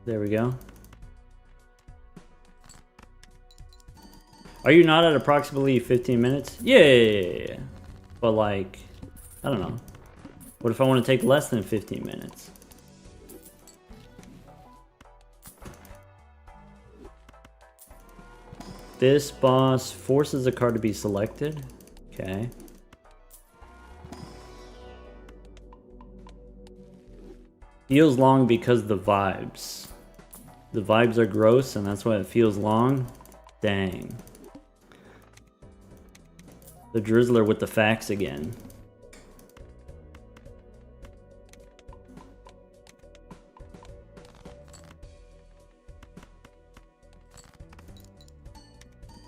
There we go. Are you not at approximately 15 minutes? Yeah. But like, I don't know. What if I want to take less than 15 minutes? This boss forces a card to be selected. Okay. Feels long because the vibes. The vibes are gross and that's why it feels long. Dang. The Drizzler with the facts again.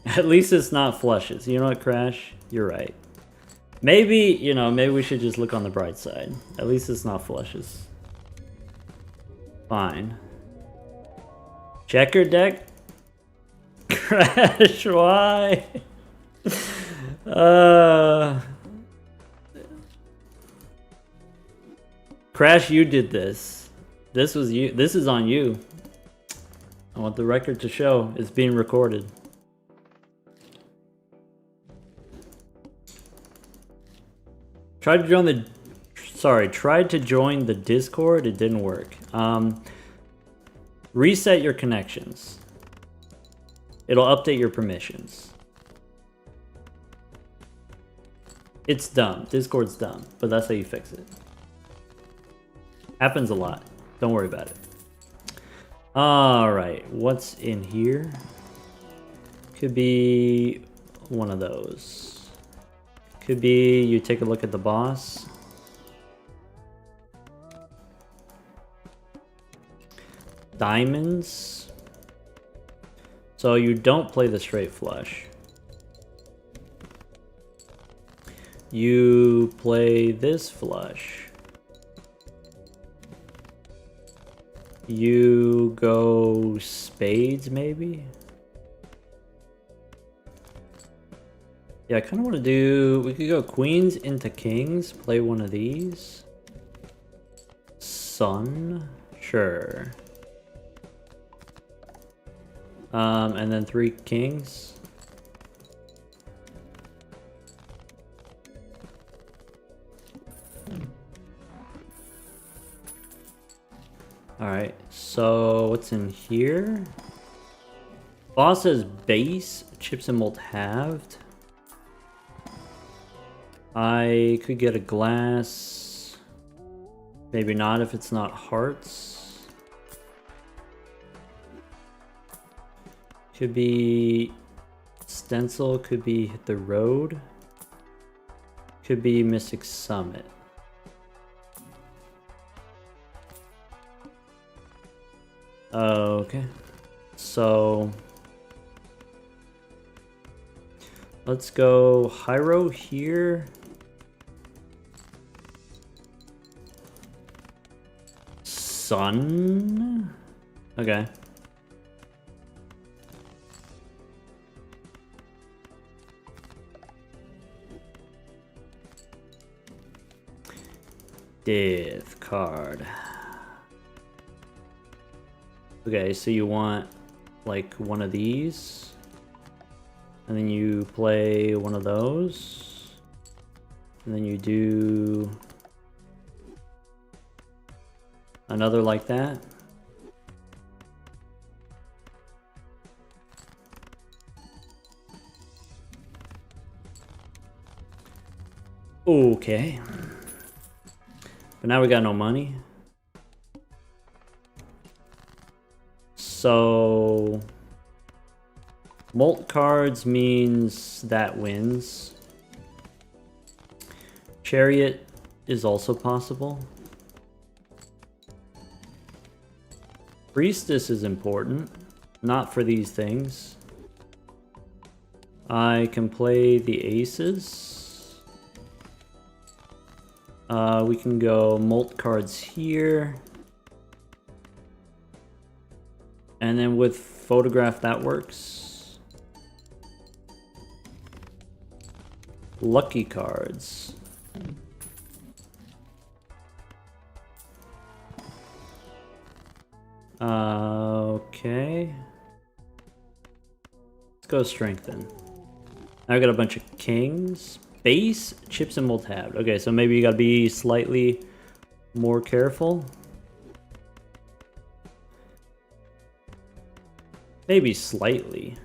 At least it's not flushes. You know what, Crash? You're right. Maybe, you know, maybe we should just look on the bright side. At least it's not flushes. Fine. Checker deck? Crash, why? Crash, you did this. This was you. This is on you. I want the record to show it's being recorded. Tried to join the Discord. It didn't work. Reset your connections. It'll update your permissions. It's dumb. Discord's dumb, but that's how you fix it. Happens a lot. Don't worry about it. All right, what's in here? Could be one of those. Could be you take a look at the boss. Diamonds. So you don't play the straight flush. You play this flush. You go spades, maybe? Yeah, I kind of want to do... We could go queens into kings, play one of these. Sun? Sure. And then 3 kings. Alright, so what's in here? Boss says base chips and malt halved. I could get a glass. Maybe not if it's not hearts. Could be stencil, could be hit the road. Could be Mystic Summit. Okay. So let's go Hyro here. Sun. Okay. Death card. Okay, so you want like one of these, and then you play one of those, and then you do another like that. Okay. But now we got no money. So Molt cards means that wins. Chariot is also possible. Priestess is important, not for these things. I can play the aces. We can go Molt cards here. And then with photograph that works. Lucky cards. Okay. Let's go strengthen. Now I got a bunch of kings. Base, chips, and Molt halved. Okay, so maybe you gotta be slightly more careful. Maybe slightly.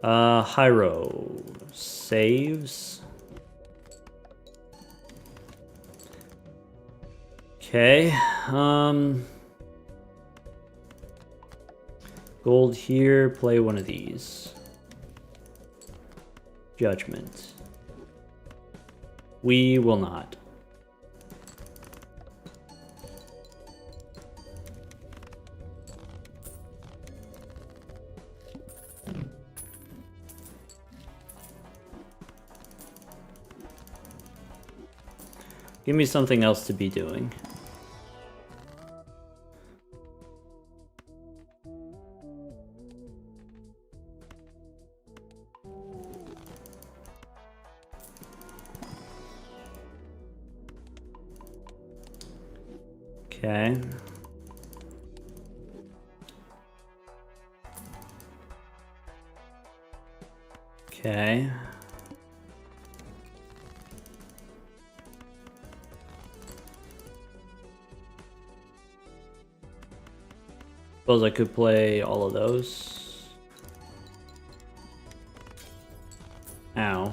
Hyro saves. Okay, gold here, play one of these. Judgment. We will not. Give me something else to be doing. Okay. Okay. Suppose I could play all of those. Ow.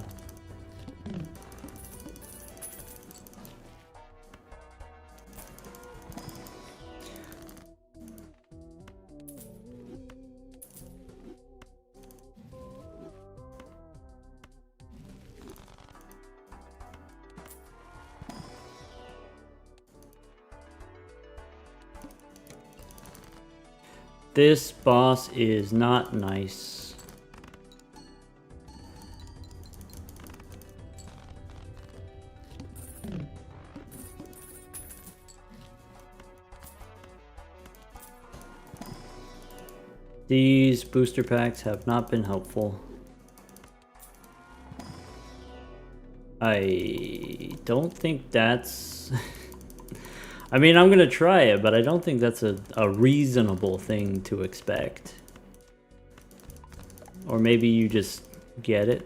This boss is not nice. These booster packs have not been helpful. I don't think that's... I mean, I'm gonna try it, but I don't think that's a reasonable thing to expect. Or maybe you just get it.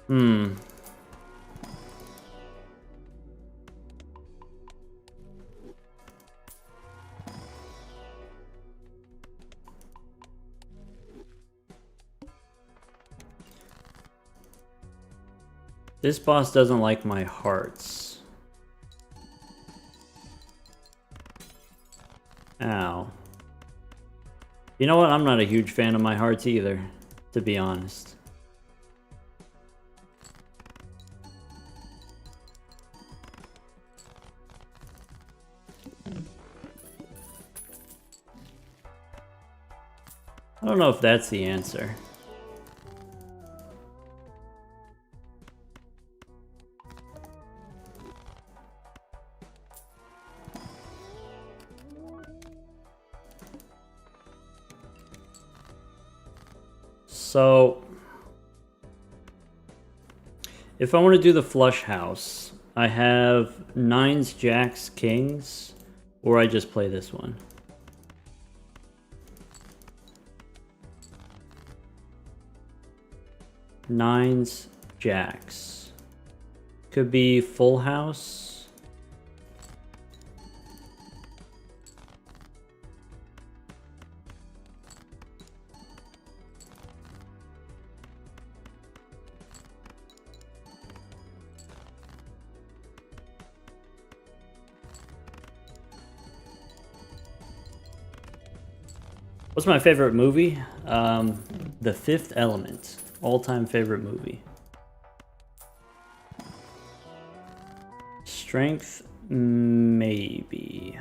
Hmm. This boss doesn't like my hearts. Ow. You know what? I'm not a huge fan of my hearts either, to be honest. I don't know if that's the answer. So, if I want to do the flush house, I have 9s, jacks, kings, or I just play this one. Nines, jacks. Could be full house. What's my favorite movie? The Fifth Element. All-time favorite movie. Strength, maybe.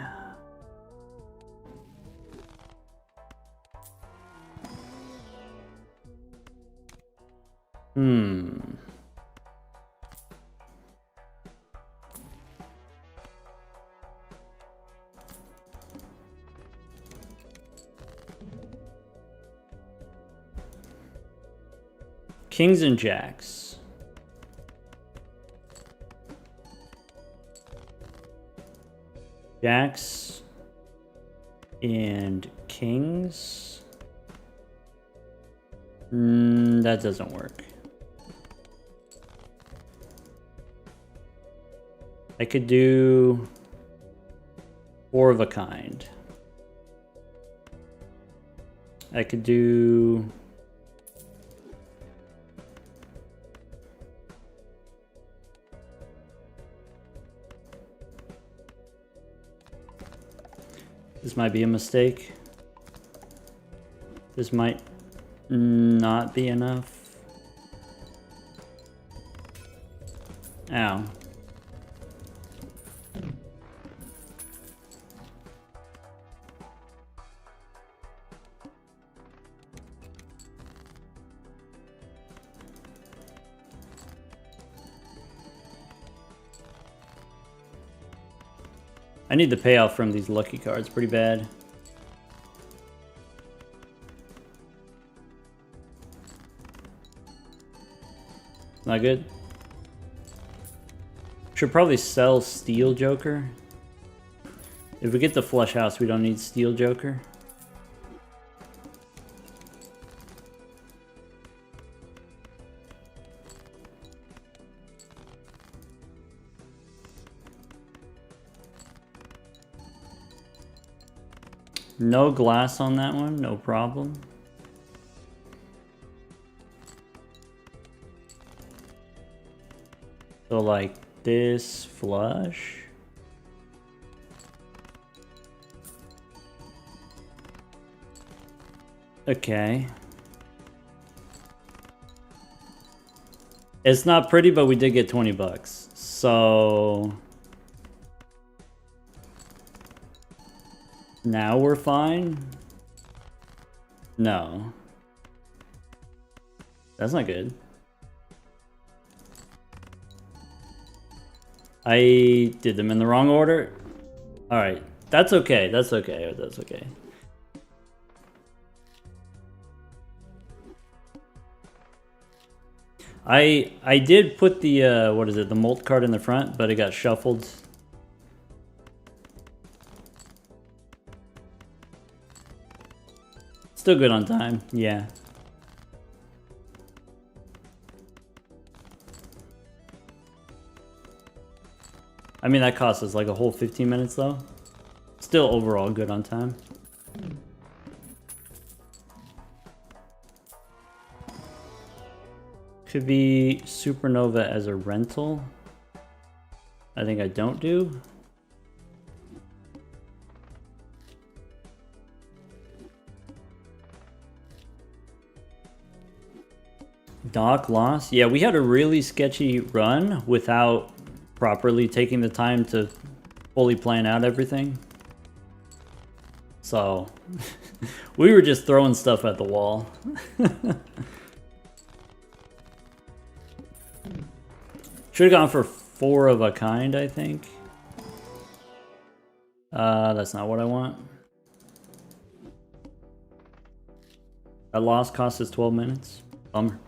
Kings and jacks. Jacks and kings. That doesn't work. I could do 4 of a kind. I could do this might be a mistake. This might not be enough. Ow. I need the payoff from these lucky cards pretty bad. Not good. Should probably sell Steel Joker. If we get the flush house, we don't need Steel Joker. No glass on that one, no problem. So like this flush. Okay. It's not pretty, but we did get 20 bucks. So now we're fine? No. That's not good. I did them in the wrong order. Alright. That's okay. That's okay. That's okay. I did put the, what is it, the Molt card in the front, but it got shuffled. Still good on time, yeah. I mean, that cost us like a whole 15 minutes though. Still overall good on time. Could be Supernova as a rental. I think I don't do. Doc lost. Yeah, we had a really sketchy run without properly taking the time to fully plan out everything. So we were just throwing stuff at the wall. Should have gone for 4 of a kind, I think. That's not what I want. That loss cost us 12 minutes. Bummer.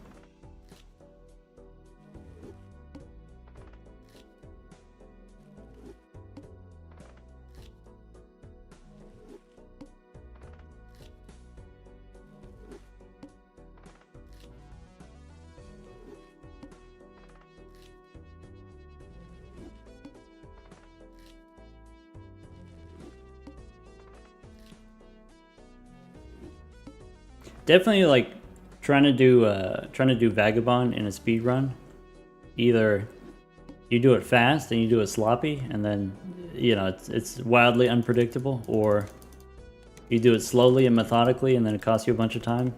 Definitely like trying to do Vagabond in a speed run. Either you do it fast and you do it sloppy, and then you know it's wildly unpredictable, or you do it slowly and methodically, and then it costs you a bunch of time.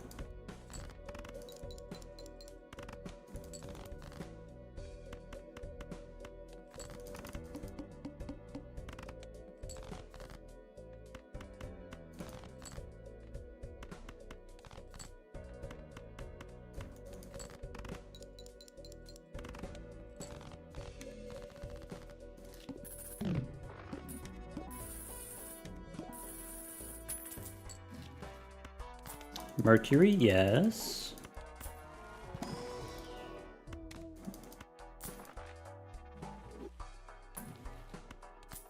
Mercury, yes.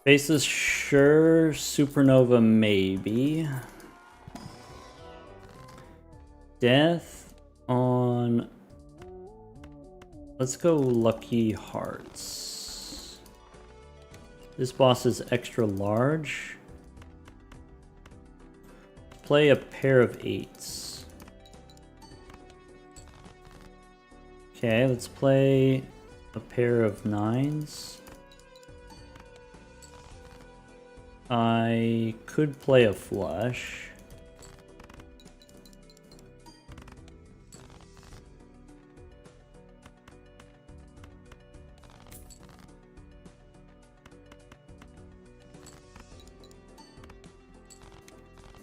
Basis, sure. Supernova, maybe. Death on... Let's go Lucky Hearts. This boss is extra large. Play a pair of 8s. Okay, let's play a pair of 9s. I could play a flush.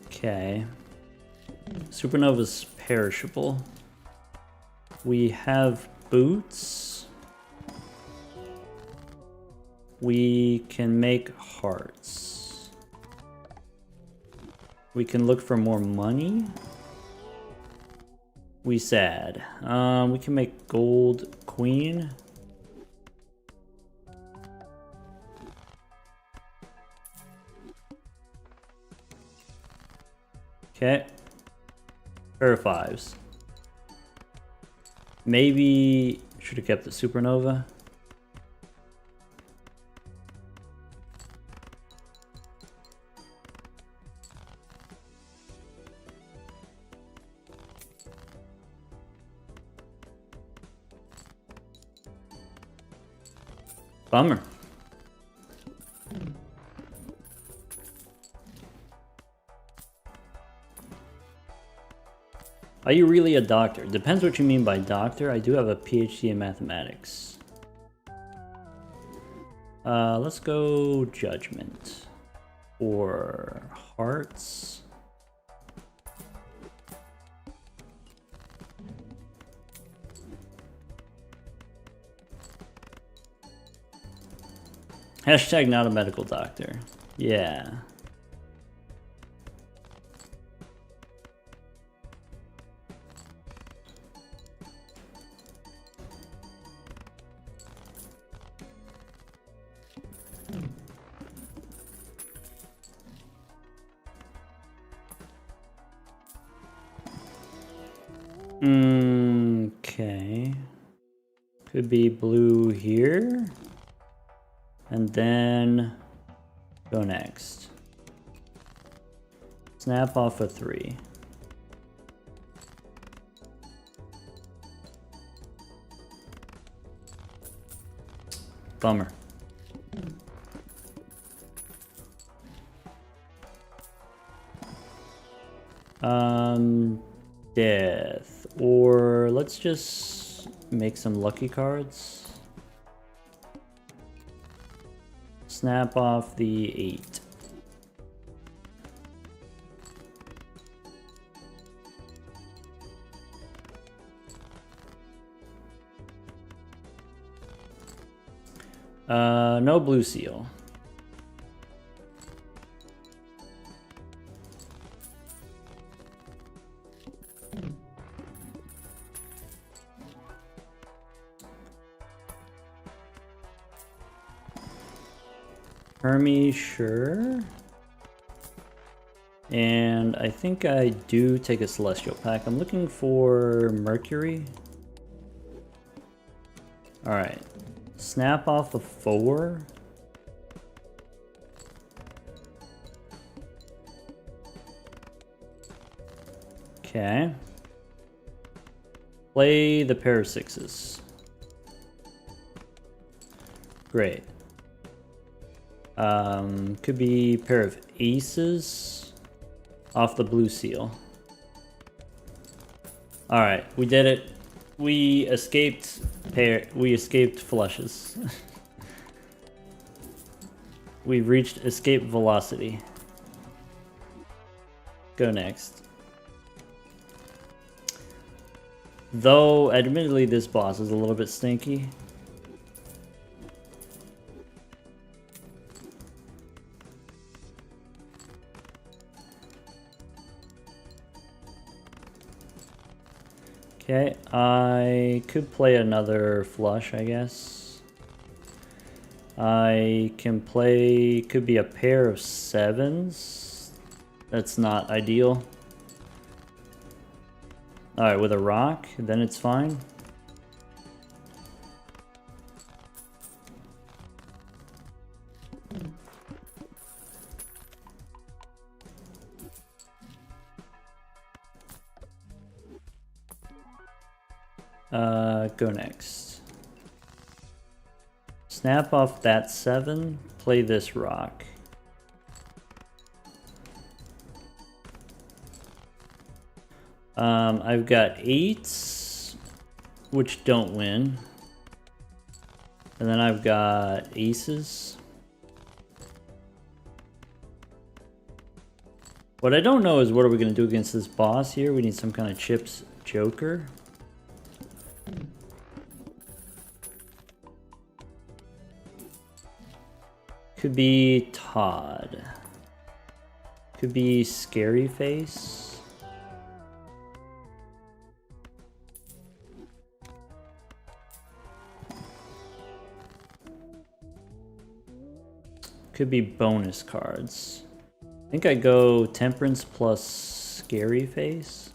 Okay. Supernova's perishable. We have boots. We can make hearts. We can look for more money. We sad. We can make gold queen. Okay. Pair of 5s. Maybe should have kept the supernova. Bummer. Are you really a doctor? Depends what you mean by doctor. I do have a PhD in mathematics. Let's go judgment. Or hearts. Hashtag not a medical doctor. Yeah. Okay. Could be blue here. And then go next. Snap off a 3. Bummer. Death. Or let's just make some lucky cards. Snap off the 8. No blue seal. Hermes, sure. And I think I do take a Celestial pack. I'm looking for Mercury. Alright. Snap off a 4. Okay. Play the pair of 6s. Great. Could be pair of aces off the blue seal. Alright, we did it. We escaped flushes. We've reached escape velocity. Go next. Though, admittedly, this boss is a little bit stinky. Okay, I could play another flush, I guess. I can play, could be a pair of 7s. That's not ideal. Alright, with a rock, then it's fine. Go next. Snap off that 7, play this rock. I've got 8s, which don't win. And then I've got aces. What I don't know is what are we going to do against this boss here. We need some kind of chips joker. Could be Todd. Could be Scary Face. Could be bonus cards. I think I go Temperance plus Scary Face.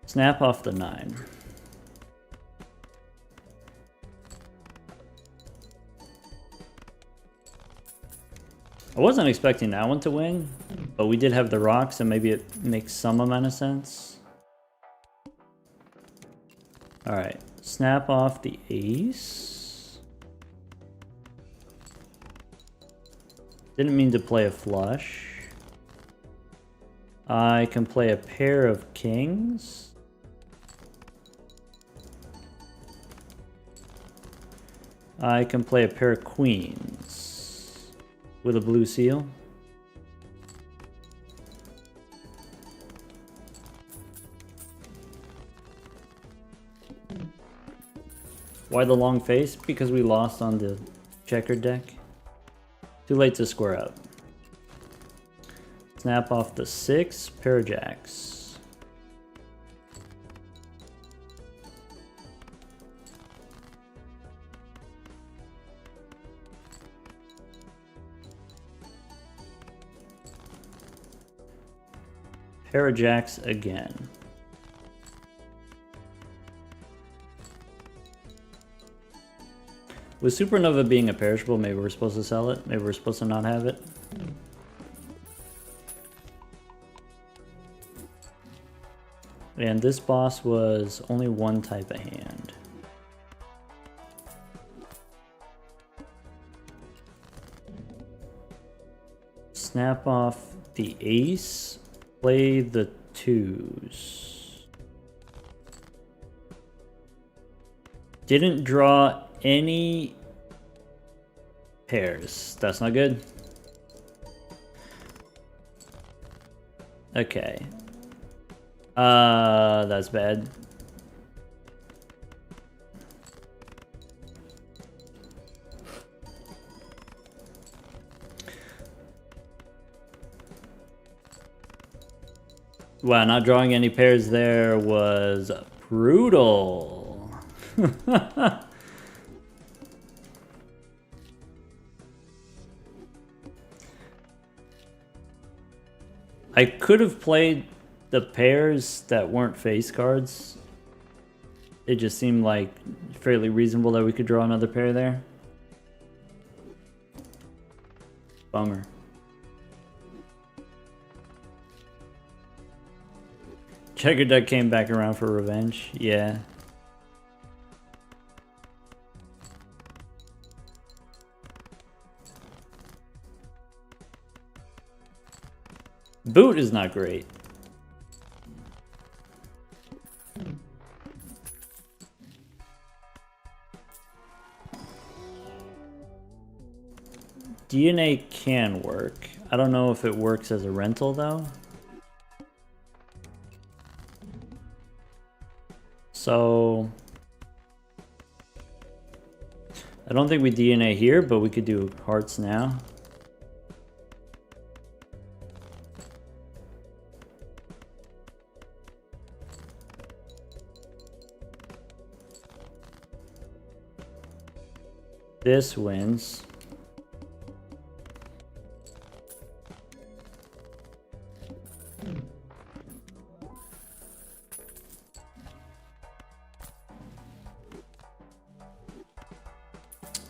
Snap off the 9. I wasn't expecting that one to win, but we did have the rock, so maybe it makes some amount of sense. Alright, snap off the ace. Didn't mean to play a flush. I can play a pair of kings. I can play a pair of queens with a blue seal. Why the long face? Because we lost on the checkered deck. Too late to square up. Snap off the 6, pair of jacks. pair of jacks again. With Supernova being a perishable, maybe we're supposed to sell it. Maybe we're supposed to not have it. And this boss was only one type of hand. Snap off the ace, play the twos. Didn't draw any pairs. That's not good. Okay. That's bad. Wow, not drawing any pairs there was brutal. I could have played the pairs that weren't face cards. It just seemed like fairly reasonable that we could draw another pair there. Bummer. Checker Duck came back around for revenge. Yeah. Boot is not great. DNA can work. I don't know if it works as a rental though. So I don't think we DNA here, but we could do hearts now. This wins.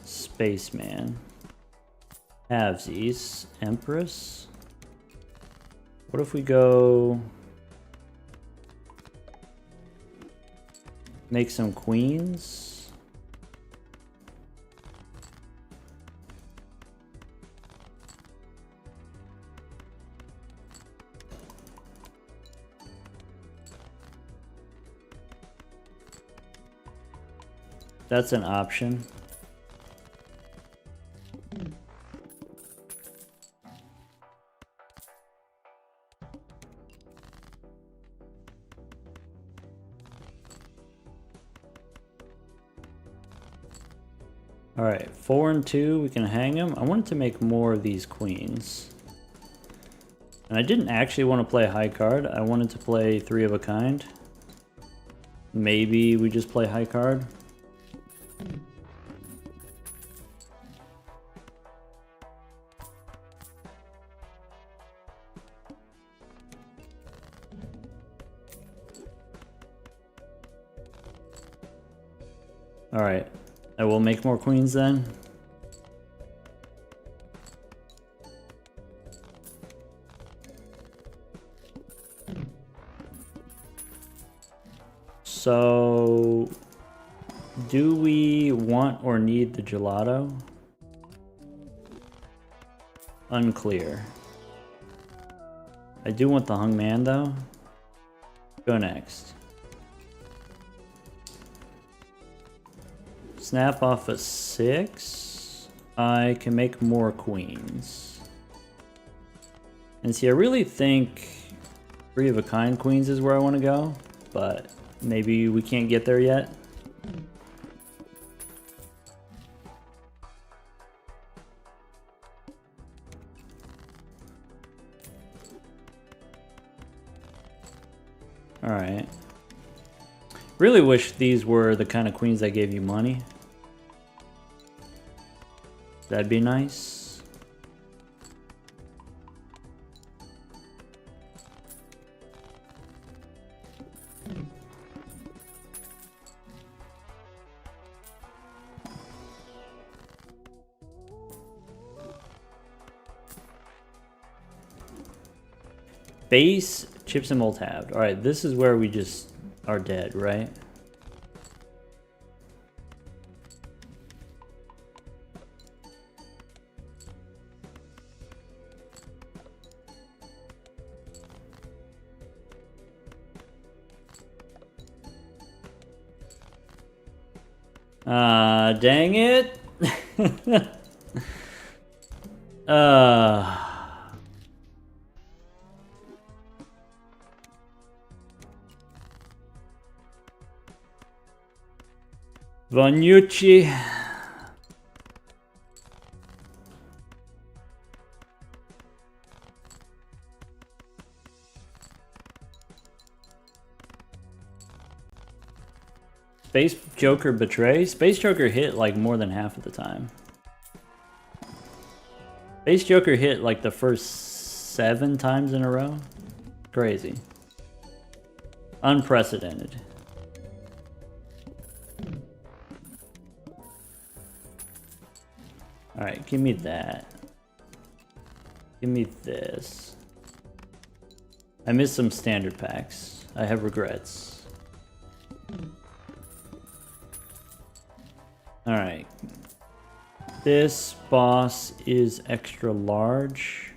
Spaceman. Halvesies. Empress. What if we go make some queens? That's an option. All right, 4 and 2, we can hang them. I wanted to make more of these queens. And I didn't actually want to play a high card. I wanted to play 3 of a kind. Maybe we just play high card. All right, I will make more queens then. So, do we want or need the gelato? Unclear. I do want the hung man though. Go next. Snap off a 6. I can make more queens. And see, I really think 3 of a kind queens is where I want to go, but maybe we can't get there yet. All right. Really wish these were the kind of queens that gave you money. That'd be nice. Base, chips, and mold halved. Alright, this is where we just are dead, right? Dang it. Vanucci. Space Joker betray? Space Joker hit like more than half of the time. Space Joker hit like the first 7 times in a row. Crazy. Unprecedented. Alright, give me that. Give me this. I missed some standard packs. I have regrets. Alright. This boss is extra large.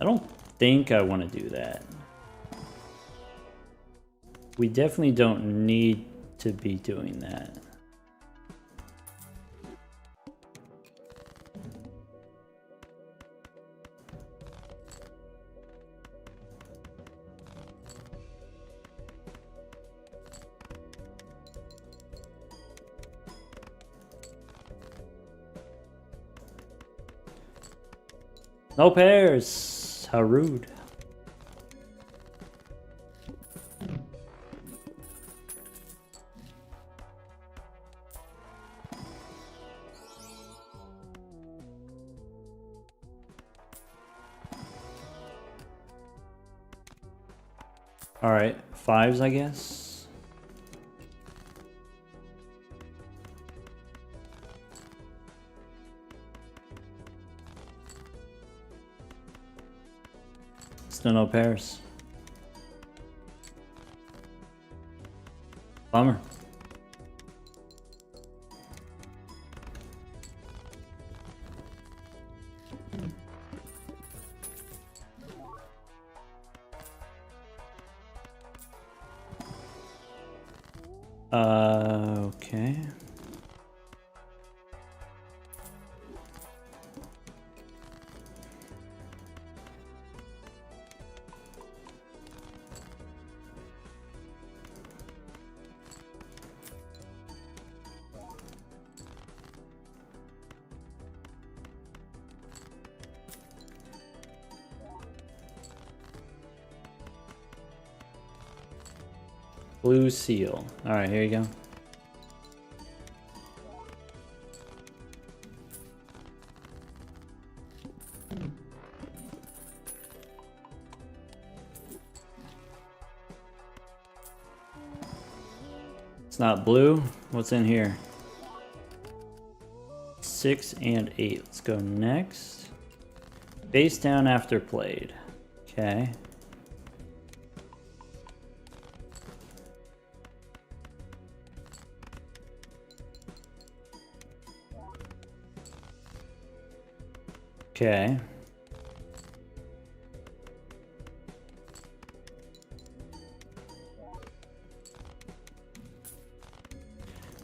I don't think I want to do that. We definitely don't need to be doing that. No pairs! How rude. Alright, 5s, I guess. Still no pairs. Bummer. Okay. Blue seal. All right, here you go. It's not blue. What's in here? 6 and 8. Let's go next. Face down after played. Okay. Okay.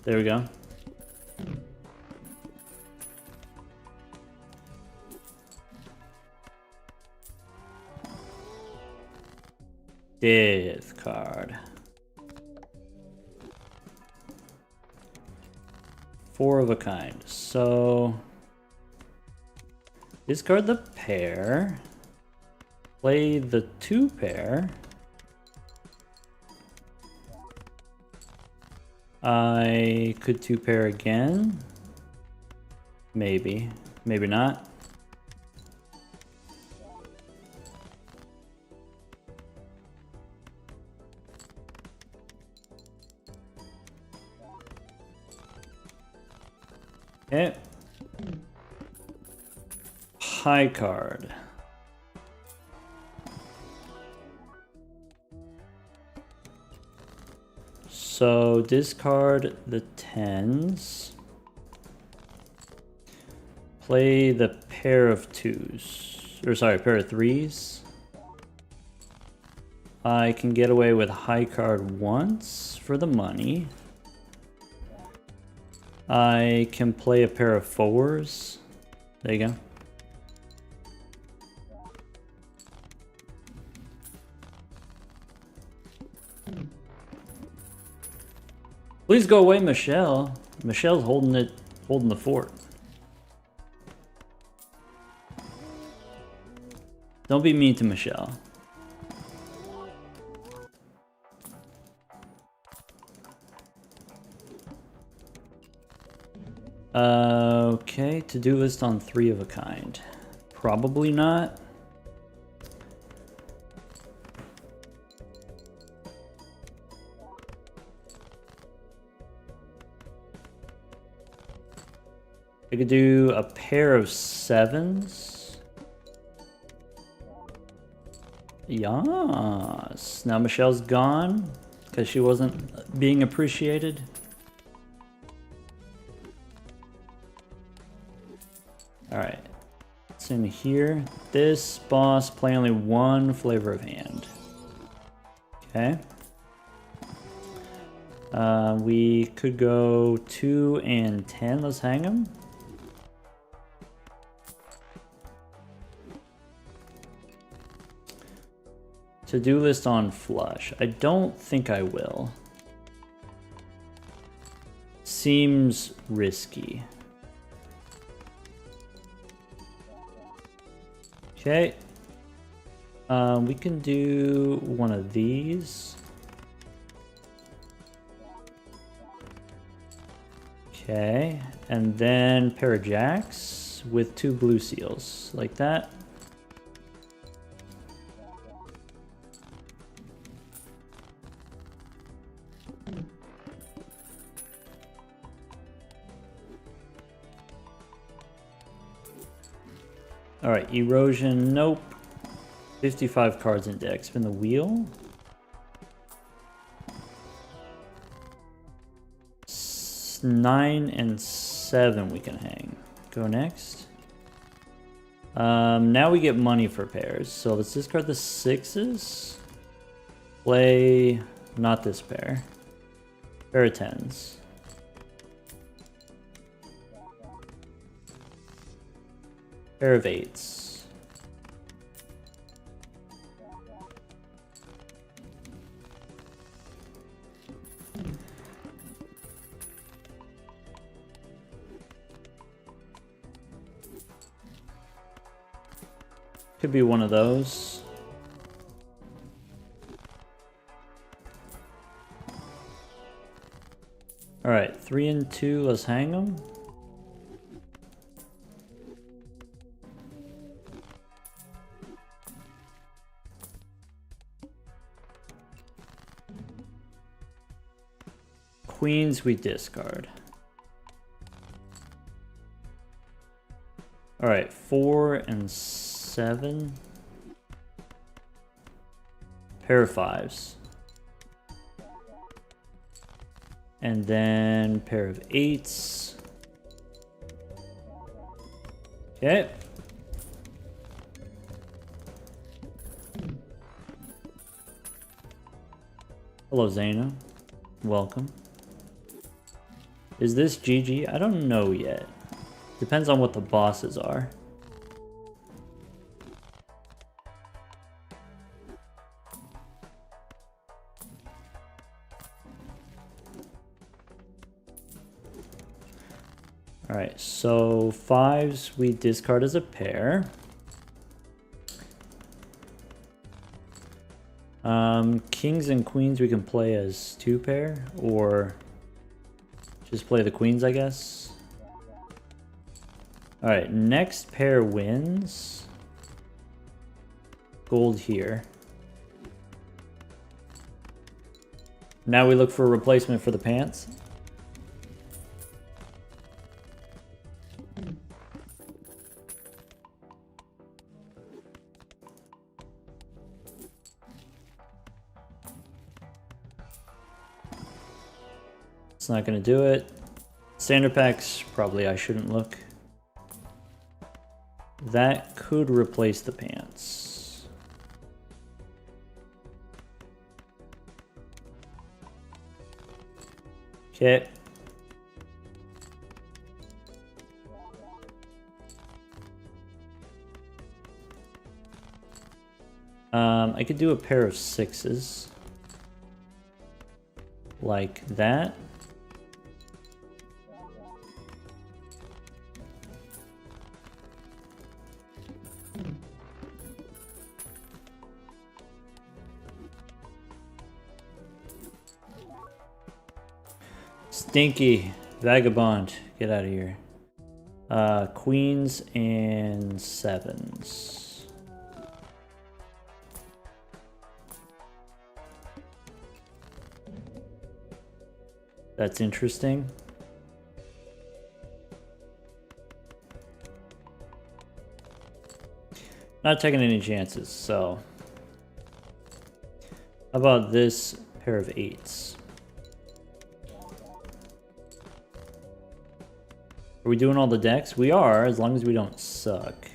There we go. Death card. 4 of a kind. So discard the pair. Play the 2 pair. I could 2 pair again. Maybe. Maybe not. Okay. High card. So discard the 10s. Play the pair of 2s. Or sorry, pair of 3s. I can get away with high card once for the money. I can play a pair of 4s. There you go. Please go away, Michelle. Michelle's holding the fort. Don't be mean to Michelle. Okay, to-do list on 3 of a kind. Probably not. I could do a pair of 7s. Yes. Now Michelle's gone because she wasn't being appreciated. Alright. It's in here. This boss play only 1 flavor of hand. Okay. We could go 2 and 10. Let's hang them. To-do list on flush. I don't think I will. Seems risky. Okay. We can do one of these. Okay. And then pair of jacks with 2 blue seals. Like that. Alright, erosion, nope. 55 cards in deck. Spin the wheel. 9 and 7 we can hang. Go next. Now we get money for pairs. So let's discard the 6s. Play not this pair. Pair of 10s. Pair of 8s. Could be one of those. All right, 3 and 2, let's hang them. Queens we discard. All right, 4 and 7. Pair of 5s. And then pair of 8s. Okay. Hello, Zaina. Welcome. Is this GG? I don't know yet. Depends on what the bosses are. Alright, so 5s we discard as a pair. Kings and queens we can play as 2 pair, or just play the queens, I guess. Alright, next pair wins. Gold here. Now we look for a replacement for the pants. It's not going to do it. Standard packs, probably I shouldn't look. That could replace the pants. Okay. I could do a pair of 6s. Like that. Stinky vagabond, get out of here. Queens and 7s. That's interesting. Not taking any chances, so. How about this pair of 8s? Are we doing all the decks? We are, as long as we don't suck.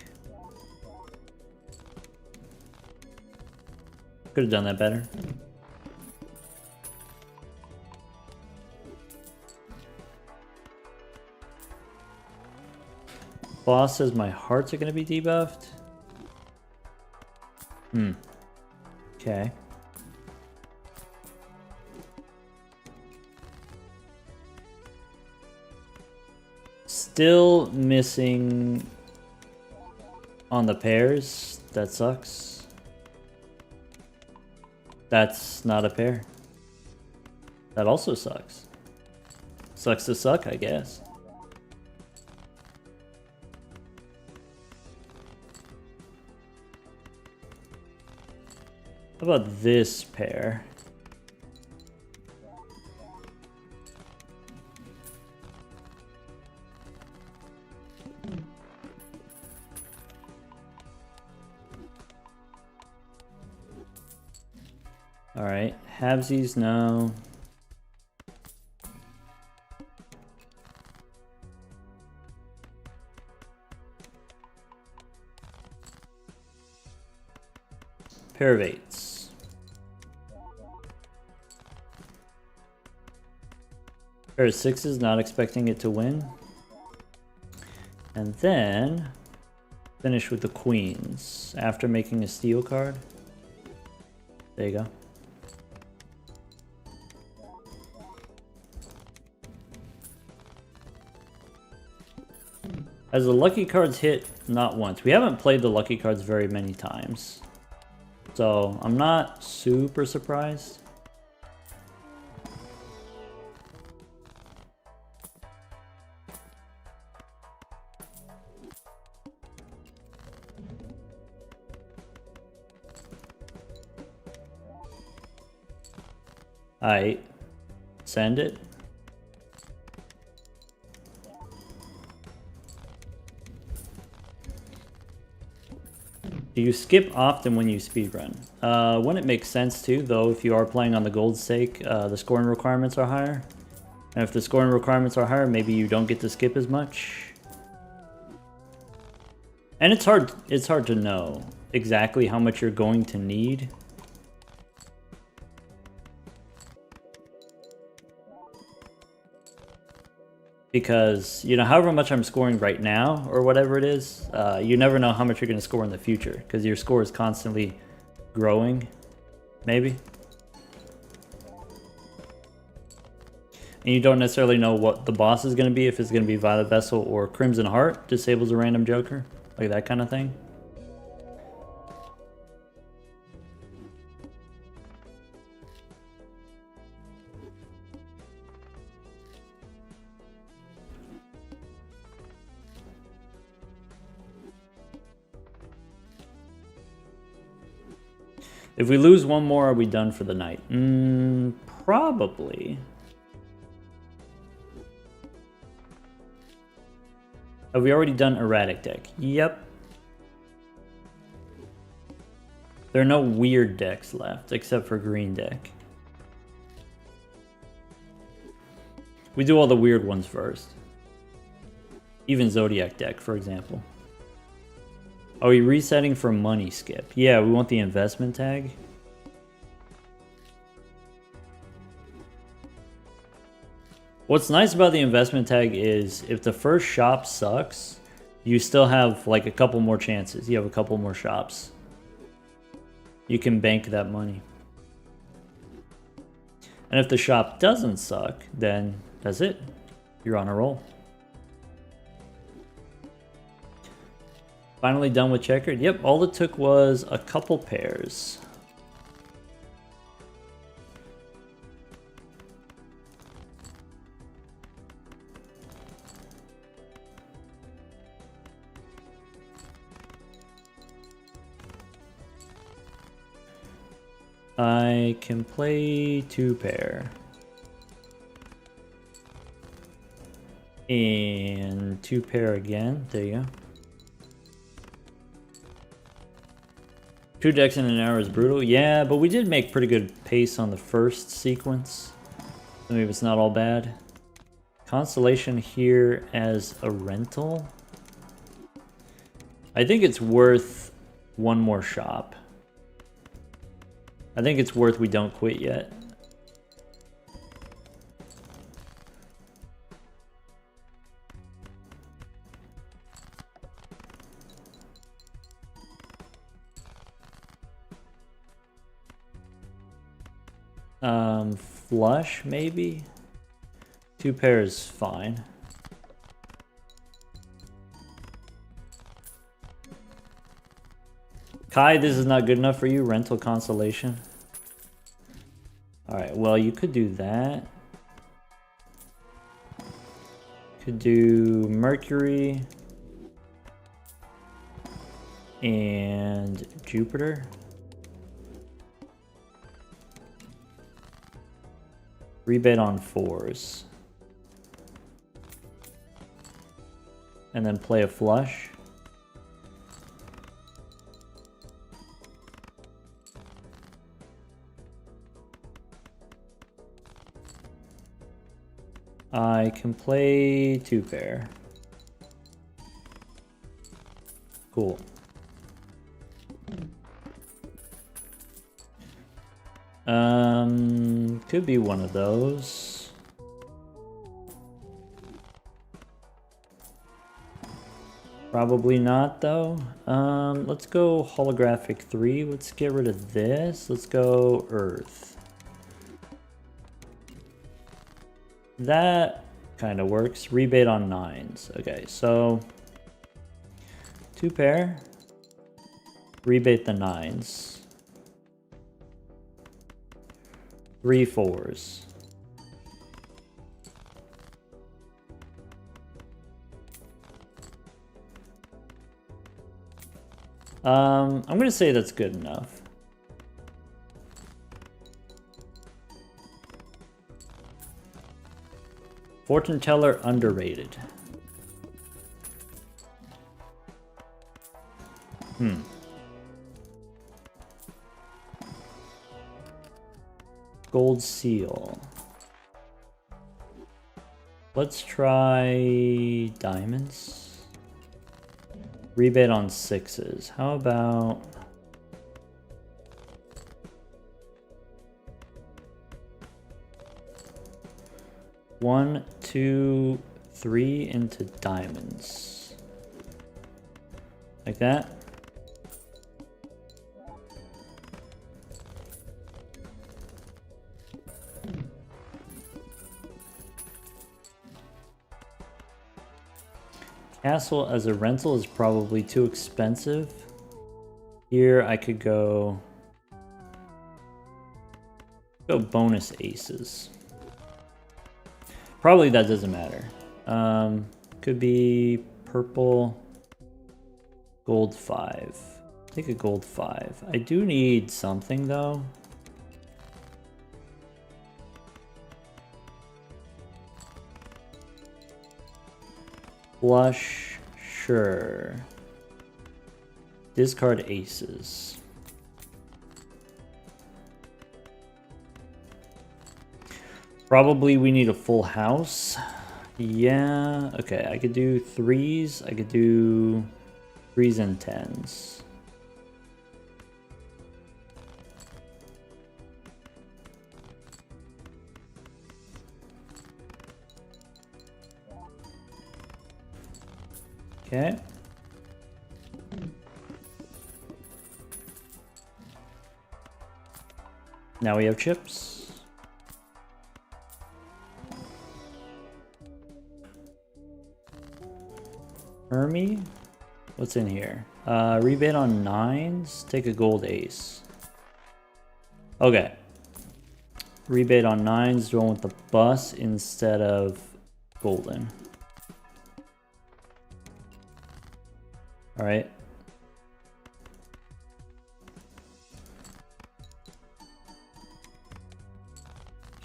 Could have done that better. Boss says my hearts are going to be debuffed. Okay. Still missing on the pairs. That sucks. That's not a pair. That also sucks. Sucks to suck, I guess. How about this pair? All right, halvesies, no. Pair of 8s. Pair of 6s, not expecting it to win. And then finish with the queens after making a steel card. There you go. As the lucky cards hit, not once. We haven't played the lucky cards very many times. So I'm not super surprised. Alright, send it. Do you skip often when you speedrun? When it makes sense to, though, if you are playing on the gold's sake, the scoring requirements are higher. And if the scoring requirements are higher, maybe you don't get to skip as much. And it's hard to know exactly how much you're going to need. Because, you know, however much I'm scoring right now, or whatever it is, you never know how much you're going to score in the future, because your score is constantly growing, maybe. and you don't necessarily know what the boss is going to be, if it's going to be Violet Vessel or Crimson Heart, disables a random joker, like that kind of thing. If we lose one more, are we done for the night? Probably. Have we already done erratic deck? Yep. There are no weird decks left, except for green deck. We do all the weird ones first. Even Zodiac deck, for example. Are we resetting for money skip? Yeah, we want the investment tag. What's nice about the investment tag is if the first shop sucks, you still have like a couple more chances. You have a couple more shops. You can bank that money. And if the shop doesn't suck, then that's it. You're on a roll. Finally done with checkered. Yep, all it took was a couple pairs. I can play 2 pair. And 2 pair again. There you go. 2 decks in an hour is brutal. Yeah, but we did make pretty good pace on the first sequence. So maybe it's not all bad. Constellation here as a rental. I think it's worth one more shop. I think it's worth we don't quit yet. Flush, maybe? 2 pairs, fine. Kai, this is not good enough for you? Rental Constellation? Alright, well, you could do that. Could do Mercury. And Jupiter. Rebate on 4s. And then play a flush. I can play 2 pair. Cool. Could be one of those. Probably not though. Let's go holographic 3. Let's get rid of this. Let's go Earth. That kind of works. Rebate on 9s. Okay, so 2 pair. Rebate the 9s. 3 4s. I'm gonna say that's good enough. Fortune Teller underrated. Gold Seal. Let's try diamonds. Rebate on 6s. How about... One, 2, 3 into diamonds. Like that. Castle as a rental is probably too expensive. Here I could go bonus aces. Probably that doesn't matter. Could be purple, gold 5. Take a gold 5. I do need something though. Flush, sure. Discard aces. Probably we need a full house. Yeah, okay, I could do 3s. I could do 3s and 10s. Okay. Now we have chips. Hermie? What's in here? Rebate on 9s. Take a gold ace. Okay. Rebate on 9s. Going with the bus instead of golden. Alright.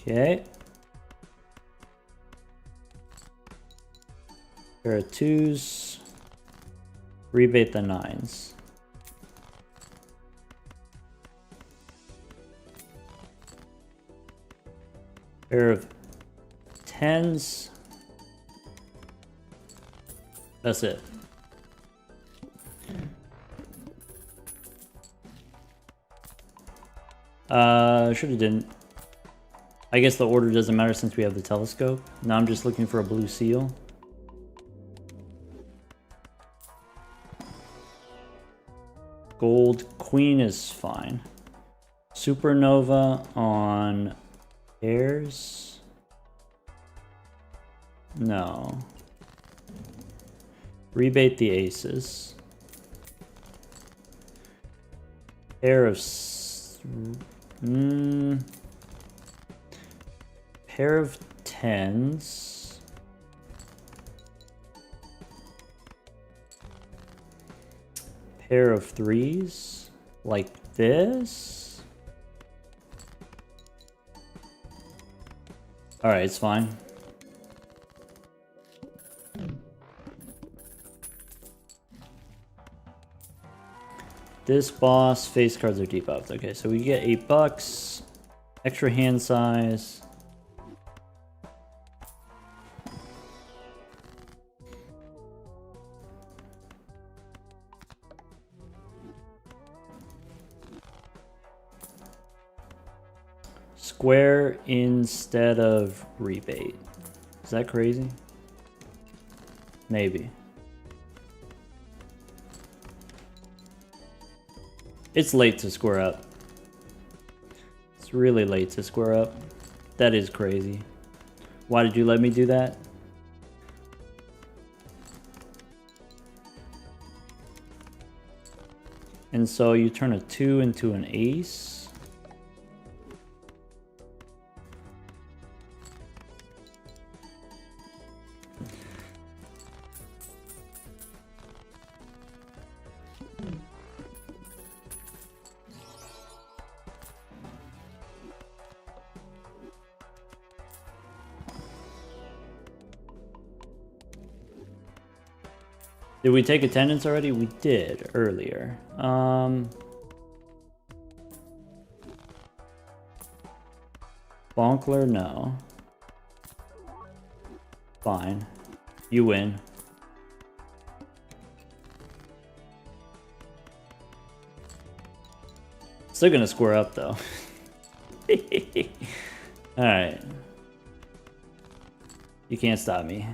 Okay. Pair of 2s. Rebate the 9s. Pair of 10s. That's it. Should have didn't. I guess the order doesn't matter since we have the telescope. Now I'm just looking for a blue seal. Gold queen is fine. Supernova on pairs. No. Rebate the aces. Pair of pair of 10s. Pair of 3s. Like this. Alright, it's fine. This boss, face cards are debuffed. Okay, so we get $8. Extra hand size. Square instead of rebate. Is that crazy? Maybe. It's late to square up. It's really late to square up. That is crazy. Why did you let me do that? And so you turn a 2 into an ace. Did we take attendance already? We did earlier. Bonkler, no. Fine. You win. Still gonna square up though. Alright. You can't stop me.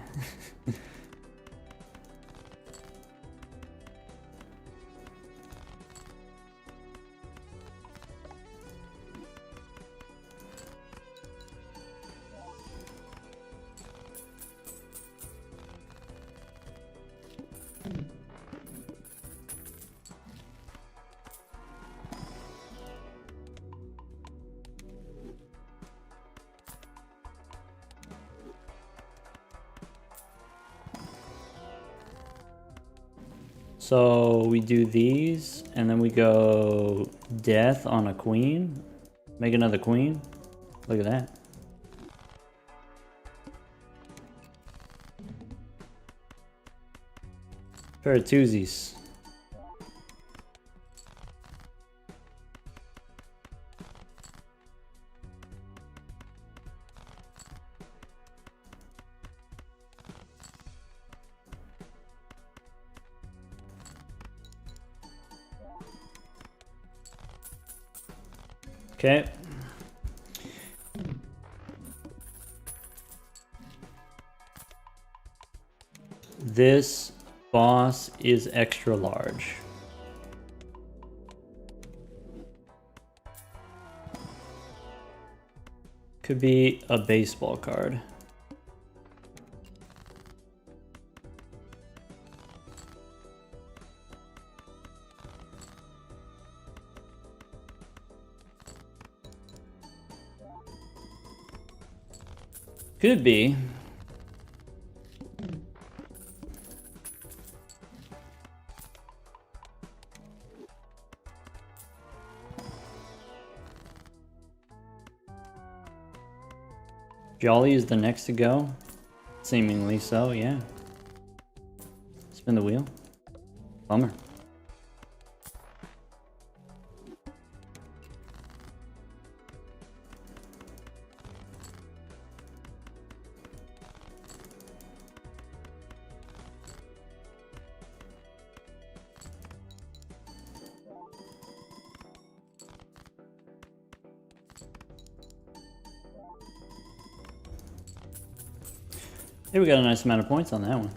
So we do these, and then we go death on a queen. Make another queen. Look at that. Pair of twosies. Okay. This boss is extra large. Could be a baseball card. Could be. Jolly is the next to go. Seemingly so, yeah. Spin the wheel. Bummer. Hey, we got a nice amount of points on that one.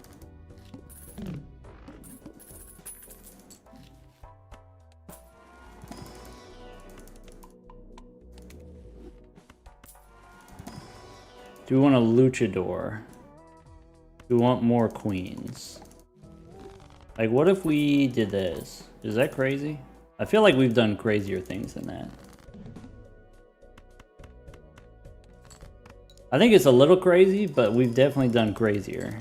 Do we want a luchador? Do we want more queens? Like, what if we did this? Is that crazy? I feel like we've done crazier things than that. I think it's a little crazy, but we've definitely done crazier.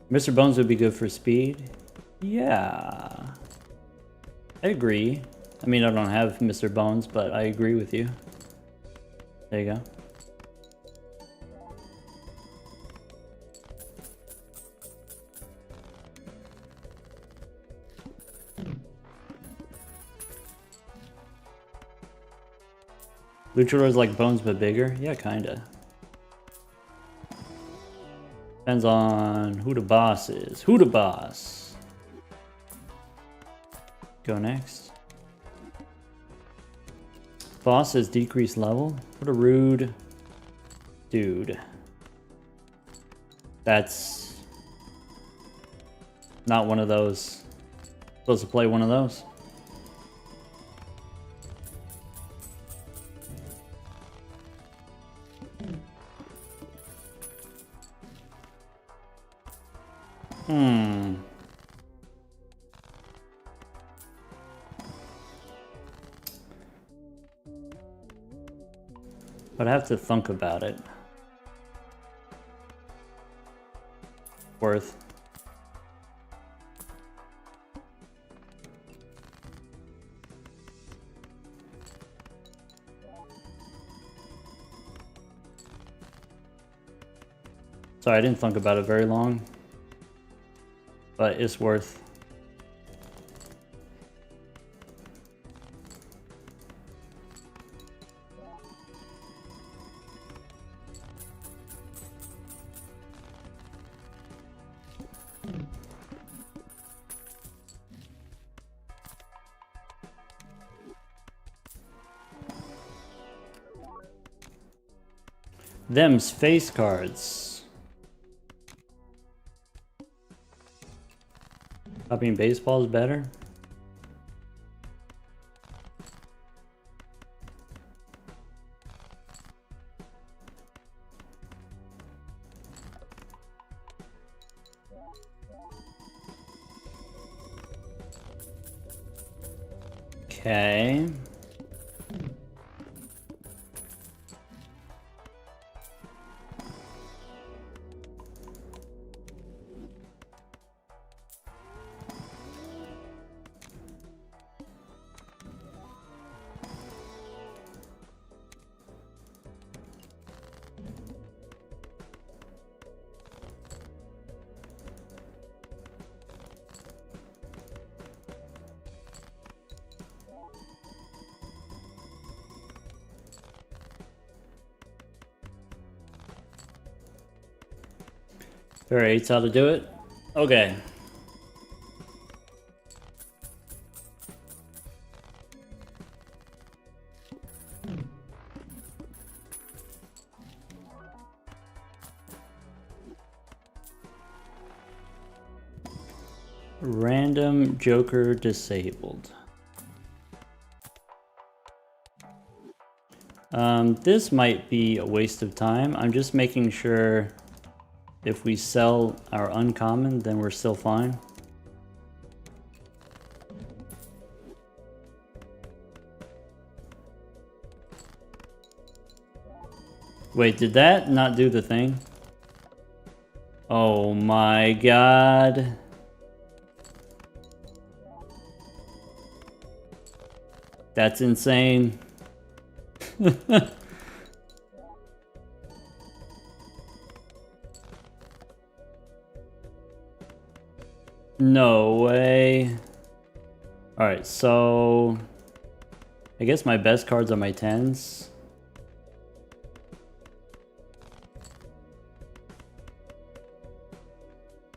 Mr. Bones would be good for speed. Yeah. I agree. I mean, I don't have Mr. Bones, but I agree with you. There you go. Luchador's like Bones but bigger? Yeah, kinda. Depends on who the boss is. Who the boss? Go next. Boss has decreased level? What a rude dude. That's not one of those. Supposed to play one of those. But I have to think about it. Worth. Sorry, I didn't think about it very long. But it's worth. Them's face cards. Copying baseball is better. Okay. There are 8's how to do it? Okay. Random Joker disabled. This might be a waste of time. I'm just making sure if we sell our uncommon, then we're still fine. Wait, did that not do the thing? Oh my god. That's insane. No way. Alright, so I guess my best cards are my 10s.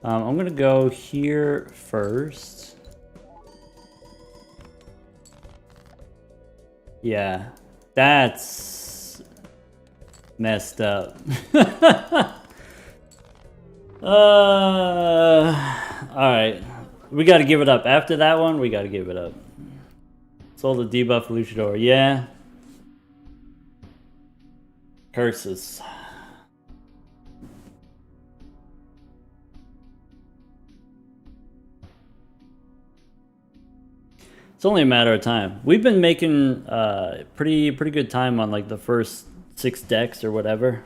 I'm gonna go here first. Yeah, that's messed up. Alright. We gotta give it up. After that one, we gotta give it up. Sold the debuff Luchador. Yeah. Curses. It's only a matter of time. We've been making pretty good time on like the first 6 decks or whatever.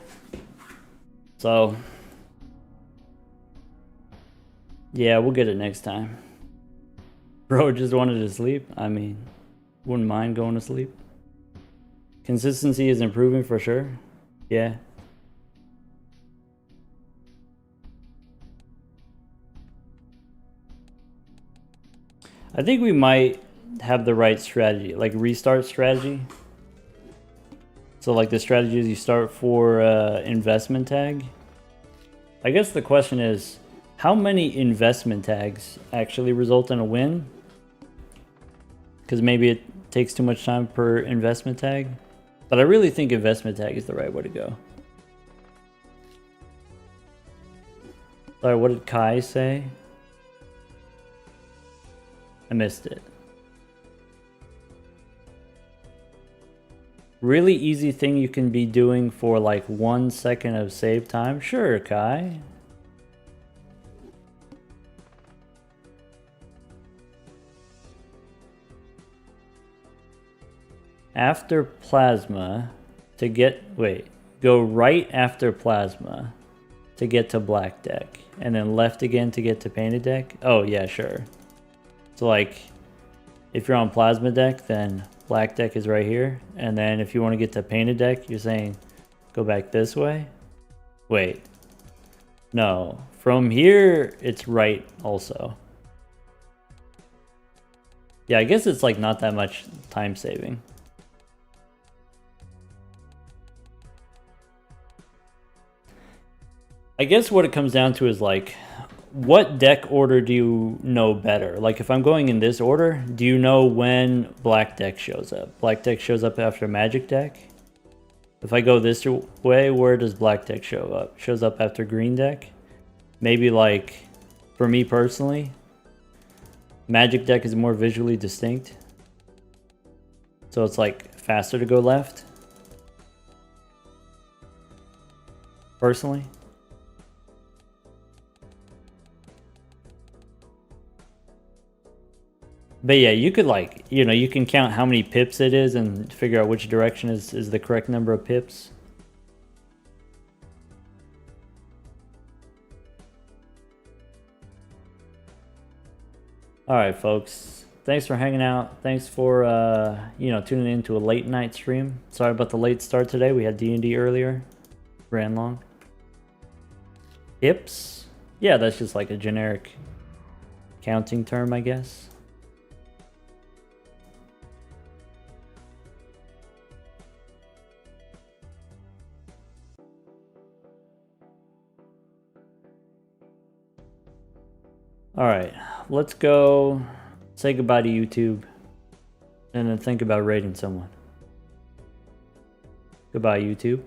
So yeah, we'll get it next time. Bro just wanted to sleep. I mean, wouldn't mind going to sleep. Consistency is improving for sure. Yeah. I think we might have the right strategy, like restart strategy. So like the strategy is you start for investment tag. I guess the question is, how many investment tags actually result in a win? Because maybe it takes too much time per investment tag. But I really think investment tag is the right way to go. Sorry, what did Kai say? I missed it. Really easy thing you can be doing for like 1 second of save time? Sure, Kai. After plasma to get, go right after plasma to get to black deck, and then left again to get to painted deck? Oh yeah, sure. So like, if you're on plasma deck, then black deck is right here, and then if you want to get to painted deck, you're saying go back this way? Wait. No. From here, it's right also. Yeah, I guess it's like not that much time saving. I guess what it comes down to is like, what deck order do you know better? Like if I'm going in this order, do you know when black deck shows up? Black deck shows up after magic deck. If I go this way, where does black deck show up? Shows up after green deck. Maybe like, for me personally, magic deck is more visually distinct. So it's like faster to go left. Personally. But yeah, you could like, you know, you can count how many pips it is and figure out which direction is the correct number of pips. Alright folks, thanks for hanging out. Thanks for, you know, tuning in to a late night stream. Sorry about the late start today. We had D&D earlier. Ran long. Pips? Yeah, that's just like a generic counting term, I guess. Alright, let's go say goodbye to YouTube and then think about rating someone. Goodbye, YouTube.